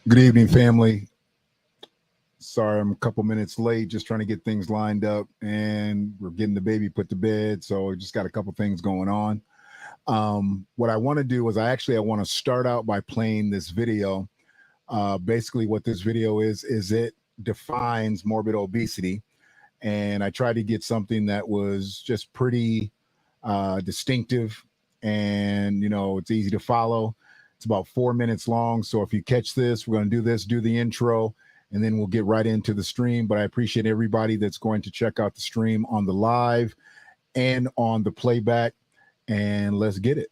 Good evening, family. Sorry, I'm a couple minutes late, just trying to get things lined up, and we're getting the baby put to bed. So we just got a couple things going on. What I want to do is I want to start out by playing this video. Basically, what this video is it defines morbid obesity, and I tried to get something that was just pretty distinctive, and it's easy to follow. It's about 4 minutes long. So if you catch this, we're going to do this, do the intro, and then we'll get right into the stream. But I appreciate everybody that's going to check out the stream on the live and on the playback. And let's get it.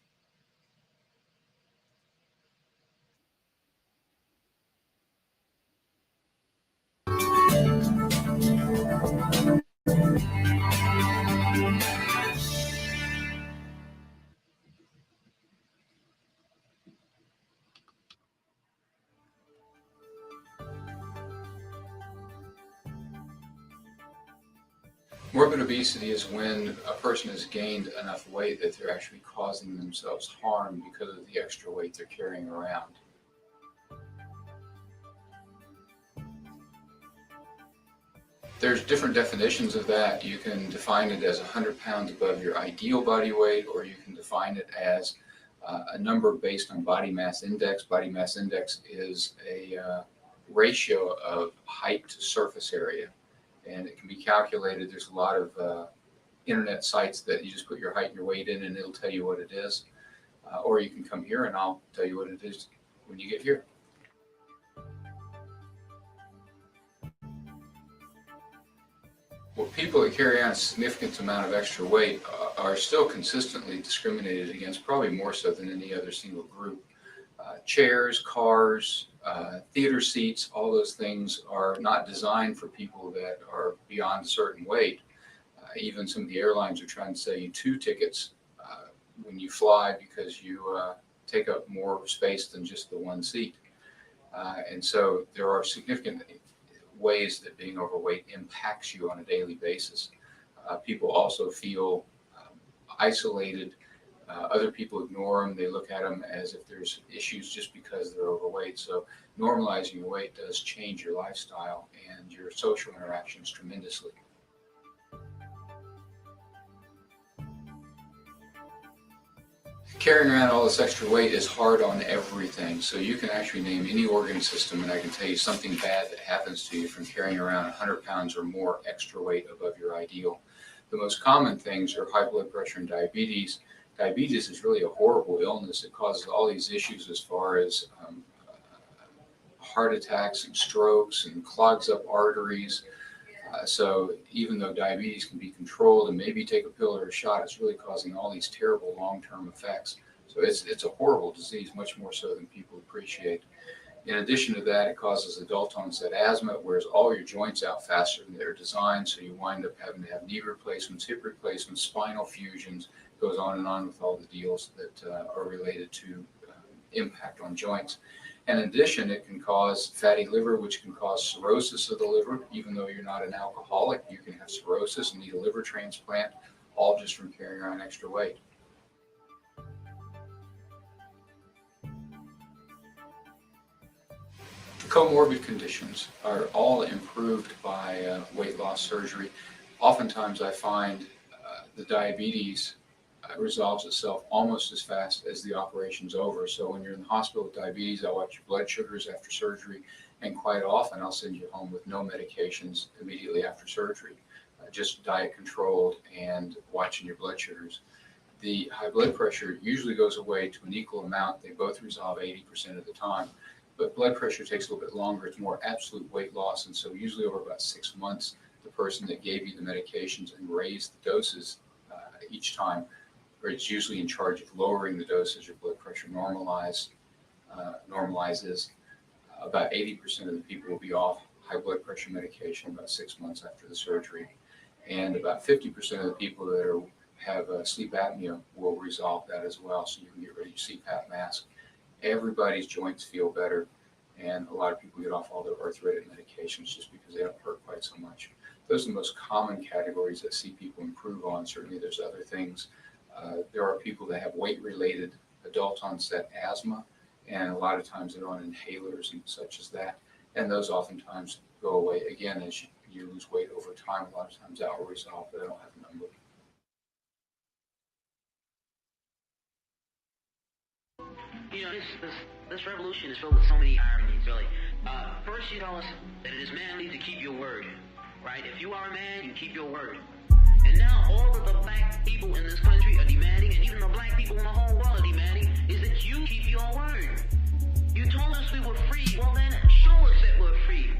Morbid obesity is when a person has gained enough weight that they're actually causing themselves harm because of the extra weight they're carrying around. There's different definitions of that. You can define it as 100 pounds above your ideal body weight, or you can define it as a number based on body mass index. Body mass index is a ratio of height to surface area, and it can be calculated. There's a lot of internet sites that you just put your height and your weight in and it'll tell you what it is. Or you can come here and I'll tell you what it is when you get here. Well, people that carry on a significant amount of extra weight are still consistently discriminated against, probably more so than any other single group. Chairs, cars, theater seats, all those things are not designed for people that are beyond a certain weight. Even some of the airlines are trying to sell you 2 tickets when you fly because you take up more space than just the 1 seat. And so there are significant ways that being overweight impacts you on a daily basis. People also feel isolated. Other people ignore them. They look at them as if there's issues just because they're overweight. So normalizing your weight does change your lifestyle and your social interactions tremendously. Carrying around all this extra weight is hard on everything. So you can actually name any organ system and I can tell you something bad that happens to you from carrying around 100 pounds or more extra weight above your ideal. The most common things are high blood pressure and diabetes. Diabetes is really a horrible illness. It causes all these issues as far as heart attacks and strokes and clogs up arteries. So even though diabetes can be controlled and maybe take a pill or a shot, it's really causing all these terrible long-term effects. So it's a horrible disease, much more so than people appreciate. In addition to that, it causes adult onset asthma, wears all your joints out faster than they're designed. So you wind up having to have knee replacements, hip replacements, spinal fusions, goes on and on with all the deals that are related to impact on joints. In addition, it can cause fatty liver, which can cause cirrhosis of the liver. Even though you're not an alcoholic, you can have cirrhosis and need a liver transplant, all just from carrying around extra weight. Comorbid conditions are all improved by weight loss surgery. Oftentimes I find the diabetes resolves itself almost as fast as the operation's over. So when you're in the hospital with diabetes, I'll watch your blood sugars after surgery, and quite often I'll send you home with no medications immediately after surgery, just diet controlled and watching your blood sugars. The high blood pressure usually goes away to an equal amount. They both resolve 80% of the time. But blood pressure takes a little bit longer. It's more absolute weight loss. And so usually over about 6 months, the person that gave you the medications and raised the doses each time, or it's usually in charge of lowering the dosage of blood pressure normalizes. About 80% of the people will be off high blood pressure medication about 6 months after the surgery. And about 50% of the people that have sleep apnea will resolve that as well. So you can get rid of your CPAP mask. Everybody's joints feel better, and a lot of people get off all their arthritic medications just because they don't hurt quite so much. Those are the most common categories that see people improve on. Certainly there's other things. There are people that have weight-related adult onset asthma, and a lot of times they're on inhalers and such as that. And those oftentimes go away again as you lose weight over time. A lot of times that will resolve, but I don't have a number. You know, this revolution is filled with so many ironies, really. First, you tell us that it is manly to keep your word, right? If you are a man, you keep your word. And now all of the black people in this country are demanding, and even the black people in the whole world are demanding, is that you keep your word. You told us we were free. Well, then show us that we're free.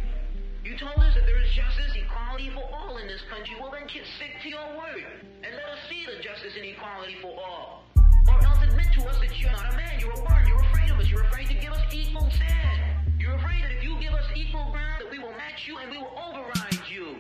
You told us that there is justice, equality for all in this country. Well, then stick to your word and let us see the justice and equality for all. Or else admit to us that you're not a man, you're a worm, you're afraid of us, you're afraid to give us equal stand. You're afraid that if you give us equal ground, that we will match you and we will override you.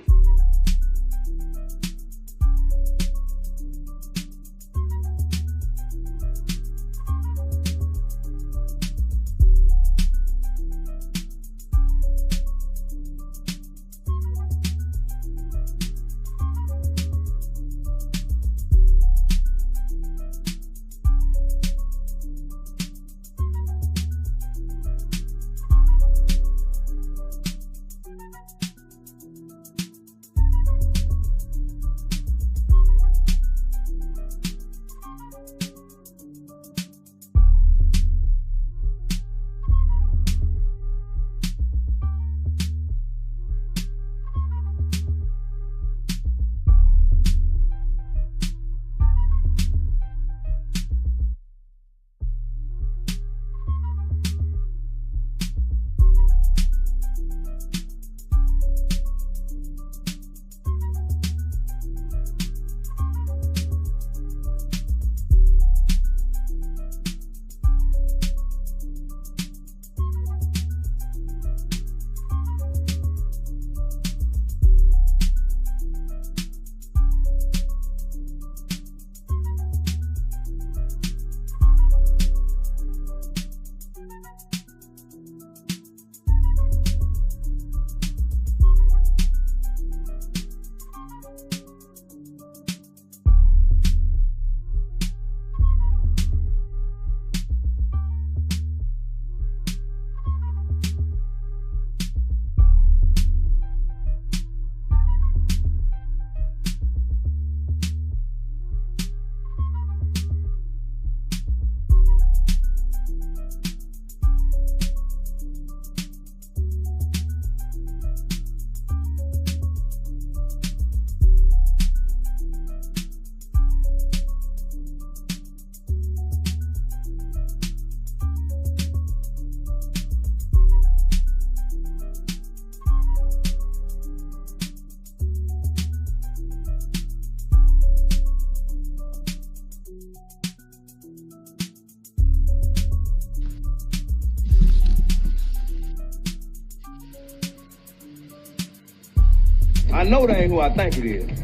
I know that ain't who I think it is.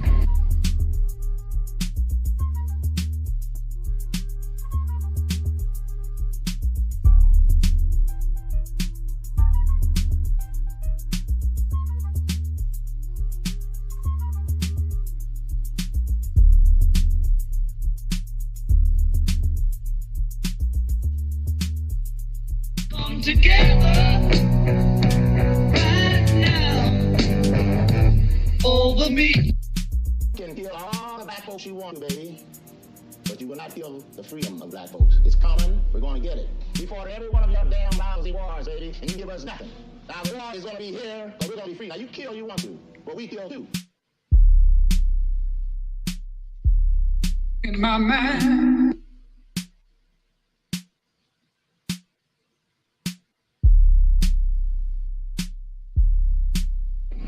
Come together right now over me. You can kill all the black folks you want to, baby, but you will not kill the freedom of black folks. It's coming. We're going to get it. We fought every one of your damn lousy wars, baby, and you give us nothing. Now the war is going to be here, but we're going to be free. Now you kill you want to, but we kill too. In my mind.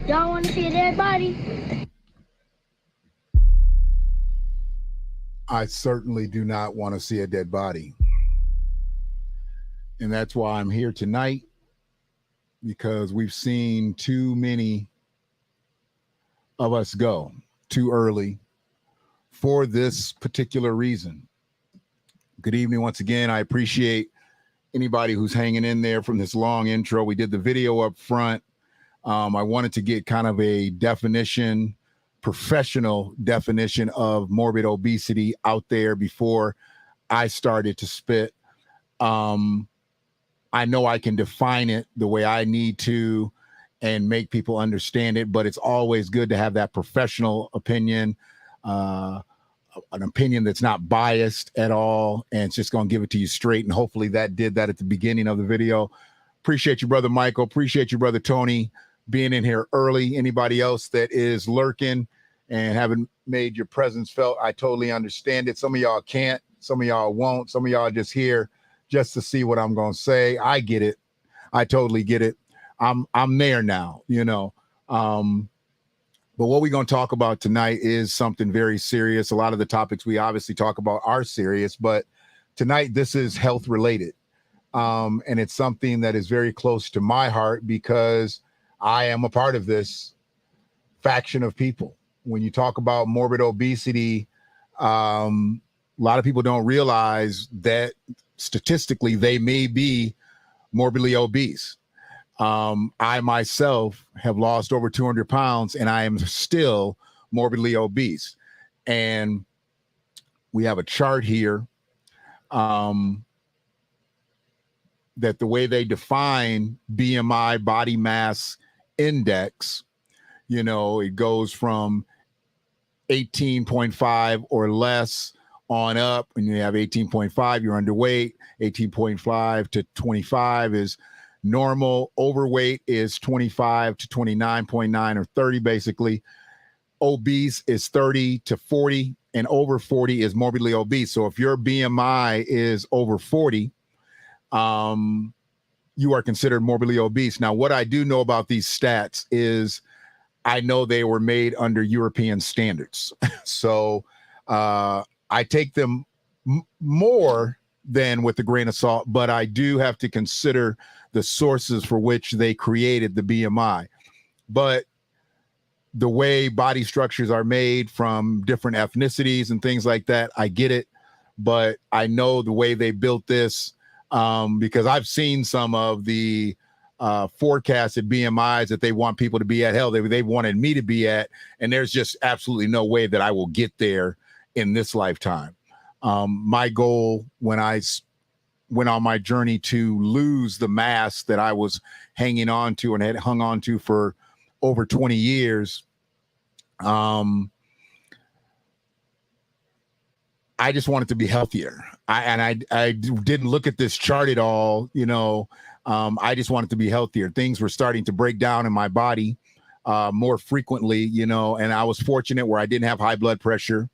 Y'all want to see a dead body? I certainly do not want to see a dead body. And that's why I'm here tonight, because we've seen too many of us go too early for this particular reason. Good evening once again. I appreciate anybody who's hanging in there from this long intro. We did the video up front. I wanted to get kind of a definition, professional definition of morbid obesity out there before I started to spit. I know I can define it the way I need to and make people understand it, but it's always good to have that professional opinion, an opinion that's not biased at all, and it's just going to give it to you straight. And hopefully that did that at the beginning of the video. Appreciate you, Brother Michael. Appreciate you, Brother Tony, being in here early. Anybody else that is lurking and haven't made your presence felt, I totally understand it. Some of y'all can't, some of y'all won't, some of y'all just here just to see what I'm going to say. I get it. I totally get it. I'm there now, you know. But what we're going to talk about tonight is something very serious. A lot of the topics we obviously talk about are serious, but tonight this is health related. And it's something that is very close to my heart because I am a part of this faction of people. When you talk about morbid obesity, a lot of people don't realize that statistically they may be morbidly obese. I myself have lost over 200 pounds and I am still morbidly obese. And we have a chart here that the way they define BMI, body mass index, you know, it goes from 18.5 or less on up. When you have 18.5, you're underweight. 18.5 to 25 is normal. Overweight is 25 to 29.9 or 30, basically. Obese is 30 to 40, and over 40 is morbidly obese. So if your BMI is over 40, you are considered morbidly obese. Now, what I do know about these stats is I know they were made under European standards. So I take them more than with a grain of salt, but I do have to consider the sources for which they created the BMI. But the way body structures are made from different ethnicities and things like that, I get it. But I know the way they built this because I've seen some of the forecasted BMIs that they want people to be at. Hell, they wanted me to be at, and there's just absolutely no way that I will get there in this lifetime. My goal when I went on my journey to lose the mass that I was hanging on to and had hung on to for over 20 years, I just wanted to be healthier. I didn't look at this chart at all, you know. I just wanted to be healthier. Things were starting to break down in my body more frequently, you know, and I was fortunate where I didn't have high blood pressure.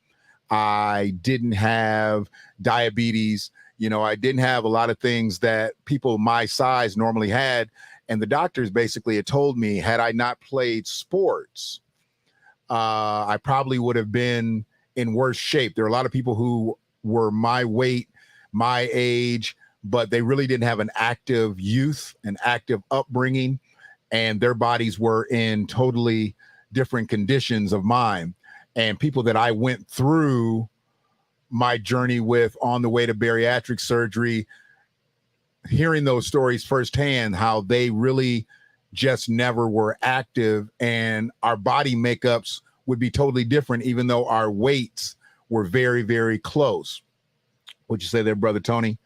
I didn't have diabetes. You know, I didn't have a lot of things that people my size normally had. And the doctors basically had told me, had I not played sports, I probably would have been in worse shape. There are a lot of people who were my weight, my age, but they really didn't have an active youth, an active upbringing, and their bodies were in totally different conditions of mine. And people that I went through my journey with on the way to bariatric surgery, hearing those stories firsthand, how they really just never were active, and our body makeups would be totally different, even though our weights were very, very close. What'd you say there, Brother Tony?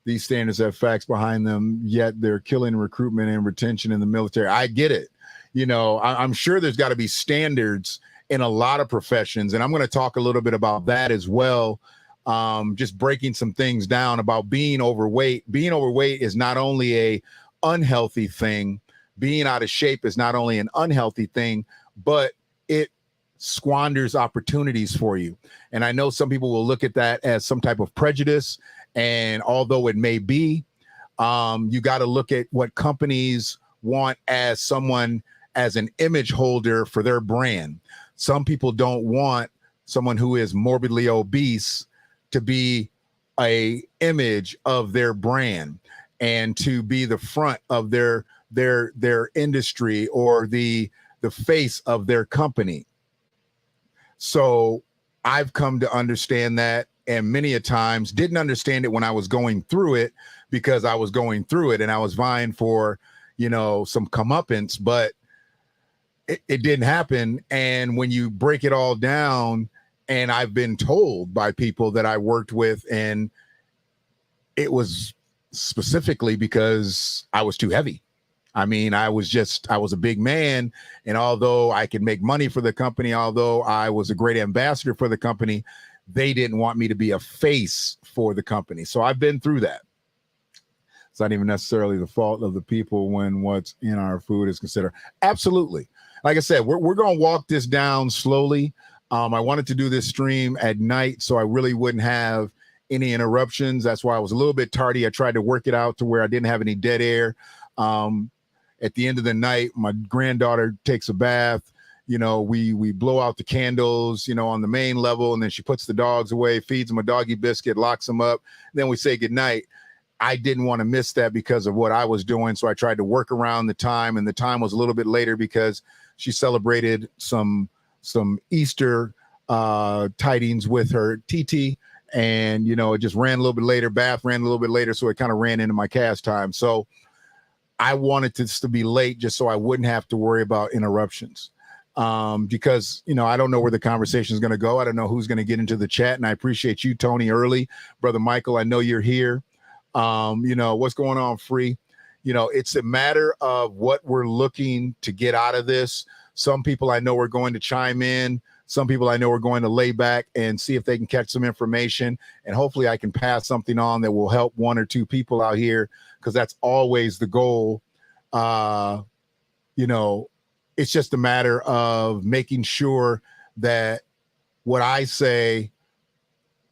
These standards have facts behind them, yet they're killing recruitment and retention in the military. I get it. You know, I'm sure there's got to be standards in a lot of professions, and I'm going to talk a little bit about that as well. Just breaking some things down about being overweight. Being overweight is not only a unhealthy thing. Being out of shape is not only an unhealthy thing, but it squanders opportunities for you. And I know some people will look at that as some type of prejudice. And although it may be, you got to look at what companies want as someone, as an image holder for their brand. Some people don't want someone who is morbidly obese to be a image of their brand and to be the front of their industry or the face of their company. So I've come to understand that, and many a times didn't understand it when I was going through it, because I was going through it and I was vying for, you know, some comeuppance, but it didn't happen. And when you break it all down, and I've been told by people that I worked with, and it was specifically because I was too heavy. I mean, I was a big man. And although I could make money for the company, although I was a great ambassador for the company, they didn't want me to be a face for the company. So I've been through that. It's not even necessarily the fault of the people when what's in our food is considered. Absolutely. Like I said, we're going to walk this down slowly. I wanted to do this stream at night so I really wouldn't have any interruptions. That's why I was a little bit tardy. I tried to work it out to where I didn't have any dead air. At the end of the night, my granddaughter takes a bath. You know, we blow out the candles, you know, on the main level, and then she puts the dogs away, feeds them a doggy biscuit, locks them up. Then we say goodnight. I didn't want to miss that because of what I was doing, so I tried to work around the time, and the time was a little bit later because she celebrated some Easter tidings with her TT, and, you know, it just ran a little bit later. Bath ran a little bit later, so it kind of ran into my cast time. So I wanted this to be late just so I wouldn't have to worry about interruptions, because, you know, I don't know where the conversation is going to go. I don't know who's going to get into the chat. And I appreciate you, Tony, early. Brother Michael, I know you're here. You know, what's going on, Free? You know, it's a matter of what we're looking to get out of this. Some people I know are going to chime in. Some people I know are going to lay back and see if they can catch some information. And hopefully I can pass something on that will help one or two people out here, because that's always the goal. You know, it's just a matter of making sure that what I say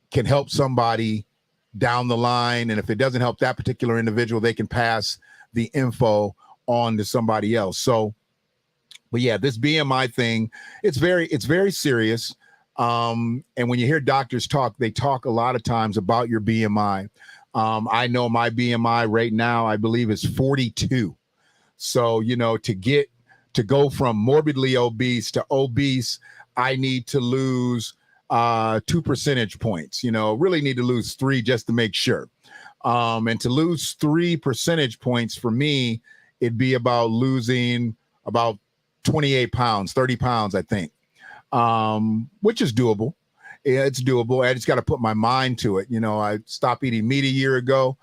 can help somebody down the line. And if it doesn't help that particular individual, they can pass the info on to somebody else. So, but yeah, this BMI thing, it's very serious. And when you hear doctors talk, they talk a lot of times about your BMI. I know my BMI right now, I believe, is 42. So, you know, to go from morbidly obese to obese, I need to lose 2 percentage points. You know, really need to lose 3 just to make sure. And to lose 3 percentage points for me, it'd be about losing about 28 pounds, 30 pounds, I think, which is doable. Yeah, it's doable. I just got to put my mind to it. You know, I stopped eating meat a year ago,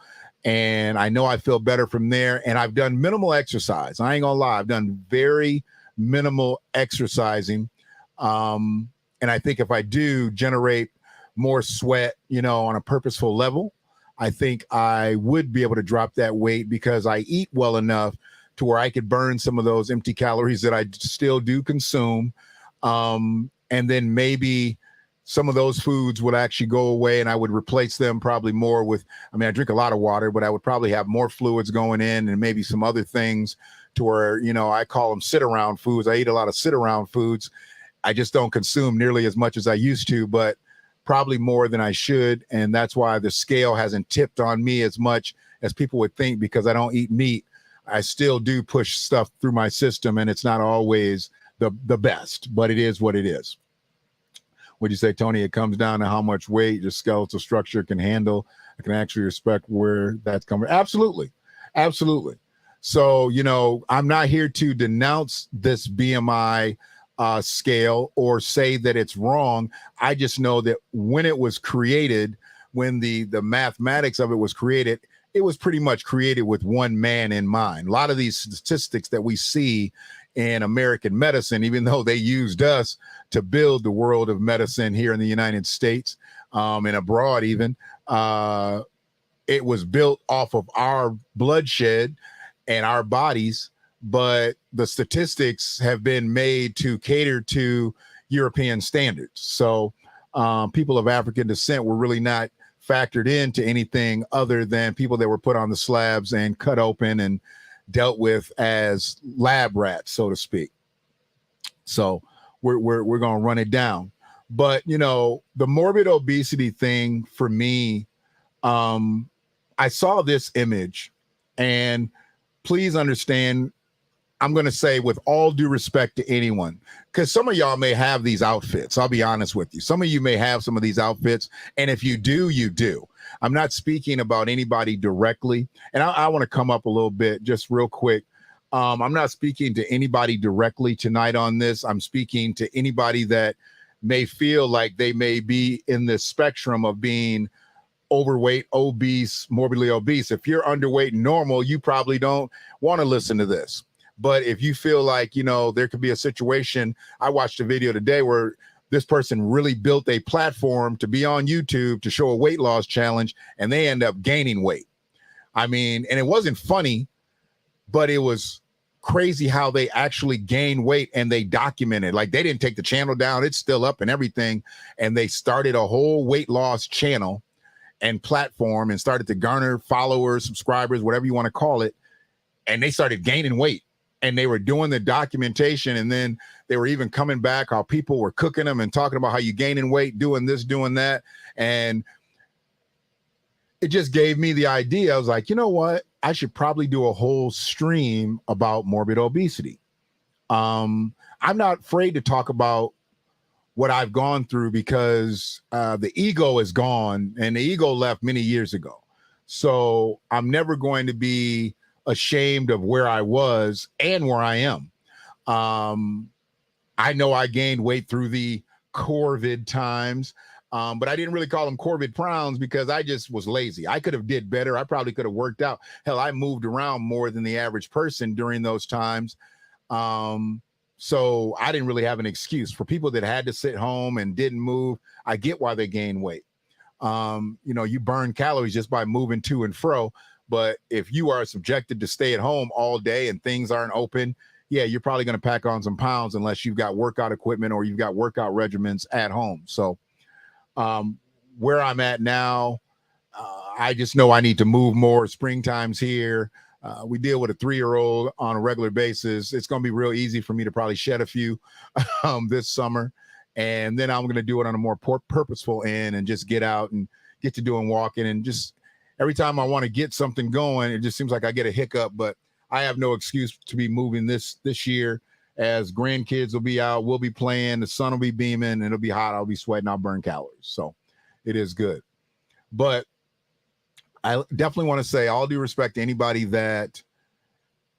and I know I feel better from there. And I've done minimal exercise. I ain't gonna lie. I've done very minimal exercising. And I think if I do generate more sweat, you know, on a purposeful level, I think I would be able to drop that weight because I eat well enough to where I could burn some of those empty calories that I still do consume. And then maybe some of those foods would actually go away and I would replace them probably more with, I mean, I drink a lot of water, but I would probably have more fluids going in and maybe some other things to where, you know, I call them sit around foods. I eat a lot of sit around foods. I just don't consume nearly as much as I used to, but probably more than I should. And that's why the scale hasn't tipped on me as much as people would think, because I don't eat meat. I still do push stuff through my system, and it's not always the best, but it is what it is. Would you say, Tony, it comes down to how much weight your skeletal structure can handle? I can actually respect where that's coming. Absolutely. Absolutely. So, you know, I'm not here to denounce this BMI scale or say that it's wrong. I just know that when it was created, when the mathematics of it was created, it was pretty much created with one man in mind. A lot of these statistics that we see in American medicine, even though they used us to build the world of medicine here in the United States and abroad even, it was built off of our bloodshed and our bodies, but the statistics have been made to cater to European standards. So people of African descent were really not factored into anything other than people that were put on the slabs and cut open and dealt with as lab rats, so to speak. So we're going to run it down. But, you know, the morbid obesity thing for me, I saw this image, and please understand, I'm going to say with all due respect to anyone, because some of y'all may have these outfits. I'll be honest with you. Some of you may have some of these outfits. And if you do, you do. I'm not speaking about anybody directly. And I want to come up a little bit just real quick. I'm not speaking to anybody directly tonight on this. I'm speaking to anybody that may feel like they may be in the spectrum of being overweight, obese, morbidly obese. If you're underweight and normal, you probably don't want to listen to this. But if you feel like, you know, there could be a situation, I watched a video today where this person really built a platform to be on YouTube to show a weight loss challenge, and they end up gaining weight. I mean, and it wasn't funny, but it was crazy how they actually gained weight, and they documented, like, they didn't take the channel down. It's still up and everything. And they started a whole weight loss channel and platform and started to garner followers, subscribers, whatever you want to call it. And they started gaining weight, and they were doing the documentation. And then they were even coming back, how people were cooking them and talking about how you gaining weight, doing this, doing that. And it just gave me the idea. I was like, you know what? I should probably do a whole stream about morbid obesity. I'm not afraid to talk about what I've gone through, because the ego is gone, and the ego left many years ago. So I'm never going to be ashamed of where I was and where I am. I know I gained weight through the COVID times, but I didn't really call them COVID pounds because I just was lazy. I could have did better. I probably could have worked out. Hell, I moved around more than the average person during those times. So I didn't really have an excuse. For people that had to sit home and didn't move, I get why they gain weight. You know, you burn calories just by moving to and fro. But if you are subjected to stay at home all day and things aren't open, yeah, you're probably going to pack on some pounds unless you've got workout equipment or you've got workout regimens at home. So where I'm at now, I just know I need to move more. Springtime's here. We deal with a 3-year-old on a regular basis. It's going to be real easy for me to probably shed a few this summer. And then I'm going to do it on a more purposeful end and just get out and get to doing walking. And just every time I want to get something going, it just seems like I get a hiccup. But I have no excuse to be moving this year, as grandkids will be out, we'll be playing, the sun will be beaming, and it'll be hot. I'll be sweating, I'll burn calories. So it is good. But I definitely want to say, all due respect to anybody that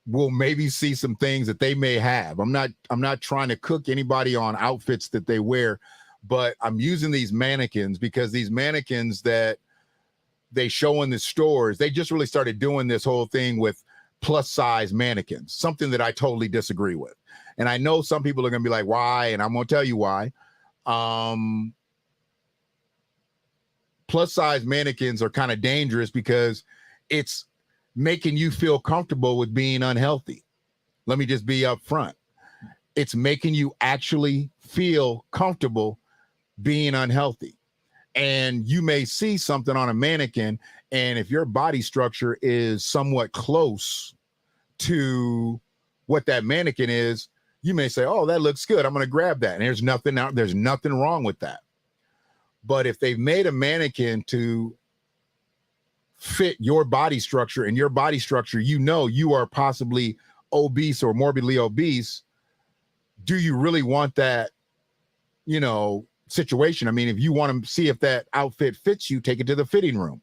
will maybe see some things that they may have. I'm not trying to cook anybody on outfits that they wear, but I'm using these mannequins because these mannequins that they show in the stores, they just really started doing this whole thing with plus size mannequins, something that I totally disagree with. And I know some people are going to be like, why? And I'm going to tell you why. Plus size mannequins are kind of dangerous because it's making you feel comfortable with being unhealthy. Let me just be upfront. It's making you actually feel comfortable being unhealthy. And you may see something on a mannequin, and if your body structure is somewhat close to what that mannequin is, you may say, oh, that looks good, I'm going to grab that. And there's nothing wrong with that. But if they've made a mannequin to fit your body structure, and your body structure, you know, you are possibly obese or morbidly obese, do you really want that, you know, situation? I mean, if you want to see if that outfit fits you, take it to the fitting room.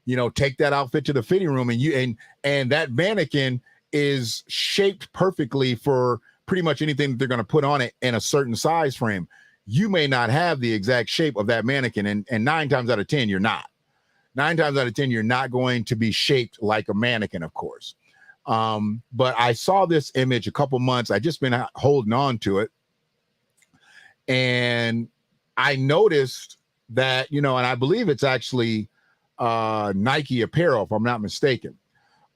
You know, take that outfit to the fitting room, and that mannequin is shaped perfectly for pretty much anything that they're going to put on it in a certain size frame. You may not have the exact shape of that mannequin, and 9 times out of 10, you're not. 9 times out of 10, you're not going to be shaped like a mannequin, of course. But I saw this image a couple months. I just been holding on to it. And I noticed that, you know, and I believe it's actually Nike apparel, if I'm not mistaken.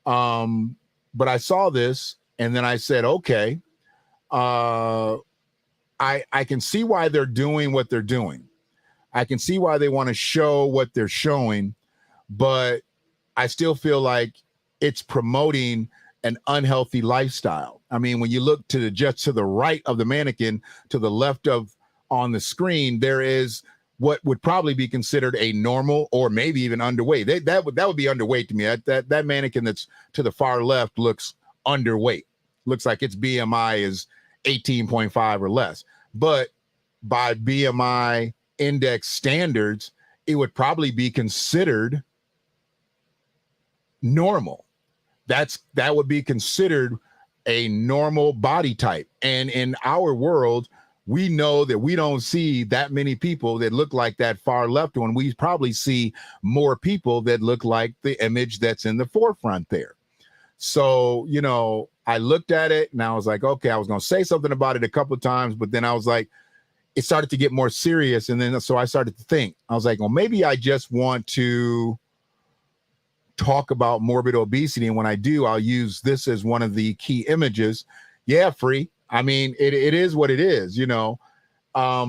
But I saw this, and then I said, okay, I can see why they're doing what they're doing. I can see why they want to show what they're showing, but I still feel like it's promoting an unhealthy lifestyle. I mean, when you look just to the right of the mannequin, to the left of on the screen, there is what would probably be considered a normal or maybe even underweight. That would be underweight to me. That mannequin that's to the far left looks underweight. Looks like its BMI is 18.5 or less. But by BMI index standards, it would probably be considered normal. That would be considered a normal body type. And in our world, we know that we don't see that many people that look like that far left one. We probably see more people that look like the image that's in the forefront there. So, you know, I looked at it and I was like, okay, I was going to say something about it a couple of times, but then I was like, it started to get more serious. And then so I started to think, I was like, well, maybe I just want to talk about morbid obesity. And when I do, I'll use this as one of the key images. Yeah, free. I mean, it is what it is, you know. I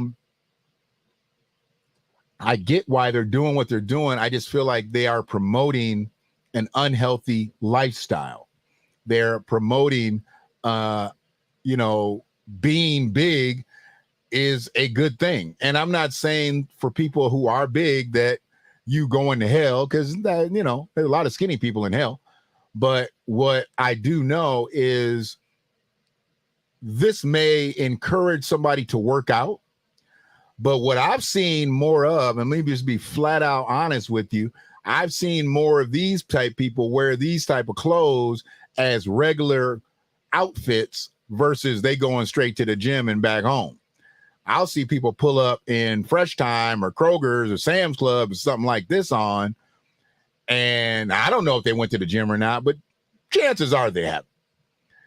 get why they're doing what they're doing. I just feel like they are promoting an unhealthy lifestyle. They're promoting, you know, being big is a good thing. And I'm not saying for people who are big that you going to hell, because, you know, there's a lot of skinny people in hell. But what I do know is this may encourage somebody to work out. But what I've seen more of, and let me just be flat out honest with you, I've seen more of these type people wear these type of clothes as regular outfits versus they going straight to the gym and back home. I'll see people pull up in Fresh Time or Kroger's or Sam's Club or something like this on. And I don't know if they went to the gym or not, but chances are they have.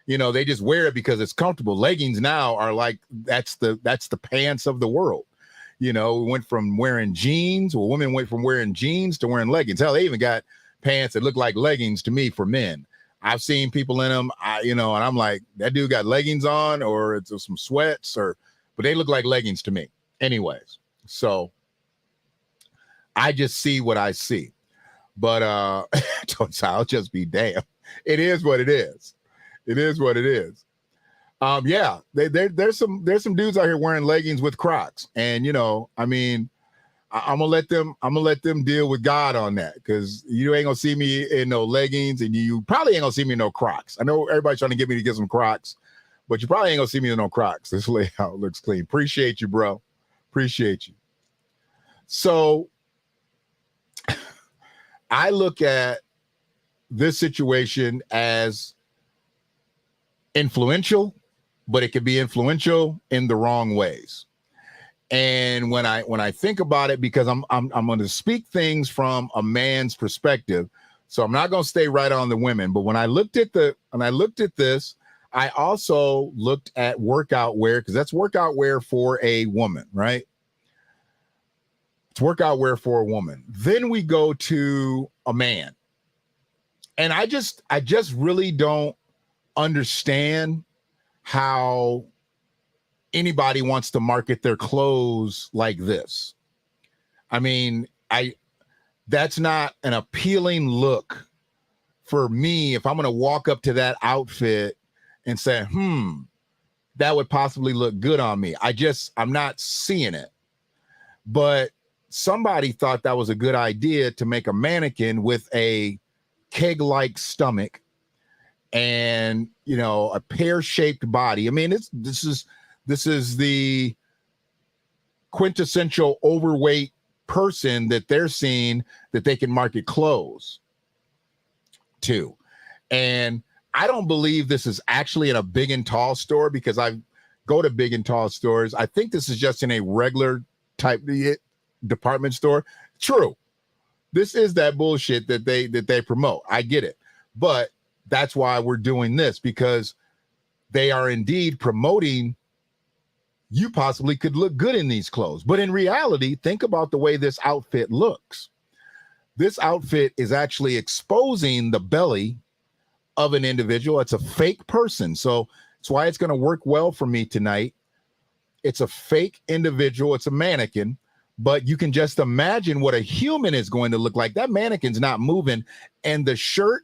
You know, they just wear it because it's comfortable. Leggings now are like, that's the pants of the world. You know, we went from wearing jeans, well, women went from wearing jeans to wearing leggings. Hell, they even got pants that look like leggings to me for men. I've seen people in them, you know, and I'm like, that dude got leggings on, or it's some sweats, but they look like leggings to me. Anyways, so I just see what I see. But I'll just be damn. It is what it is. It is what it is. Yeah, there's some dudes out here wearing leggings with Crocs, and you know, I mean, I'm gonna let them deal with God on that, because you ain't gonna see me in no leggings, and you probably ain't gonna see me in no Crocs. I know everybody's trying to get me to get some Crocs, but you probably ain't gonna see me in no Crocs. This layout looks clean. Appreciate you, bro. Appreciate you. So I look at this situation as influential, but it could be influential in the wrong ways. And when I think about it, because I'm going to speak things from a man's perspective, so I'm not going to stay right on the women. But when I looked at this, I also looked at workout wear, because that's workout wear for a woman, right? It's workout wear for a woman. Then we go to a man, and I just really don't understand how anybody wants to market their clothes like this. I mean, that's not an appealing look for me. If I'm going to walk up to that outfit and say, that would possibly look good on me, I'm not seeing it. But somebody thought that was a good idea to make a mannequin with a keg-like stomach and, you know, a pear-shaped body. I mean, this is the quintessential overweight person that they're seeing that they can market clothes to. And I don't believe this is actually in a big and tall store, because I go to big and tall stores. I think this is just in a regular type department store. True. This is that bullshit that they promote. I get it. But that's why we're doing this, because they are indeed promoting you possibly could look good in these clothes. But in reality, think about the way this outfit looks. This outfit is actually exposing the belly of an individual. It's a fake person. So that's why it's going to work well for me tonight. It's a fake individual. It's a mannequin. But you can just imagine what a human is going to look like. That mannequin's not moving, and the shirt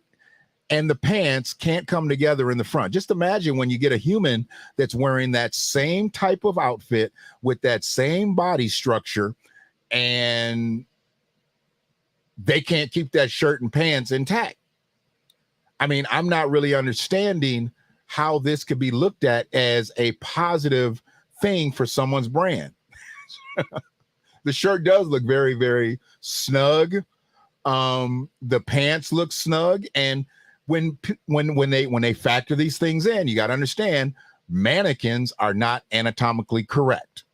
and the pants can't come together in the front. Just imagine when you get a human that's wearing that same type of outfit with that same body structure, and they can't keep that shirt and pants intact. I mean, I'm not really understanding how this could be looked at as a positive thing for someone's brand. The shirt does look very, very snug. The pants look snug, and when they factor these things in, you got to understand, mannequins are not anatomically correct.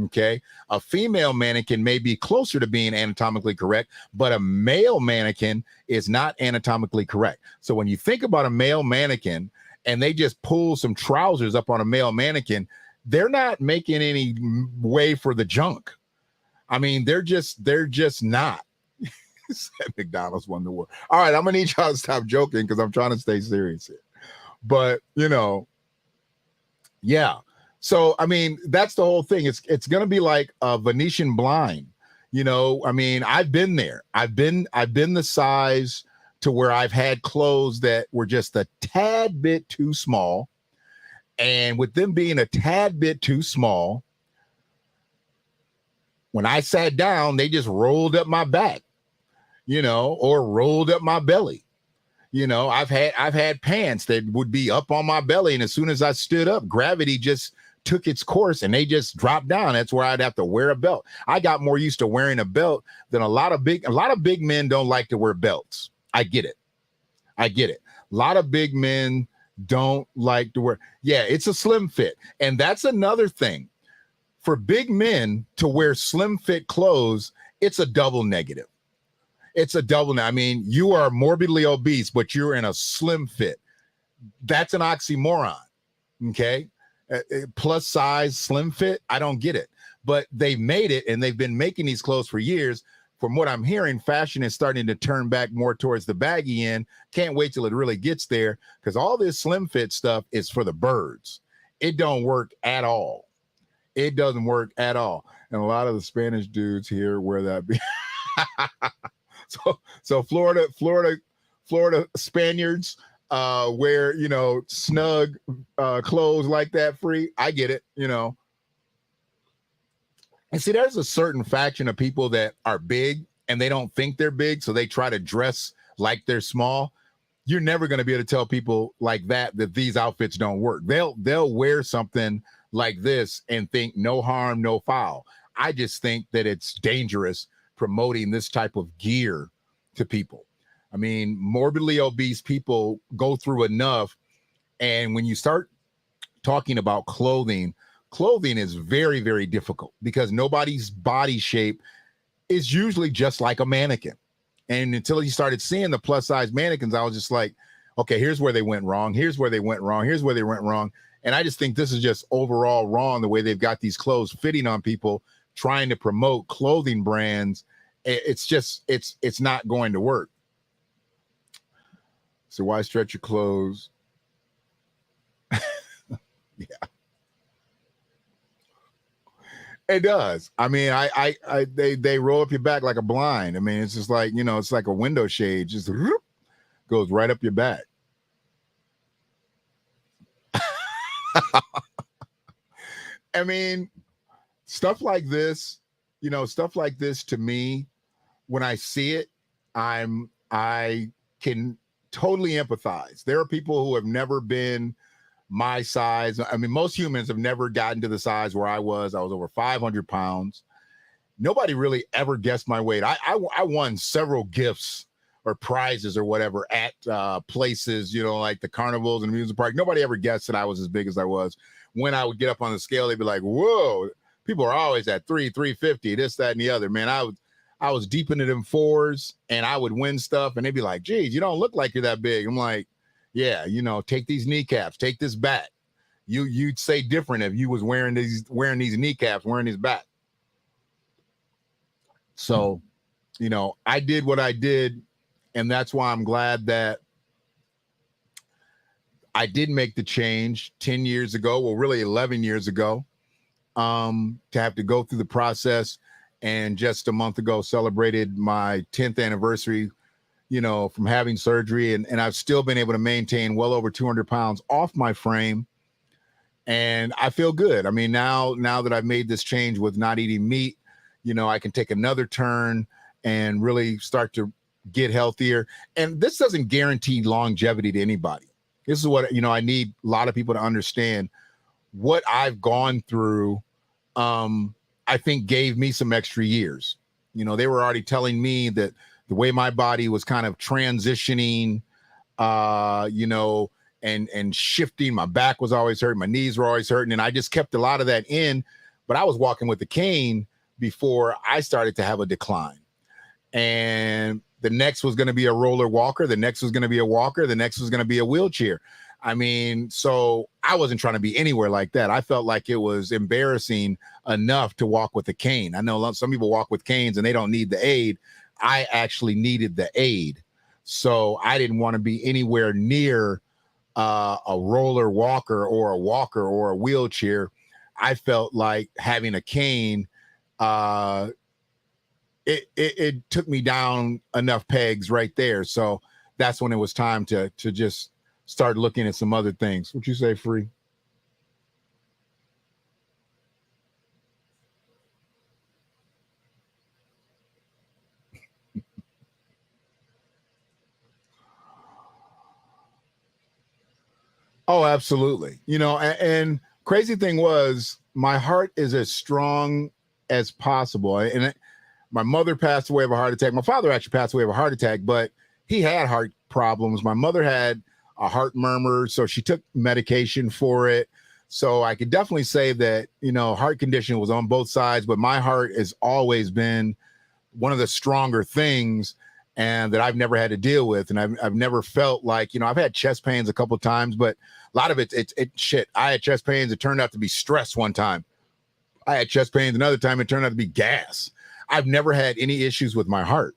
Okay. A female mannequin may be closer to being anatomically correct, but a male mannequin is not anatomically correct. So when you think about a male mannequin and they just pull some trousers up on a male mannequin, they're not making any way for the junk. I mean, they're just not. McDonald's won the war. All right, I'm gonna need y'all to stop joking because I'm trying to stay serious here. But yeah. So I mean, that's the whole thing. It's gonna be like a Venetian blind. I mean, I've been there. I've been the size to where I've had clothes that were just a tad bit too small. And with them being a tad bit too small, when I sat down, they just rolled up my back, or rolled up my belly. I've had pants that would be up on my belly, and as soon as I stood up, gravity just took its course and they just dropped down. That's where I'd have to wear a belt. I got more used to wearing a belt than a lot of big men don't like to wear belts. I get it. A lot of big men don't like to wear. Yeah, it's a slim fit. And that's another thing. For big men to wear slim fit clothes, it's a double negative. I mean, you are morbidly obese, but you're in a slim fit. That's an oxymoron. Okay. Plus size, slim fit. I don't get it, but they made it and they've been making these clothes for years. From what I'm hearing, fashion is starting to turn back more towards the baggy end. Can't wait till it really gets there because all this slim fit stuff is for the birds. It don't work at all. It doesn't work at all. And a lot of the Spanish dudes here wear that. So Florida Spaniards wear, snug clothes like that free. I get it, And see, there's a certain faction of people that are big and they don't think they're big, so they try to dress like they're small. You're never going to be able to tell people like that these outfits don't work. They'll wear something like this and think no harm, no foul. I just think that it's dangerous promoting this type of gear to people. I mean, morbidly obese people go through enough. And when you start talking about clothing is very, very difficult because nobody's body shape is usually just like a mannequin. And until you started seeing the plus size mannequins, I was just like, okay, here's where they went wrong. Here's where they went wrong. Here's where they went wrong. And I just think this is just overall wrong, the way they've got these clothes fitting on people, trying to promote clothing brands. It's just, it's not going to work. So why stretch your clothes? Yeah. It does. I mean, they roll up your back like a blind. I mean, it's just like, it's like a window shade, just whoop, goes right up your back. I mean, stuff like this to me, when I see it, I can totally empathize. There are people who have never been my size. I mean, most humans have never gotten to the size where I was. I was over 500 pounds. Nobody really ever guessed my weight. I won several gifts or prizes or whatever at places, like the carnivals and amusement park. Nobody ever guessed that I was as big as I was. When I would get up on the scale, they'd be like, whoa, people are always at 350, this, that, and the other. Man, I was deep into them fours and I would win stuff and they'd be like, geez, you don't look like you're that big. I'm like, yeah, take these kneecaps, take this bat. You'd say different if you was wearing these kneecaps, wearing these bat. So, I did what I did, and that's why I'm glad that I did make the change 10 years ago, well, really 11 years ago, to have to go through the process. And just a month ago, celebrated my 10th anniversary, from having surgery. And I've still been able to maintain well over 200 pounds off my frame. And I feel good. I mean, now that I've made this change with not eating meat, I can take another turn and really start to get healthier. And this doesn't guarantee longevity to anybody. This is what, I need a lot of people to understand what I've gone through. I think gave me some extra years. They were already telling me that the way my body was kind of transitioning, and shifting. My back was always hurting. My knees were always hurting. And I just kept a lot of that in. But I was walking with the cane before I started to have a decline. And the next was going to be a roller walker. The next was going to be a walker. The next was going to be a wheelchair. I mean, so I wasn't trying to be anywhere like that. I felt like it was embarrassing enough to walk with a cane. I know some people walk with canes and they don't need the aid. I actually needed the aid. So I didn't want to be anywhere near a roller walker or a wheelchair. I felt like having a cane, it took me down enough pegs right there. So that's when it was time to just start looking at some other things. What you say, Free? Oh, absolutely. You know, and crazy thing was my heart is as strong as possible. And my mother passed away of a heart attack. My father actually passed away of a heart attack, but he had heart problems. My mother had a heart murmur, so she took medication for it. So I could definitely say that, you know, heart condition was on both sides, but my heart has always been one of the stronger things and that I've never had to deal with. And I've never felt like, you know, I've had chest pains a couple of times, but a lot of it's shit. I had chest pains. It turned out to be stress one time. I had chest pains another time. It turned out to be gas. I've never had any issues with my heart.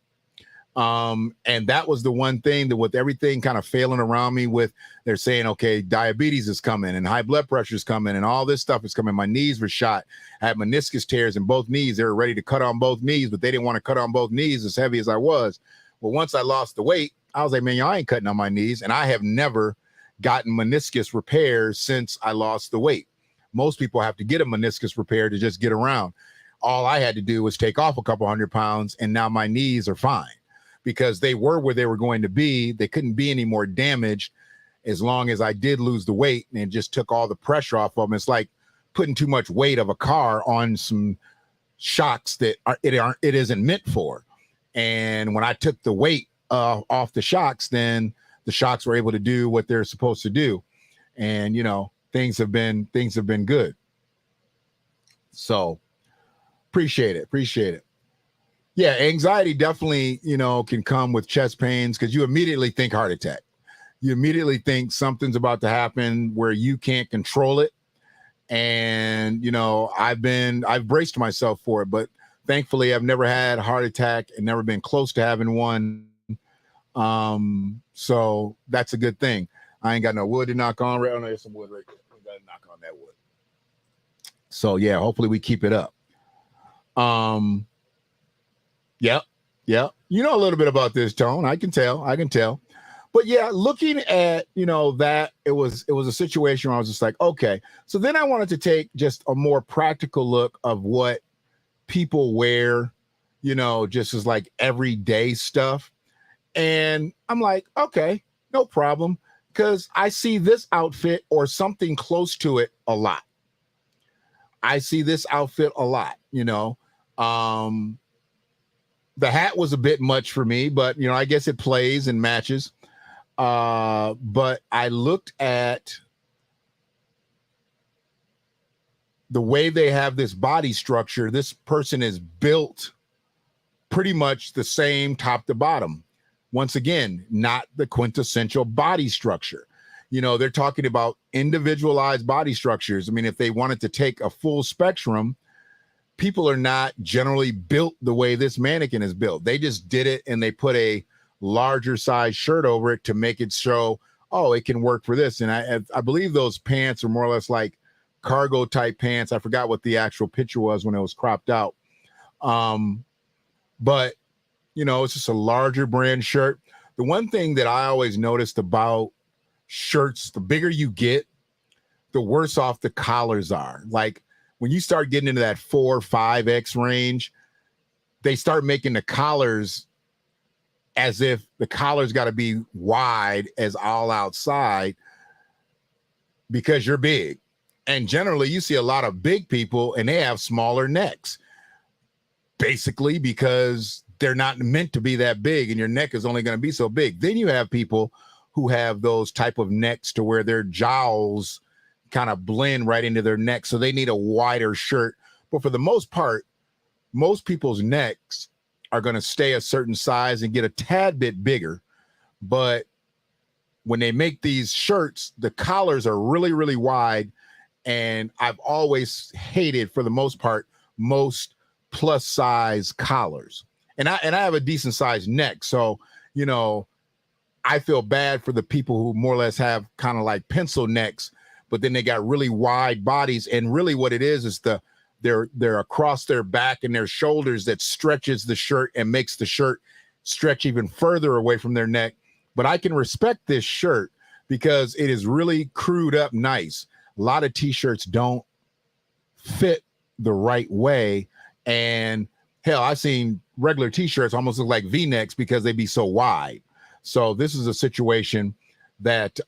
And that was the one thing that with everything kind of failing around me with, they're saying, okay, diabetes is coming and high blood pressure is coming and all this stuff is coming. My knees were shot. I had meniscus tears in both knees. They were ready to cut on both knees, but they didn't want to cut on both knees as heavy as I was. Well, once I lost the weight, I was like, man, I ain't cutting on my knees. And I have never gotten meniscus repairs since I lost the weight. Most people have to get a meniscus repair to just get around. All I had to do was take off a couple 100 pounds and now my knees are fine because they were where they were going to be. They couldn't be any more damaged as long as I did lose the weight and just took all the pressure off of them. It's like putting too much weight of a car on some shocks that it isn't meant for. And when I took the weight off the shocks, then the shocks were able to do what they're supposed to do. And, you know, things have been good. So appreciate it. Yeah, anxiety definitely, you know, can come with chest pains because you immediately think heart attack. You immediately think something's about to happen where you can't control it. And, you know, I've braced myself for it, but thankfully I've never had a heart attack and never been close to having one. So that's a good thing. I ain't got no wood to knock on. Right, oh, no, there's some wood right there. We got to knock on that wood. So yeah, hopefully we keep it up. Yeah. You know a little bit about this, Tone. I can tell. But yeah, looking at, you know, that it was a situation where I was just like, okay. So then I wanted to take just a more practical look of what people wear, you know, just as like everyday stuff. And I'm like, okay, no problem. Because I see this outfit or something close to it a lot. I see this outfit a lot, you know. The hat was a bit much for me, but, you know, I guess it plays and matches. But I looked at the way they have this body structure. This person is built pretty much the same top to bottom. Once again, not the quintessential body structure. You know, they're talking about individualized body structures. I mean, if they wanted to take a full spectrum, people are not generally built the way this mannequin is built. They just did it and they put a larger size shirt over it to make it show, oh, it can work for this. And I believe those pants are more or less like cargo type pants. I forgot what the actual picture was when it was cropped out. But, you know, it's just a larger brand shirt. The one thing that I always noticed about shirts, the bigger you get, the worse off the collars are. Like when you start getting into that 4 or 5X range, they start making the collars as if the collar's got to be wide as all outside because you're big. And generally you see a lot of big people and they have smaller necks, basically because they're not meant to be that big and your neck is only going to be so big. Then you have people who have those type of necks to where their jowls kind of blend right into their neck. So they need a wider shirt. But for the most part, most people's necks are going to stay a certain size and get a tad bit bigger. But when they make these shirts, the collars are really, really wide. And I've always hated, for the most part, most plus size collars. And I have a decent sized neck. So, you know, I feel bad for the people who more or less have kind of like pencil necks, but then they got really wide bodies. And really what it is they're across their back and their shoulders that stretches the shirt and makes the shirt stretch even further away from their neck. But I can respect this shirt because it is really crewed up nice. A lot of t-shirts don't fit the right way. And hell, I've seen regular t-shirts almost look like V-necks because they be so wide. So this is a situation that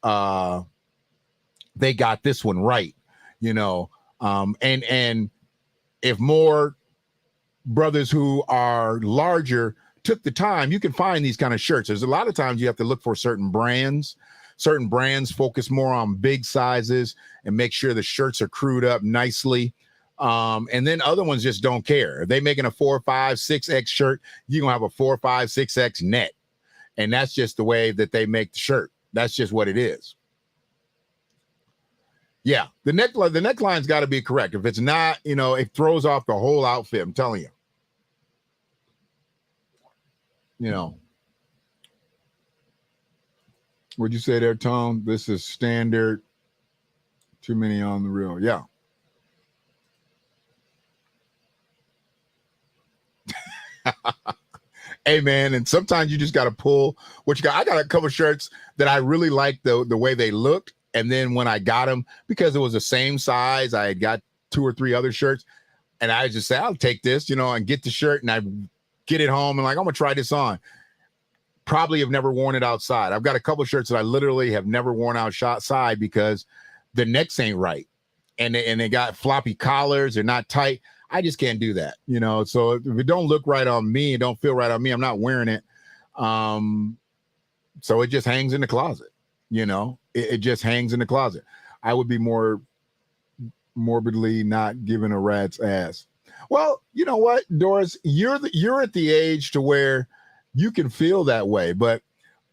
they got this one right, you know. And if more brothers who are larger took the time, you can find these kind of shirts. There's a lot of times you have to look for certain brands. Certain brands focus more on big sizes and make sure the shirts are crewed up nicely. And then other ones just don't care. If they making a 4, 5, 6X shirt, you're gonna have a 4, 5, 6X net. And that's just the way that they make the shirt. That's just what it is. Yeah, the neckline's got to be correct. If it's not, you know, it throws off the whole outfit. I'm telling you. You know. What'd you say there, Tone? This is standard. Too many on the reel. Yeah. Hey, man, and sometimes you just got to pull what you got. I got a couple shirts that I really like the way they looked. And then when I got them, because it was the same size, I had got 2 or 3 other shirts. And I just say, I'll take this, you know, and get the shirt. And I get it home and like, I'm going to try this on. Probably have never worn it outside. I've got a couple shirts that I literally have never worn outside because the necks ain't right. And they got floppy collars. They're not tight. I just can't do that, you know. So if it don't look right on me and don't feel right on me, I'm not wearing it. So it just hangs in the closet, you know. It just hangs in the closet. I would be more morbidly not giving a rat's ass. Well, you know what, Doris, you're at the age to where you can feel that way, but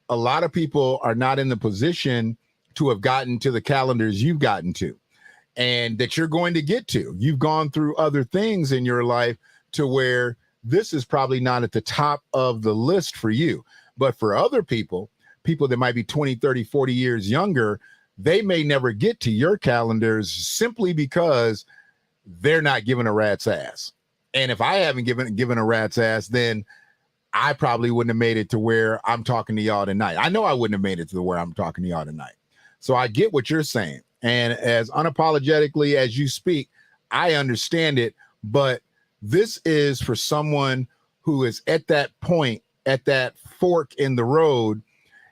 a lot of people are not in the position to have gotten to the calendars you've gotten to. And that you're going to get to. You've gone through other things in your life to where this is probably not at the top of the list for you. But for other people that might be 20, 30, 40 years younger, they may never get to your calendars simply because they're not giving a rat's ass. And if I haven't given a rat's ass, then I probably wouldn't have made it to where I'm talking to y'all tonight. I know I wouldn't have made it to where I'm talking to y'all tonight. So I get what you're saying. And as unapologetically as you speak, I understand it. But this is for someone who is at that point, at that fork in the road.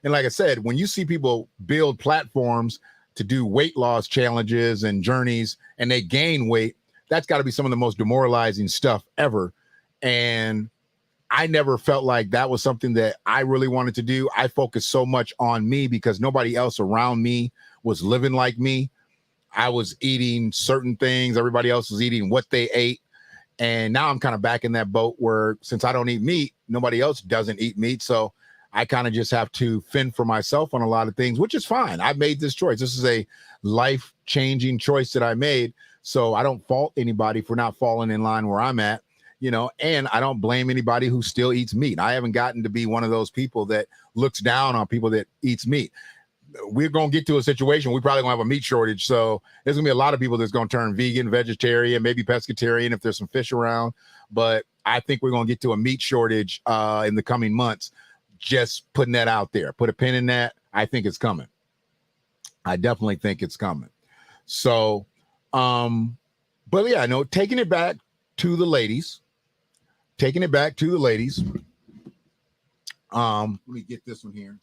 And like I said, when you see people build platforms to do weight loss challenges and journeys and they gain weight, that's got to be some of the most demoralizing stuff ever. And I never felt like that was something that I really wanted to do. I focused so much on me because nobody else around me was living like me. I was eating certain things. Everybody else was eating what they ate. And now I'm kind of back in that boat where since I don't eat meat, nobody else doesn't eat meat. So I kind of just have to fend for myself on a lot of things, which is fine. I made this choice. This is a life-changing choice that I made. So I don't fault anybody for not falling in line where I'm at, you know, and I don't blame anybody who still eats meat. I haven't gotten to be one of those people that looks down on people that eats meat. We're going to get to a situation, we probably going to have a meat shortage. So there's going to be a lot of people that's going to turn vegan, vegetarian, maybe pescatarian if there's some fish around. But I think we're going to get to a meat shortage in the coming months. Just putting that out there. Put a pin in that. I think it's coming. I definitely think it's coming. So, but yeah, no, taking it back to the ladies. Let me get this one here.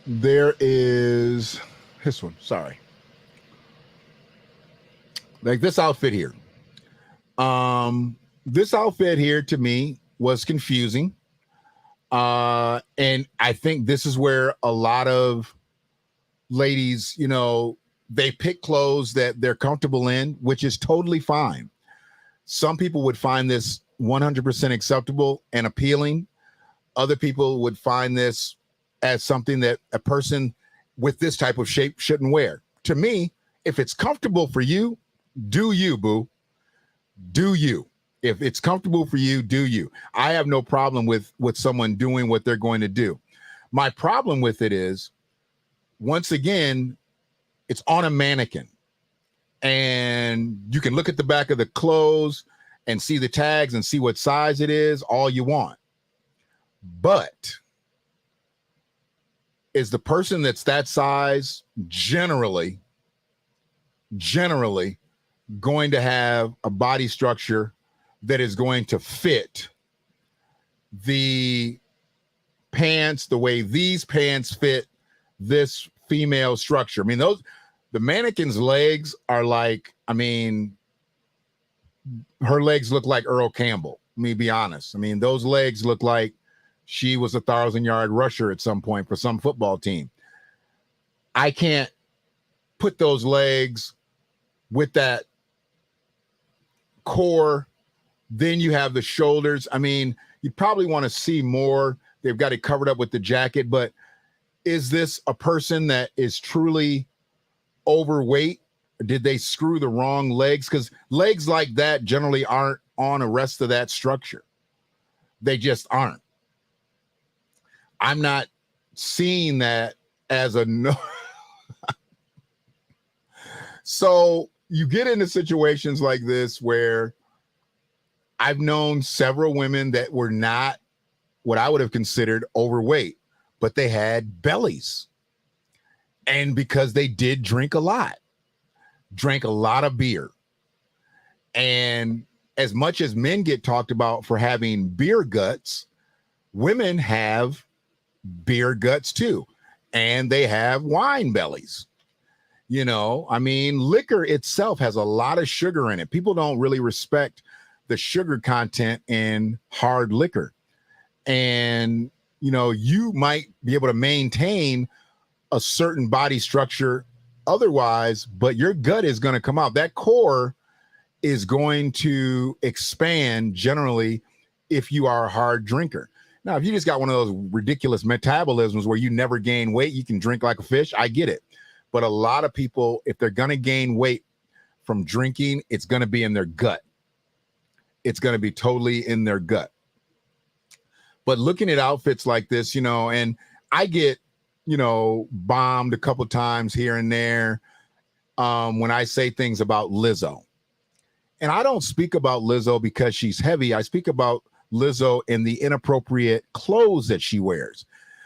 there is this one. Sorry. Like this outfit here. This outfit here to me was confusing. And I think this is where a lot of ladies, you know, they pick clothes that they're comfortable in, which is totally fine. Some people would find this 100% acceptable and appealing. Other people would find this as something that a person with this type of shape shouldn't wear. To me, if it's comfortable for you, do you, boo. Do you. If it's comfortable for you, do you. I have no problem with someone doing what they're going to do. My problem with it is, once again, it's on a mannequin. And you can look at the back of the clothes and see the tags and see what size it is, all you want. But is the person that's that size generally going to have a body structure that is going to fit the pants the way these pants fit this female structure? I mean, the mannequin's legs are like, I mean, her legs look like Earl Campbell. Let me be honest. I mean, those legs look like she was a 1,000-yard rusher at some point for some football team. I can't put those legs with that core. Then you have the shoulders. I mean, you probably want to see more. They've got it covered up with the jacket, but is this a person that is truly overweight? Did they screw the wrong legs? Because legs like that generally aren't on the rest of that structure. They just aren't. I'm not seeing that as a no. So you get into situations like this where I've known several women that were not what I would have considered overweight, but they had bellies. And because they did drank a lot of beer. And as much as men get talked about for having beer guts, women have beer guts too. And they have wine bellies. You know, I mean, liquor itself has a lot of sugar in it. People don't really respect the sugar content in hard liquor. And, you know, you might be able to maintain a certain body structure otherwise, but your gut is going to come out. That core is going to expand generally if you are a hard drinker. Now, if you just got one of those ridiculous metabolisms where you never gain weight, you can drink like a fish, I get it. But a lot of people, if they're going to gain weight from drinking, it's going to be in their gut. It's going to be totally in their gut. But looking at outfits like this, you know, and I get, you know, bombed a couple times here and there when I say things about Lizzo. And I don't speak about Lizzo because she's heavy. I speak about Lizzo in the inappropriate clothes that she wears.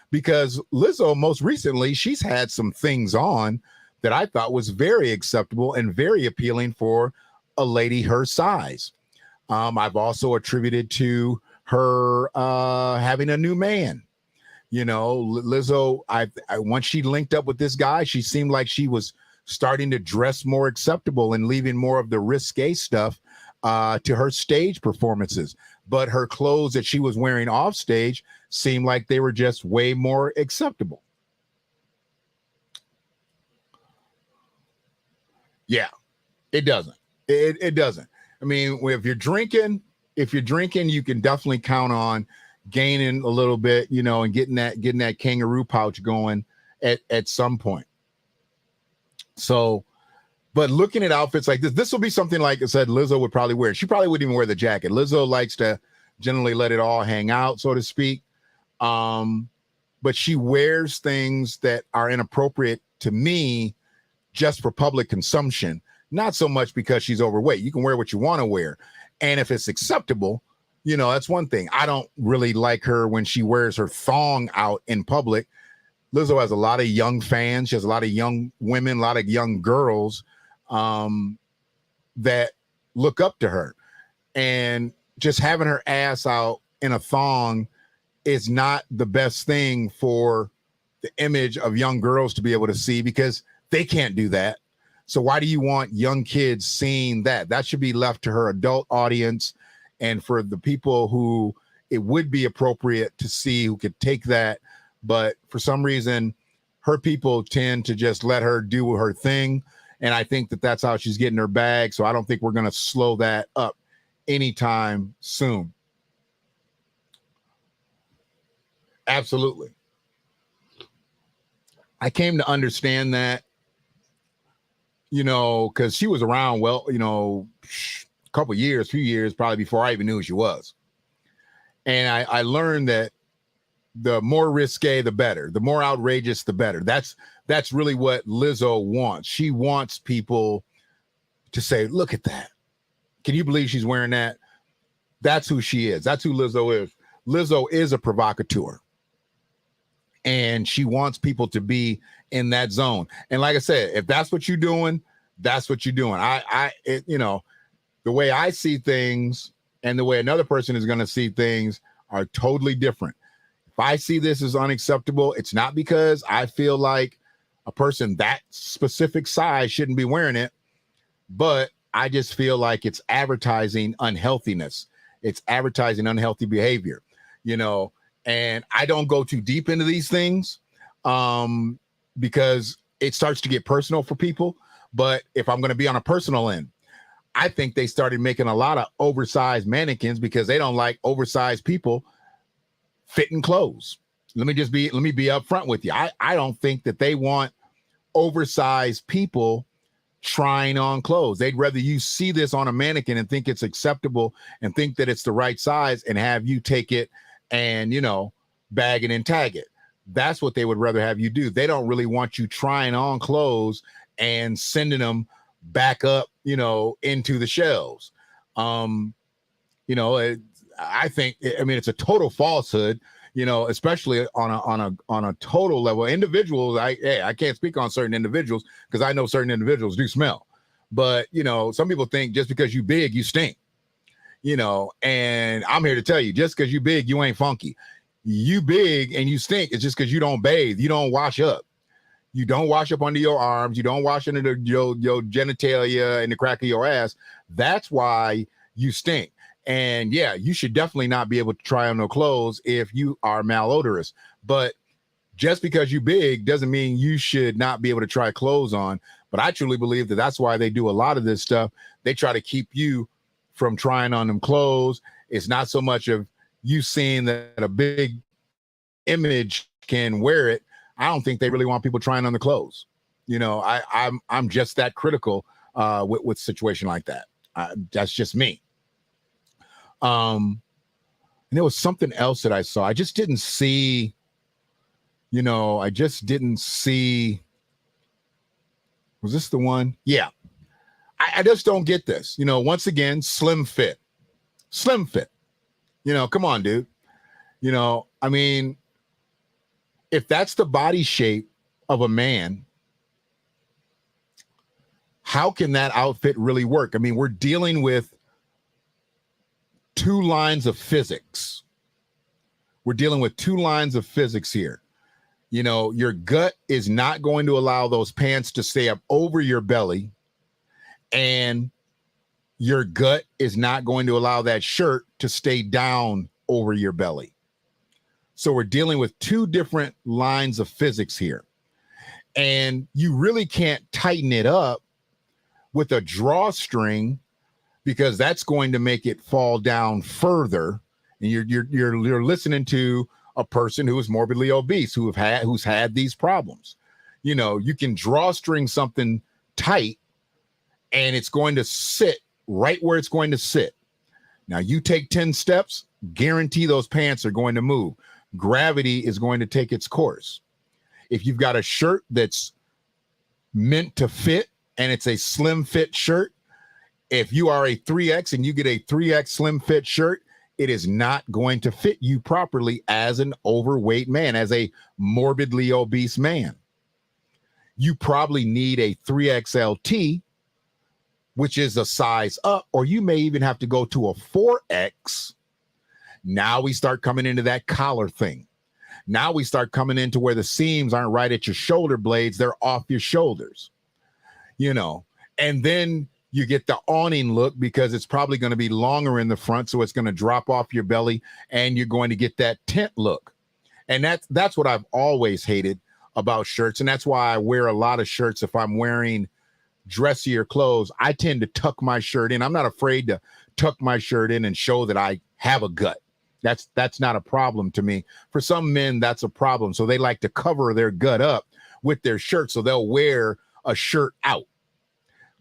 Because Lizzo, most recently, she's had some things on that I thought was very acceptable and very appealing for a lady her size. I've also attributed to her having a new man. You know, Lizzo, once she linked up with this guy, she seemed like she was starting to dress more acceptable and leaving more of the risque stuff to her stage performances. But her clothes that she was wearing off stage seemed like they were just way more acceptable. Yeah, it doesn't. It doesn't. I mean, if you're drinking, you can definitely count on gaining a little bit, you know, and getting that kangaroo pouch going at some point. So, but looking at outfits like this will be something like I said, Lizzo would probably wear. She probably wouldn't even wear the jacket. Lizzo likes to generally let it all hang out, so to speak. But she wears things that are inappropriate to me just for public consumption, not so much because she's overweight. You can wear what you want to wear. And if it's acceptable, you know, that's one thing. I don't really like her when she wears her thong out in public. Lizzo has a lot of young fans. She has a lot of young women, a lot of young girls that look up to her. And just having her ass out in a thong is not the best thing for the image of young girls to be able to see, because they can't do that. So why do you want young kids seeing that? That should be left to her adult audience, and for the people who it would be appropriate to see, who could take that. But for some reason, her people tend to just let her do her thing. And I think that that's how she's getting her bag. So I don't think we're going to slow that up anytime soon. Absolutely. I came to understand that, you know, because she was around, well, you know, a couple years, few years, probably before I even knew who she was. And I learned that the more risque, the better. The more outrageous, the better. That's really what Lizzo wants. She wants people to say, look at that. Can you believe she's wearing that? That's who she is. That's who Lizzo is. Lizzo is a provocateur. And she wants people to be in that zone. And like I said, if that's what you're doing, that's what you're doing. You know, the way I see things and the way another person is going to see things are totally different. If I see this as unacceptable, it's not because I feel like a person that specific size shouldn't be wearing it, but I just feel like it's advertising unhealthiness. It's advertising unhealthy behavior, you know, and I don't go too deep into these things because it starts to get personal for people. But if I'm going to be on a personal end, I think they started making a lot of oversized mannequins because they don't like oversized people fitting clothes. Let me be upfront with you. I don't think that they want oversized people trying on clothes. They'd rather you see this on a mannequin and think it's acceptable and think that it's the right size and have you take it and, you know, bag it and tag it. That's what they would rather have you do. They don't really want you trying on clothes and sending them back up, you know, into the shelves. You know, I think, I mean, it's a total falsehood, you know, especially on a total level. Individuals, I can't speak on certain individuals because I know certain individuals do smell. But, you know, some people think just because you big, you stink, you know, and I'm here to tell you, just because you big, you ain't funky. You big and you stink. It's just because you don't bathe. You don't wash up. You don't wash up under your arms. You don't wash under your genitalia and the crack of your ass. That's why you stink. And yeah, you should definitely not be able to try on no clothes if you are malodorous. But just because you big doesn't mean you should not be able to try clothes on. But I truly believe that that's why they do a lot of this stuff. They try to keep you from trying on them clothes. It's not so much of you seeing that a big image can wear it. I don't think they really want people trying on the clothes. You know, I'm just that critical with situation like that. That's just me. And there was something else that I saw. I just didn't see, you know, was this the one? Yeah. I just don't get this. You know, once again, slim fit. You know, come on, dude. You know, I mean, if that's the body shape of a man, how can that outfit really work? I mean, we're dealing with two lines of physics. We're dealing with two lines of physics here. You know, your gut is not going to allow those pants to stay up over your belly, and your gut is not going to allow that shirt to stay down over your belly. So we're dealing with two different lines of physics here. And you really can't tighten it up with a drawstring because that's going to make it fall down further. And you're listening to a person who is morbidly obese, who's had these problems. You know, you can drawstring something tight and it's going to sit right where it's going to sit. Now you take 10 steps, guarantee those pants are going to move. Gravity is going to take its course. If you've got a shirt that's meant to fit and it's a slim fit shirt, if you are a 3X and you get a 3X slim fit shirt, it is not going to fit you properly as an overweight man, as a morbidly obese man. You probably need a 3XLT, which is a size up, or you may even have to go to a 4X. Now we start coming into that collar thing. Now we start coming into where the seams aren't right at your shoulder blades. They're off your shoulders, you know, and then you get the awning look because it's probably going to be longer in the front. So it's going to drop off your belly and you're going to get that tent look. And that's what I've always hated about shirts. And that's why I wear a lot of shirts. If I'm wearing dressier clothes, I tend to tuck my shirt in. I'm not afraid to tuck my shirt in and show that I have a gut. That's not a problem to me. For some men, that's a problem. So they like to cover their gut up with their shirt. So they'll wear a shirt out.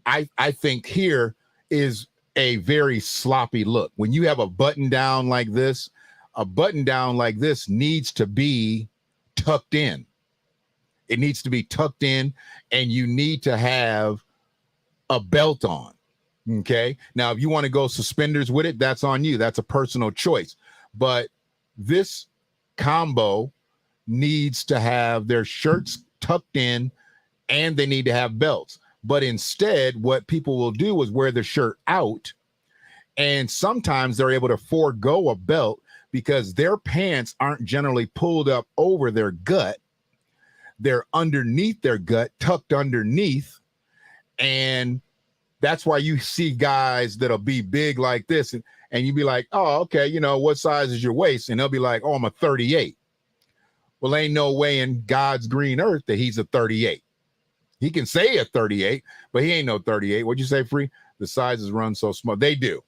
I think here is a very sloppy look. When you have a button down like this, a button down like this needs to be tucked in. It needs to be tucked in, and you need to have a belt on. Okay. Now, if you want to go suspenders with it, that's on you. That's a personal choice. But this combo needs to have their shirts tucked in and they need to have belts. But instead, what people will do is wear the shirt out. And sometimes they're able to forego a belt because their pants aren't generally pulled up over their gut. They're underneath their gut, tucked underneath. And that's why you see guys that'll be big like this. And you be like, oh, okay, you know, what size is your waist? And they'll be like, oh, I'm a 38. Well, ain't no way in God's green earth that he's a 38. He can say a 38, but he ain't no 38. What'd you say, Free? The sizes run so small. They do.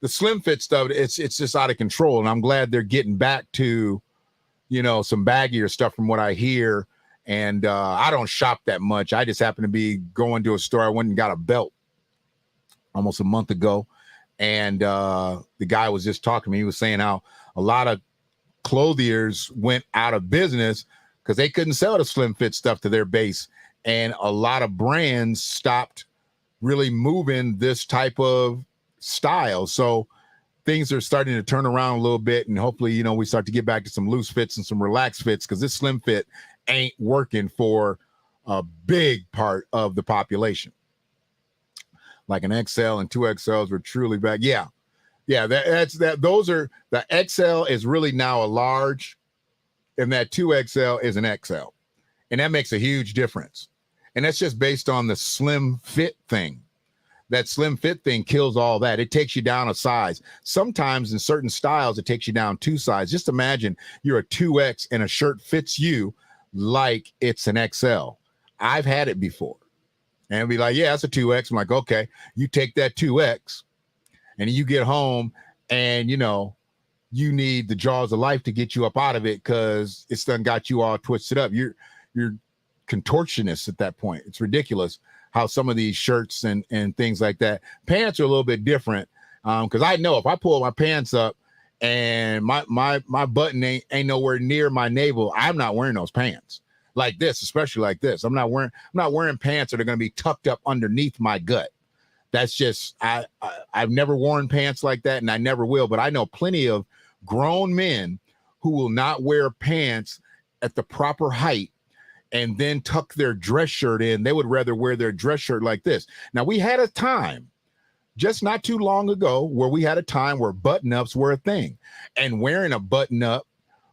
The slim fit stuff, it's just out of control. And I'm glad they're getting back to, you know, some baggier stuff from what I hear. And I don't shop that much. I just happen to be going to a store. I went and got a belt almost a month ago. And the guy was just talking to me. He was saying how a lot of clothiers went out of business because they couldn't sell the slim fit stuff to their base. And a lot of brands stopped really moving this type of style. So things are starting to turn around a little bit. And hopefully, you know, we start to get back to some loose fits and some relaxed fits because this slim fit ain't working for a big part of the population. Like an XL and 2XLs were truly back. Yeah. Yeah. Those are the XL is really now a large and that 2XL is an XL. And that makes a huge difference. And that's just based on the slim fit thing. That slim fit thing kills all that. It takes you down a size. Sometimes in certain styles, it takes you down 2 sizes. Just imagine you're a 2X and a shirt fits you like it's an XL. I've had it before. And it'll be like, yeah, it's a 2X. I'm like, okay, you take that 2X and you get home and, you know, you need the jaws of life to get you up out of it because it's done got you all twisted up. You're contortionists at that point. It's ridiculous how some of these shirts and things like that. Pants are a little bit different because I know if I pull my pants up and my button ain't nowhere near my navel, I'm not wearing those pants like this, especially like this. I'm not wearing pants that are going to be tucked up underneath my gut. That's just I've never worn pants like that, and I never will. But I know plenty of grown men who will not wear pants at the proper height and then tuck their dress shirt in. They would rather wear their dress shirt like this. Now, we had a time just not too long ago where we had a time where button-ups were a thing, and wearing a button-up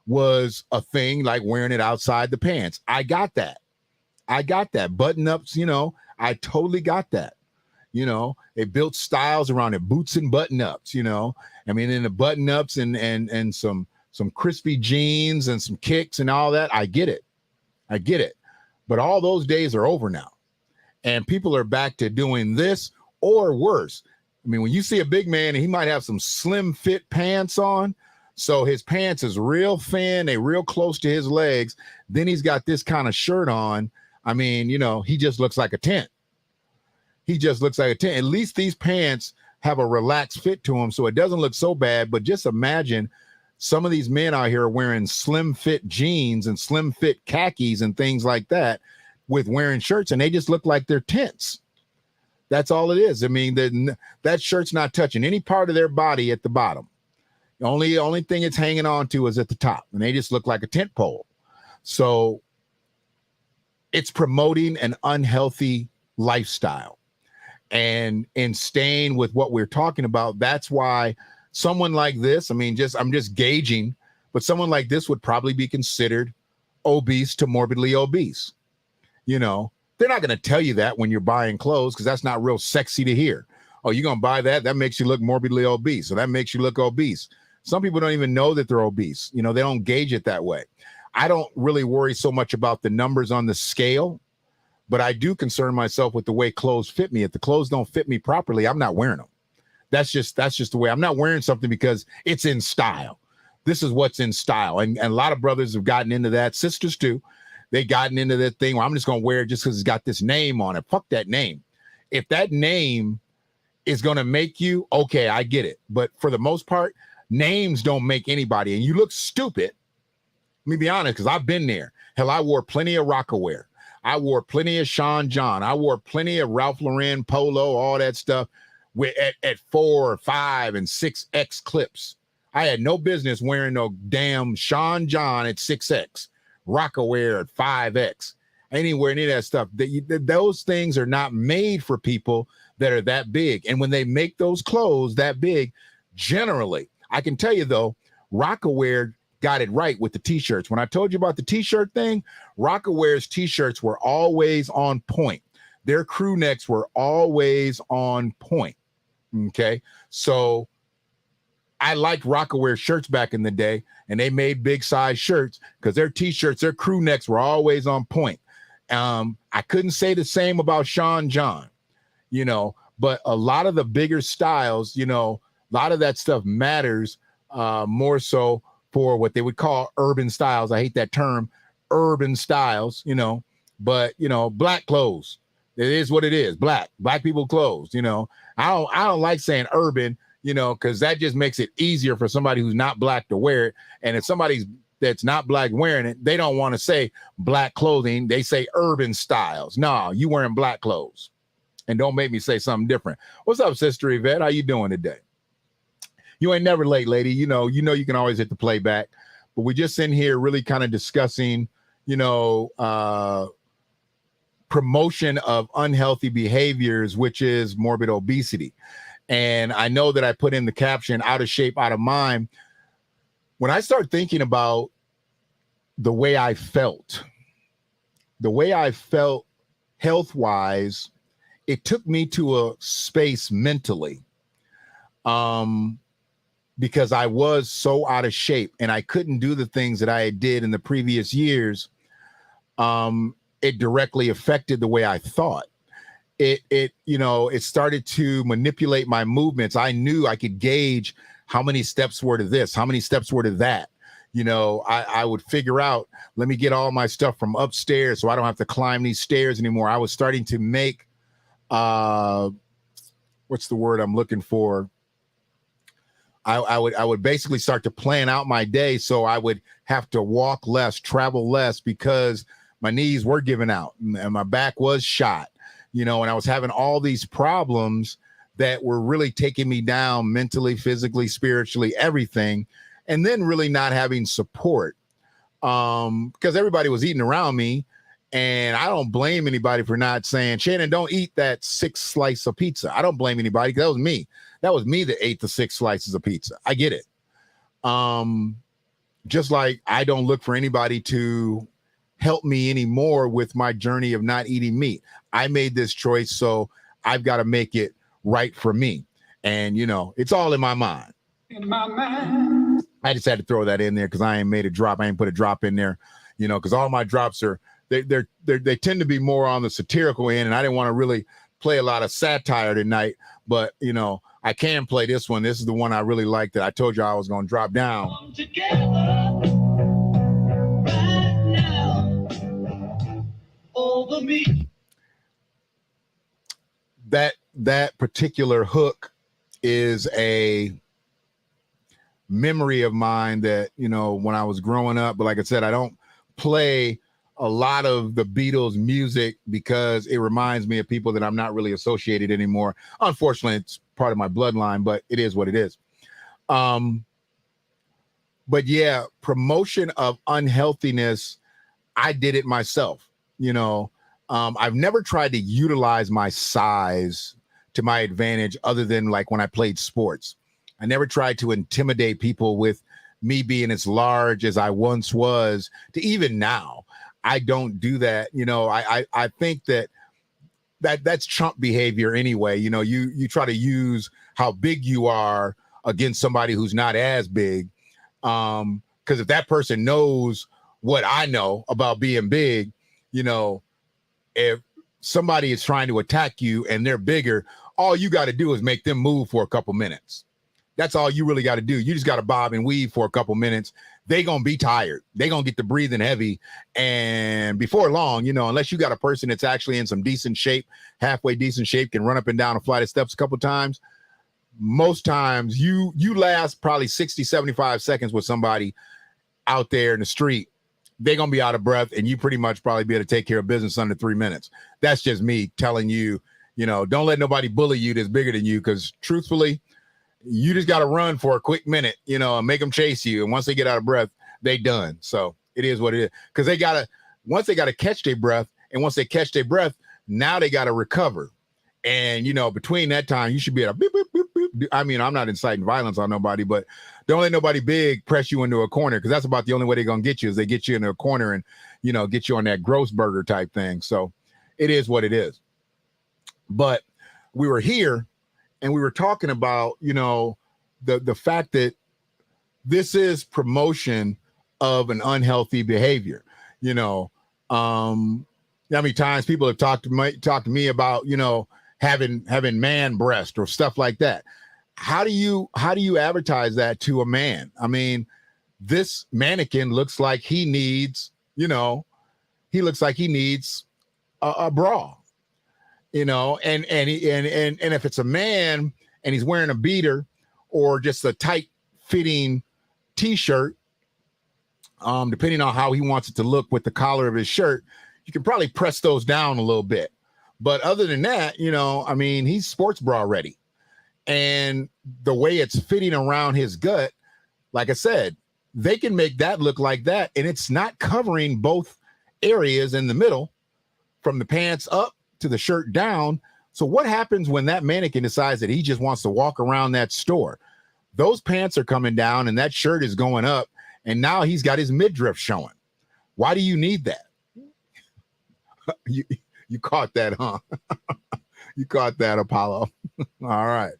was a thing, like wearing it outside the pants. I got that. Button-ups, you know, I totally got that. You know, they built styles around it, boots and button-ups, you know. I mean, in the button-ups and some crispy jeans and some kicks and all that, I get it. But all those days are over now. And people are back to doing this or worse. I mean, when you see a big man and he might have some slim fit pants on, so his pants is real thin, they real close to his legs, then he's got this kind of shirt on. I mean, you know, he just looks like a tent. At least these pants have a relaxed fit to them, so it doesn't look so bad. But just imagine some of these men out here wearing slim fit jeans and slim fit khakis and things like that with wearing shirts, and they just look like they're tents. That's all it is. I mean, that shirt's not touching any part of their body at the bottom. The only thing it's hanging on to is at the top, and they just look like a tent pole. So it's promoting an unhealthy lifestyle. And in staying with what we're talking about, that's why someone like this, I mean, I'm just gauging but someone like this would probably be considered obese to morbidly obese. You know, they're not going to tell you that when you're buying clothes, because that's not real sexy to hear. Oh, you're going to buy that? That makes you look morbidly obese. So that makes you look obese. Some people don't even know that they're obese. You know, they don't gauge it that way. I don't really worry so much about the numbers on the scale, but I do concern myself with the way clothes fit me. If the clothes don't fit me properly, I'm not wearing them. That's just the way. I'm not wearing something because it's in style. This is what's in style. And a lot of brothers have gotten into that. Sisters too. They gotten into that thing where I'm just going to wear it just because it's got this name on it. Fuck that name. If that name is going to make you, okay, I get it. But for the most part, names don't make anybody. And you look stupid. Let me be honest, because I've been there. Hell, I wore plenty of Rocawear. I wore plenty of Sean John. I wore plenty of Ralph Lauren, Polo, all that stuff at 4 or 5 and 6X clips. I had no business wearing no damn Sean John at 6X. Rocawear at 5X, anywhere near that stuff. Those things are not made for people that are that big. And when they make those clothes that big, generally, I can tell you though, Rocawear got it right with the t-shirts. When I told you about the t-shirt thing, Rocawear's t-shirts were always on point. Their crew necks were always on point. Okay, so I liked Rocawear shirts back in the day, and they made big size shirts because their t-shirts, their crew necks were always on point. I couldn't say the same about Sean John, you know, but a lot of the bigger styles, you know, a lot of that stuff matters more so for what they would call urban styles. I hate that term, urban styles, you know, but, you know, black clothes. It is what it is. Black people clothes, you know. I don't like saying urban, you know, because that just makes it easier for somebody who's not black to wear it. And if somebody's that's not black wearing it, they don't want to say black clothing. They say urban styles. No, you wearing black clothes. And don't make me say something different. What's up, Sister Yvette? How you doing today? You ain't never late, lady. You know you can always hit the playback. But we're just in here really kind of discussing, you know, promotion of unhealthy behaviors, which is morbid obesity. And I know that I put in the caption, out of shape, out of mind. When I start thinking about the way I felt health-wise, it took me to a space mentally because I was so out of shape and I couldn't do the things that I did in the previous years. It directly affected the way I thought. It started to manipulate my movements. I knew I could gauge how many steps were to this, how many steps were to that. You know, I would figure out, let me get all my stuff from upstairs so I don't have to climb these stairs anymore. I was starting to make, what's the word I'm looking for? I would basically start to plan out my day so I would have to walk less, travel less, because my knees were giving out and my back was shot, you know, and I was having all these problems that were really taking me down mentally, physically, spiritually, everything. And then really not having support because everybody was eating around me. And I don't blame anybody for not saying, Shannon, don't eat that 6 slice of pizza. I don't blame anybody because that was me. That was me that ate the 6 slices of pizza. I get it. Just like I don't look for anybody to help me anymore with my journey of not eating meat. I made this choice, so I've got to make it right for me. And, you know, it's all in my mind. In my mind. I just had to throw that in there because I ain't made a drop. I ain't put a drop in there, you know, because all my drops are, they tend to be more on the satirical end, and I didn't want to really play a lot of satire tonight, but, you know, I can play this one. This is the one I really like that I told you I was going to drop down. Come together right now over me. That particular hook is a memory of mine that, you know, when I was growing up, but like I said, I don't play a lot of the Beatles music because it reminds me of people that I'm not really associated anymore. Unfortunately, it's part of my bloodline, but it is what it is. But yeah, promotion of unhealthiness, I did it myself. You know, I've never tried to utilize my size to my advantage other than like when I played sports. I never tried to intimidate people with me being as large as I once was to even now. I don't do that. You know, I think that's Trump behavior anyway. You know, you try to use how big you are against somebody who's not as big. Because if that person knows what I know about being big, you know, if somebody is trying to attack you and they're bigger, all you got to do is make them move for a couple minutes. That's all you really got to do. You just got to bob and weave for a couple minutes. They going to be tired. They going to get to breathing heavy. And before long, you know, unless you got a person that's actually in some decent shape, halfway decent shape, can run up and down a flight of steps a couple times, most times you last probably 60, 75 seconds with somebody out there in the street. They're going to be out of breath, and you pretty much probably be able to take care of business under 3 minutes. That's just me telling you, you know, don't let nobody bully you that's bigger than you, because truthfully, you just got to run for a quick minute, you know, and make them chase you. And once they get out of breath, they done. So it is what it is. Because once they got to catch their breath, and once they catch their breath, now they got to recover. And, you know, between that time, you should be able to beep, beep, beep, beep. I mean, I'm not inciting violence on nobody, but don't let nobody big press you into a corner, because that's about the only way they're going to get you, is they get you into a corner and, you know, get you on that gross burger type thing. So it is what it is. But we were here and we were talking about, you know, the fact that this is promotion of an unhealthy behavior. You know, how many times people have talked to me about, you know, having man breast or stuff like that. How do you advertise that to a man? I mean, this mannequin looks like he needs, you know, a bra, you know, and if it's a man and he's wearing a beater or just a tight fitting t-shirt, depending on how he wants it to look with the collar of his shirt, you can probably press those down a little bit. But other than that, you know, I mean, he's sports bra ready. And the way it's fitting around his gut, like I said, they can make that look like that. And it's not covering both areas in the middle from the pants up to the shirt down. So what happens when that mannequin decides that he just wants to walk around that store? Those pants are coming down and that shirt is going up. And now he's got his midriff showing. Why do you need that? You caught that, huh? You caught that, Apollo. All right.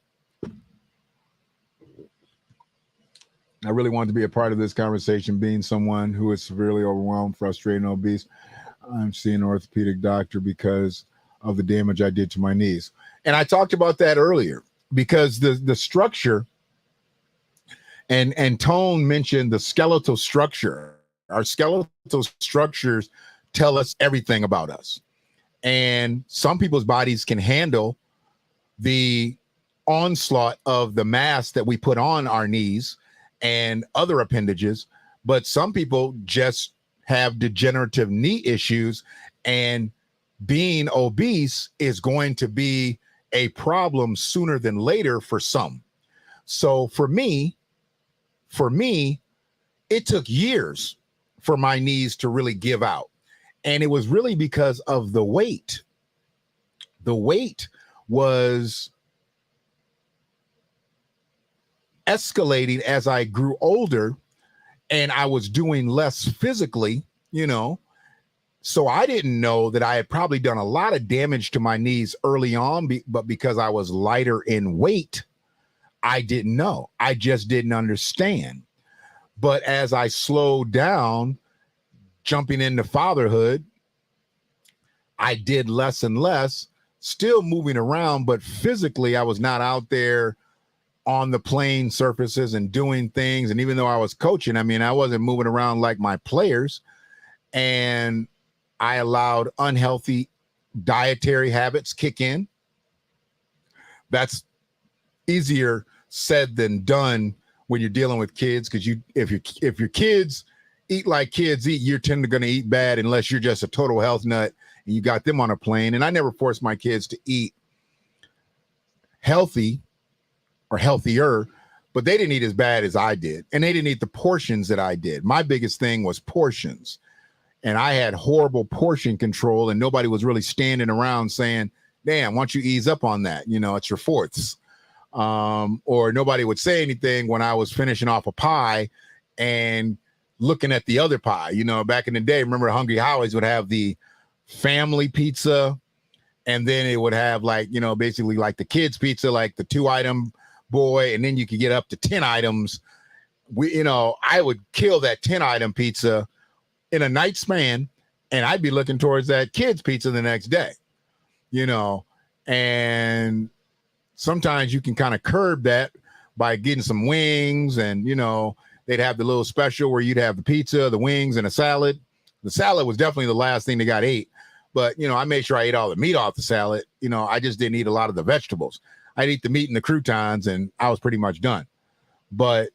I really wanted to be a part of this conversation, being someone who is severely overwhelmed, frustrated, and obese. I'm seeing an orthopedic doctor because of the damage I did to my knees. And I talked about that earlier because the structure, and Tone mentioned the skeletal structure. Our skeletal structures tell us everything about us. And some people's bodies can handle the onslaught of the mass that we put on our knees and other appendages, but some people just have degenerative knee issues, and being obese is going to be a problem sooner than later for some. So for me, it took years for my knees to really give out. And it was really because of the weight. The weight was escalating as I grew older and I was doing less physically, you know. So I didn't know that I had probably done a lot of damage to my knees early on, but because I was lighter in weight, I didn't know. I just didn't understand. But as I slowed down, jumping into fatherhood, I did less and less, still moving around, but physically I was not out there on the playing surfaces and doing things. And even though I was coaching, I mean, I wasn't moving around like my players. And I allowed unhealthy dietary habits kick in. That's easier said than done when you're dealing with kids, because if your kids eat like kids eat, you're tend to going to eat bad unless you're just a total health nut and you got them on a plane. And I never forced my kids to eat healthy or healthier, but they didn't eat as bad as I did. And they didn't eat the portions that I did. My biggest thing was portions. And I had horrible portion control, and nobody was really standing around saying, damn, why don't you ease up on that? You know, it's your fourths. Or nobody would say anything when I was finishing off a pie and looking at the other pie. You know, back in the day, remember Hungry Howie's would have the family pizza, and then it would have like, you know, basically like the kids pizza, like the 2-item boy, and then you could get up to 10 items. I would kill that 10-item pizza in a night span, and I'd be looking towards that kids pizza the next day, you know, and sometimes you can kind of curb that by getting some wings, and, you know, they'd have the little special where you'd have the pizza, the wings, and a salad. The salad was definitely the last thing that got ate, but, you know, I made sure I ate all the meat off the salad. You know, I just didn't eat a lot of the vegetables. I'd eat the meat and the croutons, and I was pretty much done. But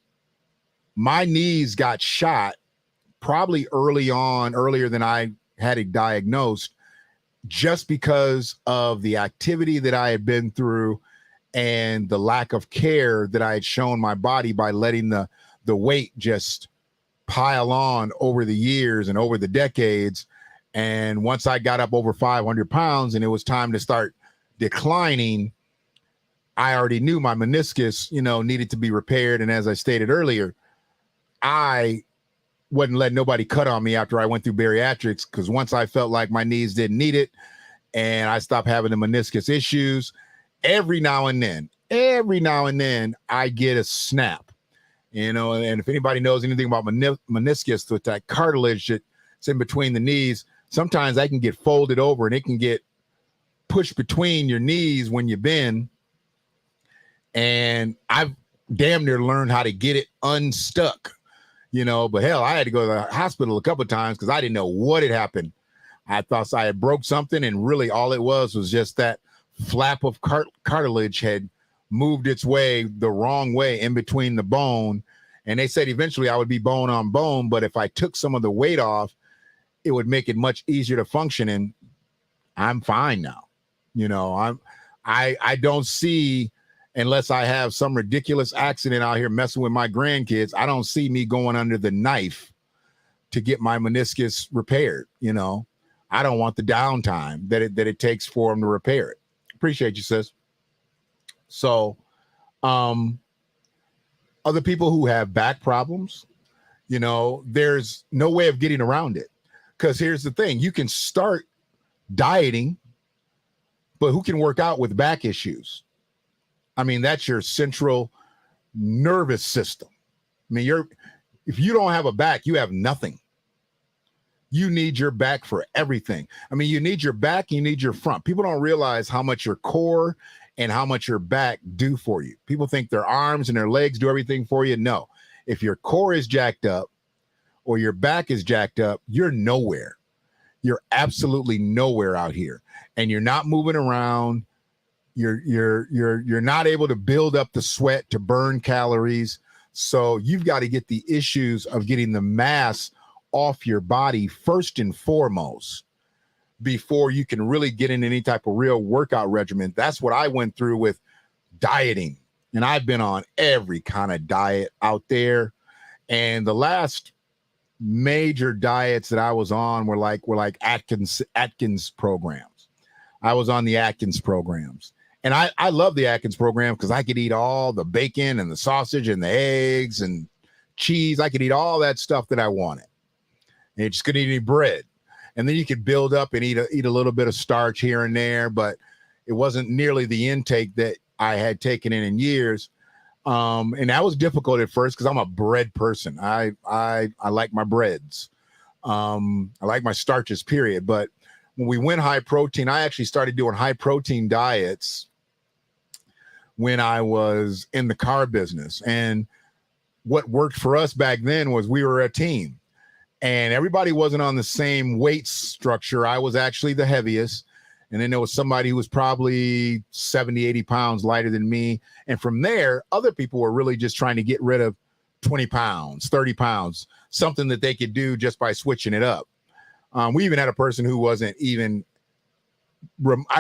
my knees got shot probably earlier than I had it diagnosed, just because of the activity that I had been through and the lack of care that I had shown my body by letting the weight just pile on over the years and over the decades. And once I got up over 500 pounds and it was time to start declining, I already knew my meniscus, you know, needed to be repaired. And as I stated earlier, I wouldn't let nobody cut on me after I went through bariatrics, because once I felt like my knees didn't need it and I stopped having the meniscus issues, every now and then I get a snap, you know. And if anybody knows anything about meniscus, with that cartilage that's in between the knees, sometimes I can get folded over and it can get pushed between your knees when you bend. And I've damn near learned how to get it unstuck, you know, but hell, I had to go to the hospital a couple of times because I didn't know what had happened. I thought I had broke something, and really all it was just that flap of cartilage had moved its way the wrong way in between the bone. And they said eventually I would be bone on bone, but if I took some of the weight off, it would make it much easier to function. And I'm fine now. You know, I don't see, unless I have some ridiculous accident out here messing with my grandkids, I don't see me going under the knife to get my meniscus repaired. You know, I don't want the downtime that it takes for them to repair it. Appreciate you, sis. So, other people who have back problems, you know, there's no way of getting around it. Because here's the thing, you can start dieting, but who can work out with back issues? I mean, that's your central nervous system. I mean, if you don't have a back, you have nothing. You need your back for everything. I mean, you need your back, you need your front. People don't realize how much your core and how much your back do for you. People think their arms and their legs do everything for you. No, if your core is jacked up or your back is jacked up, you're nowhere. You're absolutely nowhere out here, and you're not moving around. You're not able to build up the sweat to burn calories. So you've got to get the issues of getting the mass off your body first and foremost before you can really get in any type of real workout regimen. That's what I went through with dieting. And I've been on every kind of diet out there. And the last major diets that I was on were like Atkins programs. I was on the Atkins programs. And I love the Atkins program because I could eat all the bacon and the sausage and the eggs and cheese. I could eat all that stuff that I wanted. And you just couldn't eat any bread. And then you could build up and eat a little bit of starch here and there, but it wasn't nearly the intake that I had taken in years. And that was difficult at first because I'm a bread person. I like my breads. I like my starches, period. But when we went high protein, I actually started doing high protein diets when I was in the car business. And what worked for us back then was we were a team and everybody wasn't on the same weight structure. I was actually the heaviest. And then there was somebody who was probably 70, 80 pounds lighter than me. And from there, other people were really just trying to get rid of 20 pounds, 30 pounds, something that they could do just by switching it up. We even had a person who wasn't even,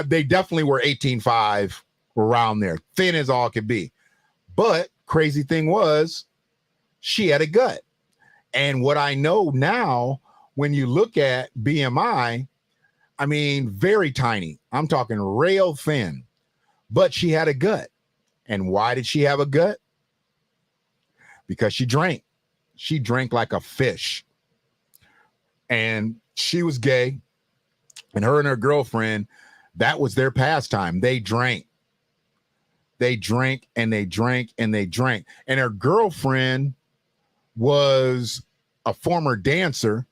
they definitely were 18.5, around there, thin as all could be. But crazy thing was, she had a gut. And what I know now, when you look at BMI, I mean, very tiny. I'm talking rail thin, but she had a gut. And why did she have a gut? Because she drank. she drank like a fish. And she was gay, and her and her girlfriend, that was their pastime. They drank. They drank and they drank and they drank. And her girlfriend was a former dancer,